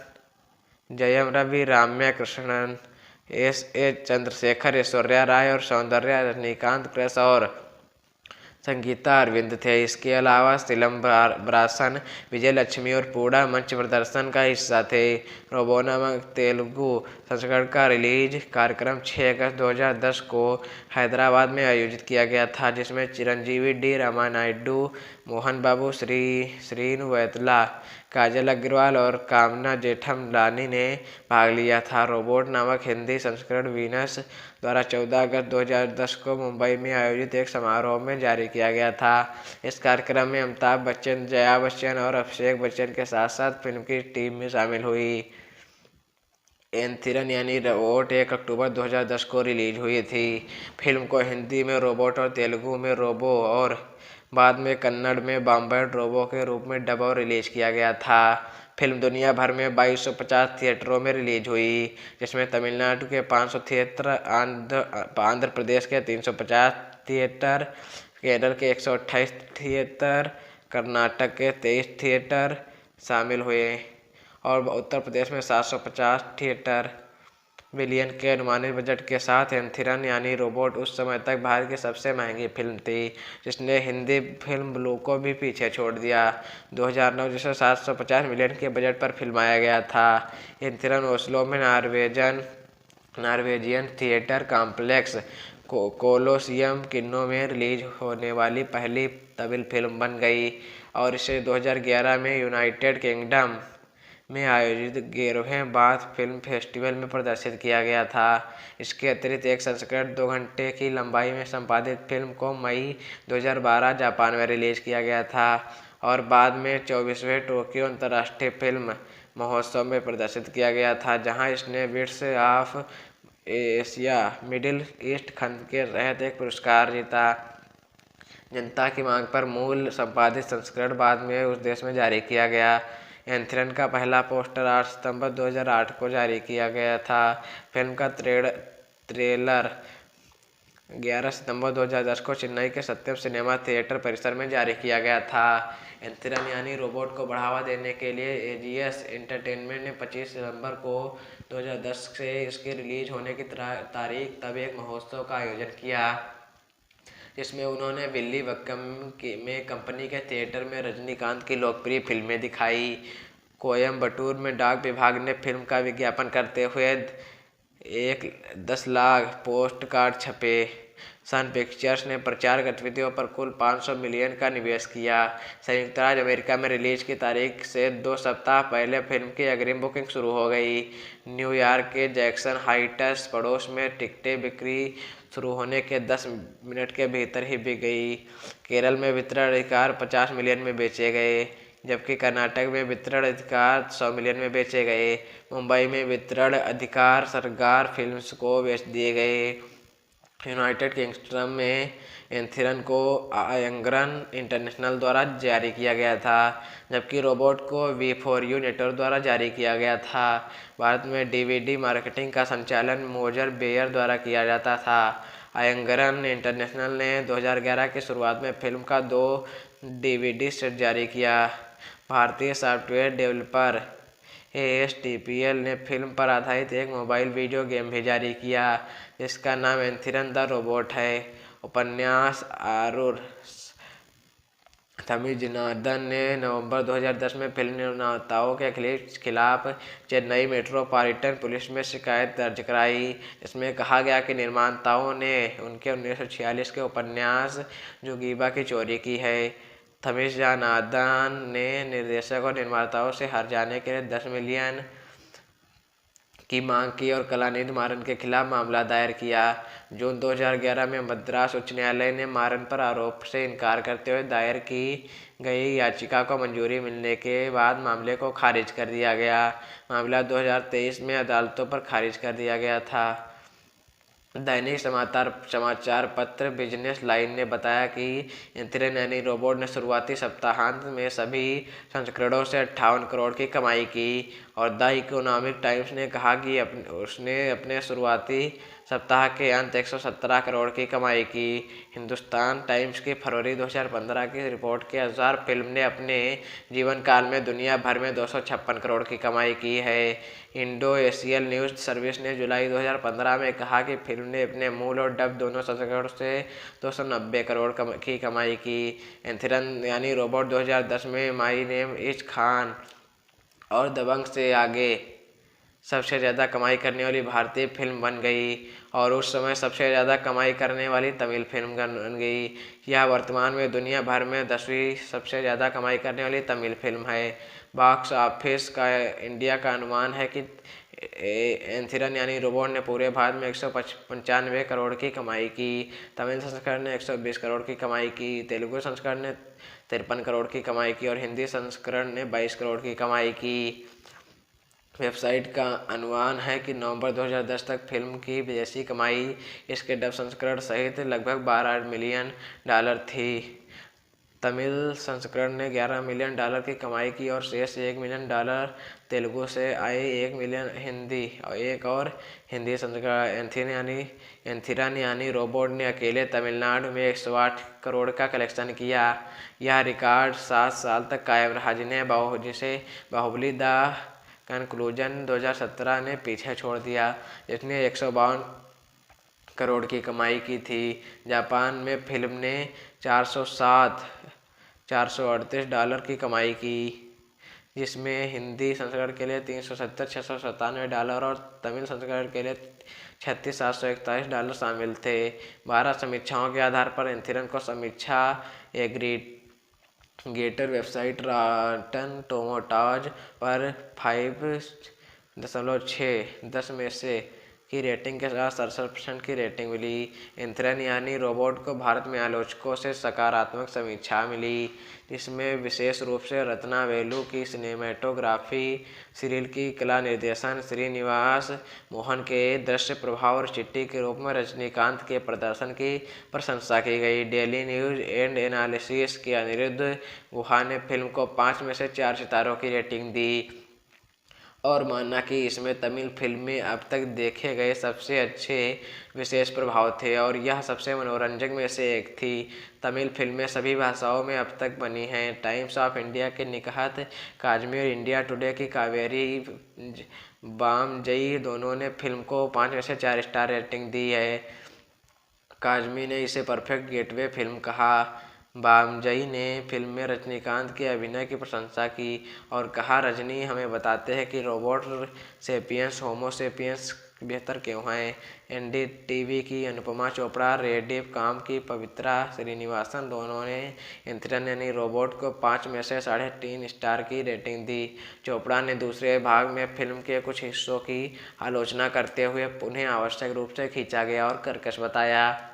जयम रवि, राम्या कृष्णन, S.A. चंद्रशेखर, ऐश्वर्या राय और सौंदर्या रजनीकांत कृष्ण और संगीता अरविंद थे। इसके अलावा सिलंबरासन, विजय लक्ष्मी और पूर्णा मंच प्रदर्शन का हिस्सा थे। रोबो नामक तेलुगु संस्करण का रिलीज कार्यक्रम 6 अगस्त 2010 को हैदराबाद में आयोजित किया गया था, जिसमें चिरंजीवी डी रामानायडू, मोहन बाबू, श्रीनु वैतला, काजल अग्रवाल और कामना जेठमलानी ने भाग लिया था। रोबोट नामक हिंदी संस्करण वीनस द्वारा 14 अगस्त 2010 को मुंबई में आयोजित एक समारोह में जारी किया गया था। इस कार्यक्रम में अमिताभ बच्चन, जया बच्चन और अभिषेक बच्चन के साथ साथ फिल्म की टीम में शामिल हुई। एंथिरन यानी रोबोट 1 अक्टूबर 2010 को रिलीज हुई थी। फिल्म को हिंदी में रोबोट और तेलुगु में रोबो और बाद में कन्नड़ में बॉम्बर्ड रोबो के रूप में डब और रिलीज किया गया था। फिल्म दुनिया भर में 2250 थिएटरों में रिलीज हुई, जिसमें तमिलनाडु के 500 थिएटर, आंध्र प्रदेश के 350 थिएटर, केरल के 128 थिएटर, कर्नाटक के 23 थिएटर शामिल हुए और उत्तर प्रदेश में 750 थिएटर। बिलियन के अनुमानित बजट के साथ एंथिरन यानी रोबोट उस समय तक भारत की सबसे महंगी फिल्म थी, जिसने हिंदी फिल्म ब्लू को भी पीछे छोड़ दिया। 2009 जिसे 750 मिलियन के बजट पर फिल्माया गया था। एंथिरन ओस्लो में Norwegian theatre complex Colosseum kinnow में रिलीज होने वाली पहली तमिल फिल्म बन गई और इसे 2011 में यूनाइटेड किंगडम में आयोजित 11वें बाथ फिल्म फेस्टिवल में प्रदर्शित किया गया था। इसके अतिरिक्त एक संस्करण 2 घंटे की लंबाई में संपादित फिल्म को मई 2012 जापान में रिलीज किया गया था और बाद में 24वें टोक्यो अंतर्राष्ट्रीय फिल्म महोत्सव में प्रदर्शित किया गया था, जहां इसने bits of Asia middle east खंड के तहत एक पुरस्कार जीता। जनता की मांग पर मूल संपादित संस्करण बाद में उस देश में जारी किया गया। एंथ्रन का पहला पोस्टर 8 सितंबर 2008 को जारी किया गया था। फिल्म का ट्रेलर 11 सितंबर 2010 को चेन्नई के सत्यम सिनेमा थिएटर परिसर में जारी किया गया था। एंथ्रन यानी रोबोट को बढ़ावा देने के लिए एजीएस एंटरटेनमेंट ने 25 सितंबर को 2010 से इसके रिलीज होने की तारीख तब एक महोत्सव का आयोजन किया, जिसमें उन्होंने विल्लीवक्कम में कंपनी के थिएटर में रजनीकांत की लोकप्रिय फिल्में दिखाई। कोयम्बटूर में डाक विभाग ने फिल्म का विज्ञापन करते हुए 10 लाख पोस्ट कार्ड छपे। सन पिक्चर्स ने प्रचार गतिविधियों पर कुल 500 मिलियन का निवेश किया। संयुक्त राज्य अमेरिका में रिलीज की तारीख से 2 सप्ताह पहले फिल्म की अग्रिम बुकिंग शुरू हो गई। न्यूयॉर्क के जैक्सन हाइट्स पड़ोस में टिकटें बिक्री शुरू होने के 10 मिनट के भीतर ही बिक गई। केरल में वितरण अधिकार 50 मिलियन में बेचे गए, जबकि कर्नाटक में वितरण अधिकार 100 मिलियन में बेचे गए। मुंबई में वितरण अधिकार सरकार फिल्म्स को बेच दिए गए। यूनाइटेड किंगडम में एंथ्रन को आयंगरन इंटरनेशनल द्वारा जारी किया गया था, जबकि रोबोट को V4U नेटवर्क द्वारा जारी किया गया था। भारत में डीवीडी मार्केटिंग का संचालन मोजर बेयर द्वारा किया जाता था। आयंगरन इंटरनेशनल ने 2011 की शुरुआत में फिल्म का 2 डीवीडी सेट जारी किया। भारतीय सॉफ्टवेयर डेवलपर ASTPL ने फिल्म पर आधारित एक मोबाइल वीडियो गेम भी जारी किया, जिसका नाम एंथ्रन द रोबोट है। उपन्यास आरुर तमिजनार्दन ने नवंबर 2010 में फिल्म निर्माताओं के खिलाफ चेन्नई मेट्रोपॉलिटन पुलिस में शिकायत दर्ज कराई। इसमें कहा गया कि निर्माताओं ने उनके 1946 के उपन्यास जुगीबा की चोरी की है। तमिजनार्दन ने निर्देशक और निर्माताओं से हार जाने के लिए 10 मिलियन की मांग की और कलानिधि मारन के खिलाफ मामला दायर किया। जून 2011 में मद्रास उच्च न्यायालय ने मारन पर आरोप से इनकार करते हुए दायर की गई याचिका को मंजूरी मिलने के बाद मामले को खारिज कर दिया गया। मामला 2023 में अदालतों पर खारिज कर दिया गया था। दैनिक समाचार पत्र बिजनेस लाइन ने बताया कि एंथ्रन यानी रोबोट ने शुरुआती सप्ताहांत में सभी संस्करणों से 58 करोड़ की कमाई की और द इकोनॉमिक टाइम्स ने कहा कि उसने अपने शुरुआती सप्ताह के अंत 117 करोड़ की कमाई की। हिंदुस्तान टाइम्स की फरवरी 2015 की रिपोर्ट के अनुसार फिल्म ने अपने जीवन काल में दुनिया भर में 256 करोड़ की कमाई की है। इंडो एशियन न्यूज़ सर्विस ने जुलाई 2015 में कहा कि फिल्म ने अपने मूल और डब दोनों संस्करणों से 290 करोड़ की कमाई की। एंथ्रन यानी रोबोट 2010 में माई नेम इज खान और दबंग से आगे सबसे ज़्यादा कमाई करने वाली भारतीय फिल्म बन गई और उस समय सबसे ज़्यादा कमाई करने वाली तमिल फिल्म बन गई। यह वर्तमान में दुनिया भर में 10वीं सबसे ज़्यादा कमाई करने वाली तमिल फिल्म है। बॉक्स ऑफिस का इंडिया का अनुमान है कि एंथ्रन यानी रोबोट ने पूरे भारत में 195 करोड़ की कमाई की। तमिल संस्करण ने 120 करोड़ की कमाई की, तेलुगु संस्करण ने 53 करोड़ की कमाई की और हिंदी संस्करण ने 22 करोड़ की कमाई की। वेबसाइट का अनुमान है कि नवंबर 2010 तक फिल्म की विदेशी कमाई इसके डब संस्करण सहित लगभग $12 मिलियन थी। तमिल संस्करण ने $11 मिलियन की कमाई की और शेष $1 मिलियन तेलुगु से आए, 1 मिलियन हिंदी और एक और हिंदी संस्करण। एंथ्रन यानी रोबोट ने अकेले तमिलनाडु में 108 करोड़ का कलेक्शन किया। यह रिकॉर्ड 7 साल तक कायम रहा, जिसे बाहुबली द कंक्लूजन 2017 ने पीछे छोड़ दिया, जिसने 152 करोड़ की कमाई की थी। जापान में फिल्म ने $438 की कमाई की, जिसमें हिंदी संस्करण के लिए $370,697 और तमिल संस्करण के लिए $36,741 शामिल थे। 12 समीक्षाओं के आधार पर एंथ्रन को समीक्षा गेटर वेबसाइट रॉटन टोमेटोज पर 5.6 में से की रेटिंग के साथ 67% की रेटिंग मिली। एंथ्रन यानी रोबोट को भारत में आलोचकों से सकारात्मक समीक्षा मिली, जिसमें विशेष रूप से रत्ना वेलु की सिनेमेटोग्राफी, सिरिल की कला निर्देशन, श्रीनिवास मोहन के दृश्य प्रभाव और चिट्टी के रूप में रजनीकांत के प्रदर्शन की प्रशंसा की गई। डेली न्यूज एंड एनालिसिस के अनिरुद्ध गुहा ने फिल्म को 5 में से 4 सितारों की रेटिंग दी और माना कि इसमें तमिल फिल्म में अब तक देखे गए सबसे अच्छे विशेष प्रभाव थे और यह सबसे मनोरंजक में से एक थी। तमिल फिल्में सभी भाषाओं में अब तक बनी हैं। टाइम्स ऑफ इंडिया के निकहत काजमी और इंडिया टुडे की कावेरी बामजई दोनों ने फिल्म को 5 में से 4 स्टार रेटिंग दी है। काजमी ने इसे परफेक्ट गेटवे फिल्म कहा। बामजई ने फिल्म में रजनीकांत के अभिनय की प्रशंसा की और कहा, रजनी हमें बताते हैं कि रोबोट सेपियंस होमो सेपियंस बेहतर क्यों हैं। एनडीटीवी की अनुपमा चोपड़ा, रेडिफ काम की पवित्रा श्रीनिवासन दोनों ने एंथ्रन यानी रोबोट को 5 में से 3.5 स्टार की रेटिंग दी। चोपड़ा ने दूसरे भाग में फिल्म के कुछ हिस्सों की आलोचना करते हुए उन्हें आवश्यक रूप से खींचा गया और कर्कश बताया,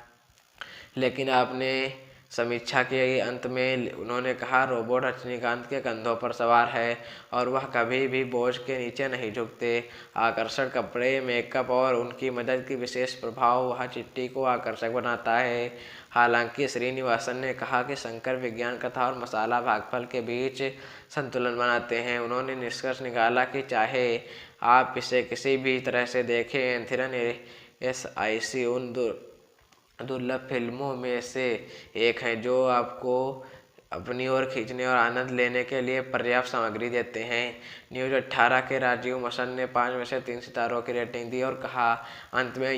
लेकिन आपने समीक्षा के अंत में उन्होंने कहा, रोबोट रजनीकांत के कंधों पर सवार है और वह कभी भी बोझ के नीचे नहीं झुकते। आकर्षक कपड़े, मेकअप और उनकी मदद की विशेष प्रभाव वह चिट्टी को आकर्षक बनाता है। हालांकि श्रीनिवासन ने कहा कि शंकर विज्ञान कथा और मसाला भागफल के बीच संतुलन बनाते हैं। उन्होंने निष्कर्ष निकाला कि चाहे आप इसे किसी भी तरह से देखें, एंथ्रन एसआईसी उन दुर्लभ फिल्मों में से एक है जो आपको अपनी ओर खींचने और आनंद लेने के लिए पर्याप्त सामग्री देते हैं। न्यूज़ 18 के राजीव मसन ने 5 में से 3 सितारों की रेटिंग दी और कहा, अंत में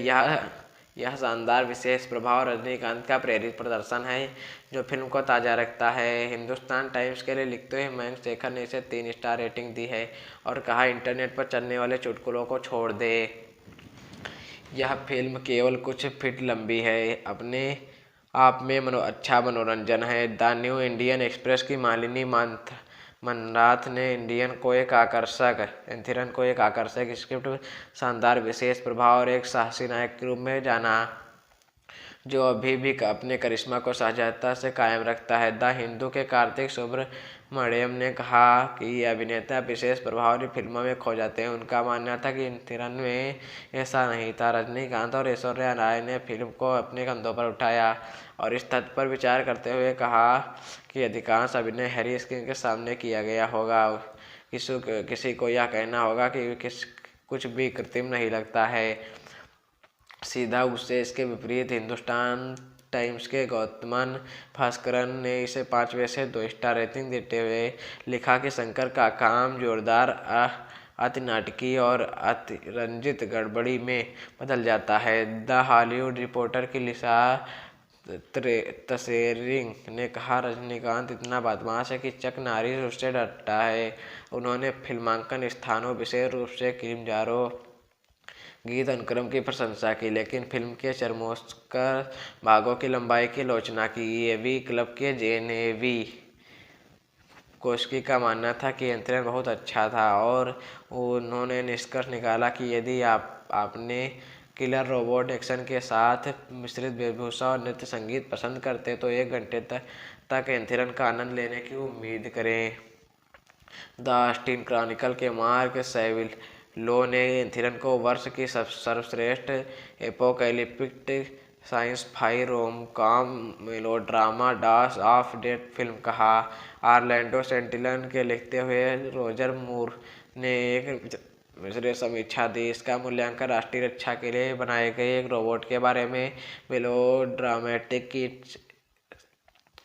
यह शानदार विशेष प्रभाव रजनीकांत का प्रेरित प्रदर्शन है जो फिल्म को ताज़ा रखता है। हिंदुस्तान टाइम्स के लिए लिखते हुए मयंक शेखर ने इसे 3 स्टार रेटिंग दी है और कहा, इंटरनेट पर चलने वाले चुटकुलों को छोड़ दे। यह फिल्म केवल कुछ फीट लंबी है, अपने आप में अच्छा मनोरंजन है। द न्यू इंडियन एक्सप्रेस की मालिनी मनराथ ने एंथ्रन को एक आकर्षक स्क्रिप्ट, शानदार विशेष प्रभाव और एक साहसी नायक के रूप में जाना, जो अभी भी अपने करिश्मा को सहजता से कायम रखता है। द हिंदू के कार्तिक सुब्रमण्यम ने कहा कि ये अभिनेता विशेष प्रभाव वाली फिल्मों में खो जाते हैं। उनका मानना था कि एंथ्रन में ऐसा नहीं था। रजनीकांत और ऐश्वर्या राय ने फिल्म को अपने कंधों पर उठाया और इस तथ्य पर विचार करते हुए कहा कि अधिकांश अभिनय हैरी स्क्रीन के सामने किया गया होगा। किसी को यह कहना होगा कि कुछ भी कृत्रिम नहीं लगता है। सीधा उससे इसके विपरीत हिंदुस्तान टाइम्स के गौतमन भास्करन ने इसे 5 में से 2 स्टार रेटिंग देते हुए लिखा कि शंकर का काम जोरदार, अति नाटकीय और अतिरंजित गड़बड़ी में बदल जाता है। द हॉलीवुड रिपोर्टर की लिसा तसेरिंग ने कहा, रजनीकांत इतना बदमाश है कि चक नॉरिस उससे डरता है। उन्होंने फिल्मांकन स्थानों, विशेष रूप से किलिमंजारो गीत अनुक्रम की प्रशंसा की, लेकिन फिल्म के चरमोत्कर्ष भागों की लंबाई की आलोचना की। एवी क्लब के जेनेवी कोस्की का मानना था कि एंथ्रन बहुत अच्छा था और उन्होंने निष्कर्ष निकाला कि यदि आपने किलर रोबोट एक्शन के साथ मिश्रित वेशभूषा और नृत्य संगीत पसंद करते तो 1 घंटे तक एंथ्रन का आनंद लेने की उम्मीद करें। द ऑस्टिन क्रॉनिकल के मार्क सेविल्लो ने एंथ्रन को वर्ष की सर्वश्रेष्ठ apocalyptic science fi rom com melodrama dose of death film कहा। ऑरलैंडो सेंटिनल के लिखते हुए रोजर मूर ने एक मिश्रित समीक्षा दी। इसका मूल्यांकन राष्ट्रीय रक्षा के लिए बनाए गए एक रोबोट के बारे में मेलोड्रामेटिक की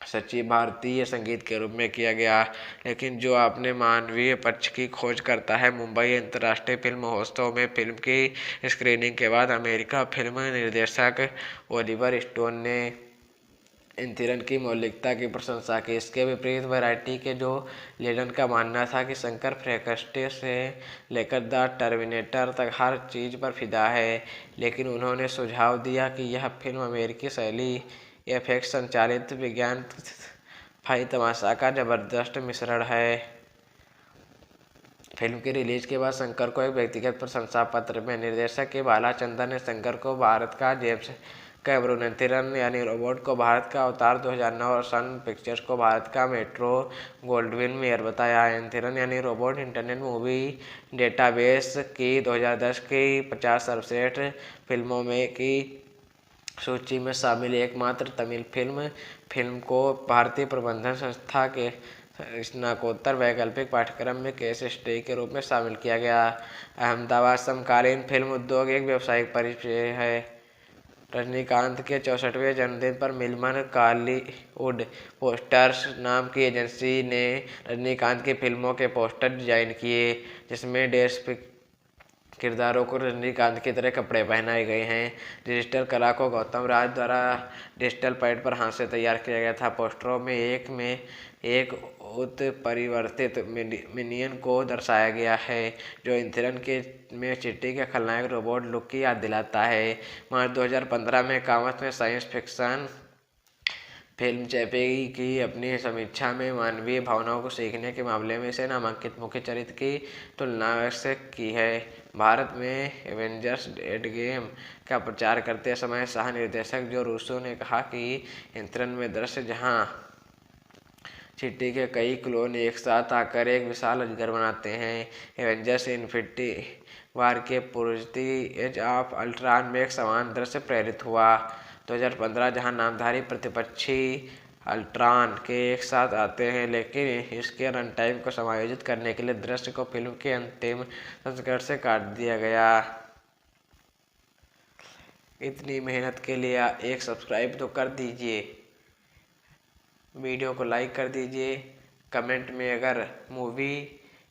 सच्ची भारतीय संगीत के रूप में किया गया, लेकिन जो अपने मानवीय पक्ष की खोज करता है। मुंबई अंतर्राष्ट्रीय फिल्म महोत्सव में फिल्म की स्क्रीनिंग के बाद अमेरिका फिल्म निर्देशक ओलिवर स्टोन ने एंथ्रन की मौलिकता की प्रशंसा की। इसके विपरीत वैरायटी के जो लेडन का मानना था कि शंकर फ्रैंकेस्टाइन से लेकर द टर्मिनेटर तक हर चीज़ पर फिदा है, लेकिन उन्होंने सुझाव दिया कि यह फिल्म अमेरिकी शैली एफएक्स संचालित विज्ञान भाई तमाशा का जबरदस्त मिश्रण है। फिल्म की रिलीज के बाद शंकर को एक व्यक्तिगत प्रशंसा पत्र में निर्देशक के बालाचंदर ने शंकर को भारत का जेम्स कैमरून, एंथिरन यानी रोबोट को भारत का अवतार 2009 और सन पिक्चर्स को भारत का मेट्रो गोल्डविन मेयर बताया। एंथिरन यानी रोबोट इंटरनेट मूवी डेटाबेस की 2010 की 50 सर्वश्रेष्ठ फिल्मों में की सूची में शामिल एकमात्र तमिल फिल्म को भारतीय प्रबंधन संस्था के स्नातकोत्तर वैकल्पिक पाठ्यक्रम में केस स्टडी के रूप में शामिल किया गया। अहमदाबाद समकालीन फिल्म उद्योग एक व्यावसायिक परिचय है। रजनीकांत के 64वें जन्मदिन पर मिलमन कॉलीवुड पोस्टर्स नाम की एजेंसी ने रजनीकांत की फिल्मों के पोस्टर डिजाइन किए, जिसमें डेस्क किरदारों को रजनीकांत की तरह कपड़े पहनाए गए हैं। डिजिटल कला को गौतम राज द्वारा डिजिटल पैड पर हाथ से तैयार किया गया था। पोस्टरों में एक उत्परिवर्तित मिनियन को दर्शाया गया है, जो एंथिरन में चिट्टी के खलनायक रोबोट लुक की याद दिलाता है। मार्च 2015 में कामत ने साइंस फिक्शन फिल्म चैपी की अपनी समीक्षा में मानवीय भावनाओं को सीखने के मामले में इसे नामांकित मुख्य चरित्र की तुलना से की है। भारत में एवेंजर्स एंड गेम का प्रचार करते समय सह निर्देशक जो रूसो ने कहा कि एंथिरन में दृश्य जहां चिट्टी के कई क्लोन एक साथ आकर एक विशाल अजगर बनाते हैं, एवेंजर्स इन्फिनिटी वार के पूर्ववर्ती एज ऑफ अल्ट्रॉन में एक समान दृश्य प्रेरित हुआ। 2015 जहां नामधारी प्रतिपक्षी अल्ट्रॉन के एक साथ आते हैं, लेकिन इसके रन टाइम को समायोजित करने के लिए दृश्य को फिल्म के अंतिम संस्करण से काट दिया गया। इतनी मेहनत के लिए एक सब्सक्राइब तो कर दीजिए, वीडियो को लाइक कर दीजिए। कमेंट में अगर मूवी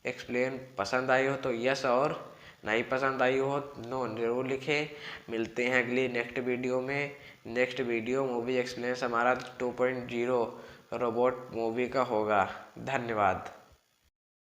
एक्सप्लेन पसंद आई हो तो यस, और नहीं पसंद आई हो नो जरूर लिखें। मिलते हैं अगली नेक्स्ट वीडियो में। नेक्स्ट वीडियो मूवी एक्सप्लेन हमारा 2.0 रोबोट मूवी का होगा। धन्यवाद।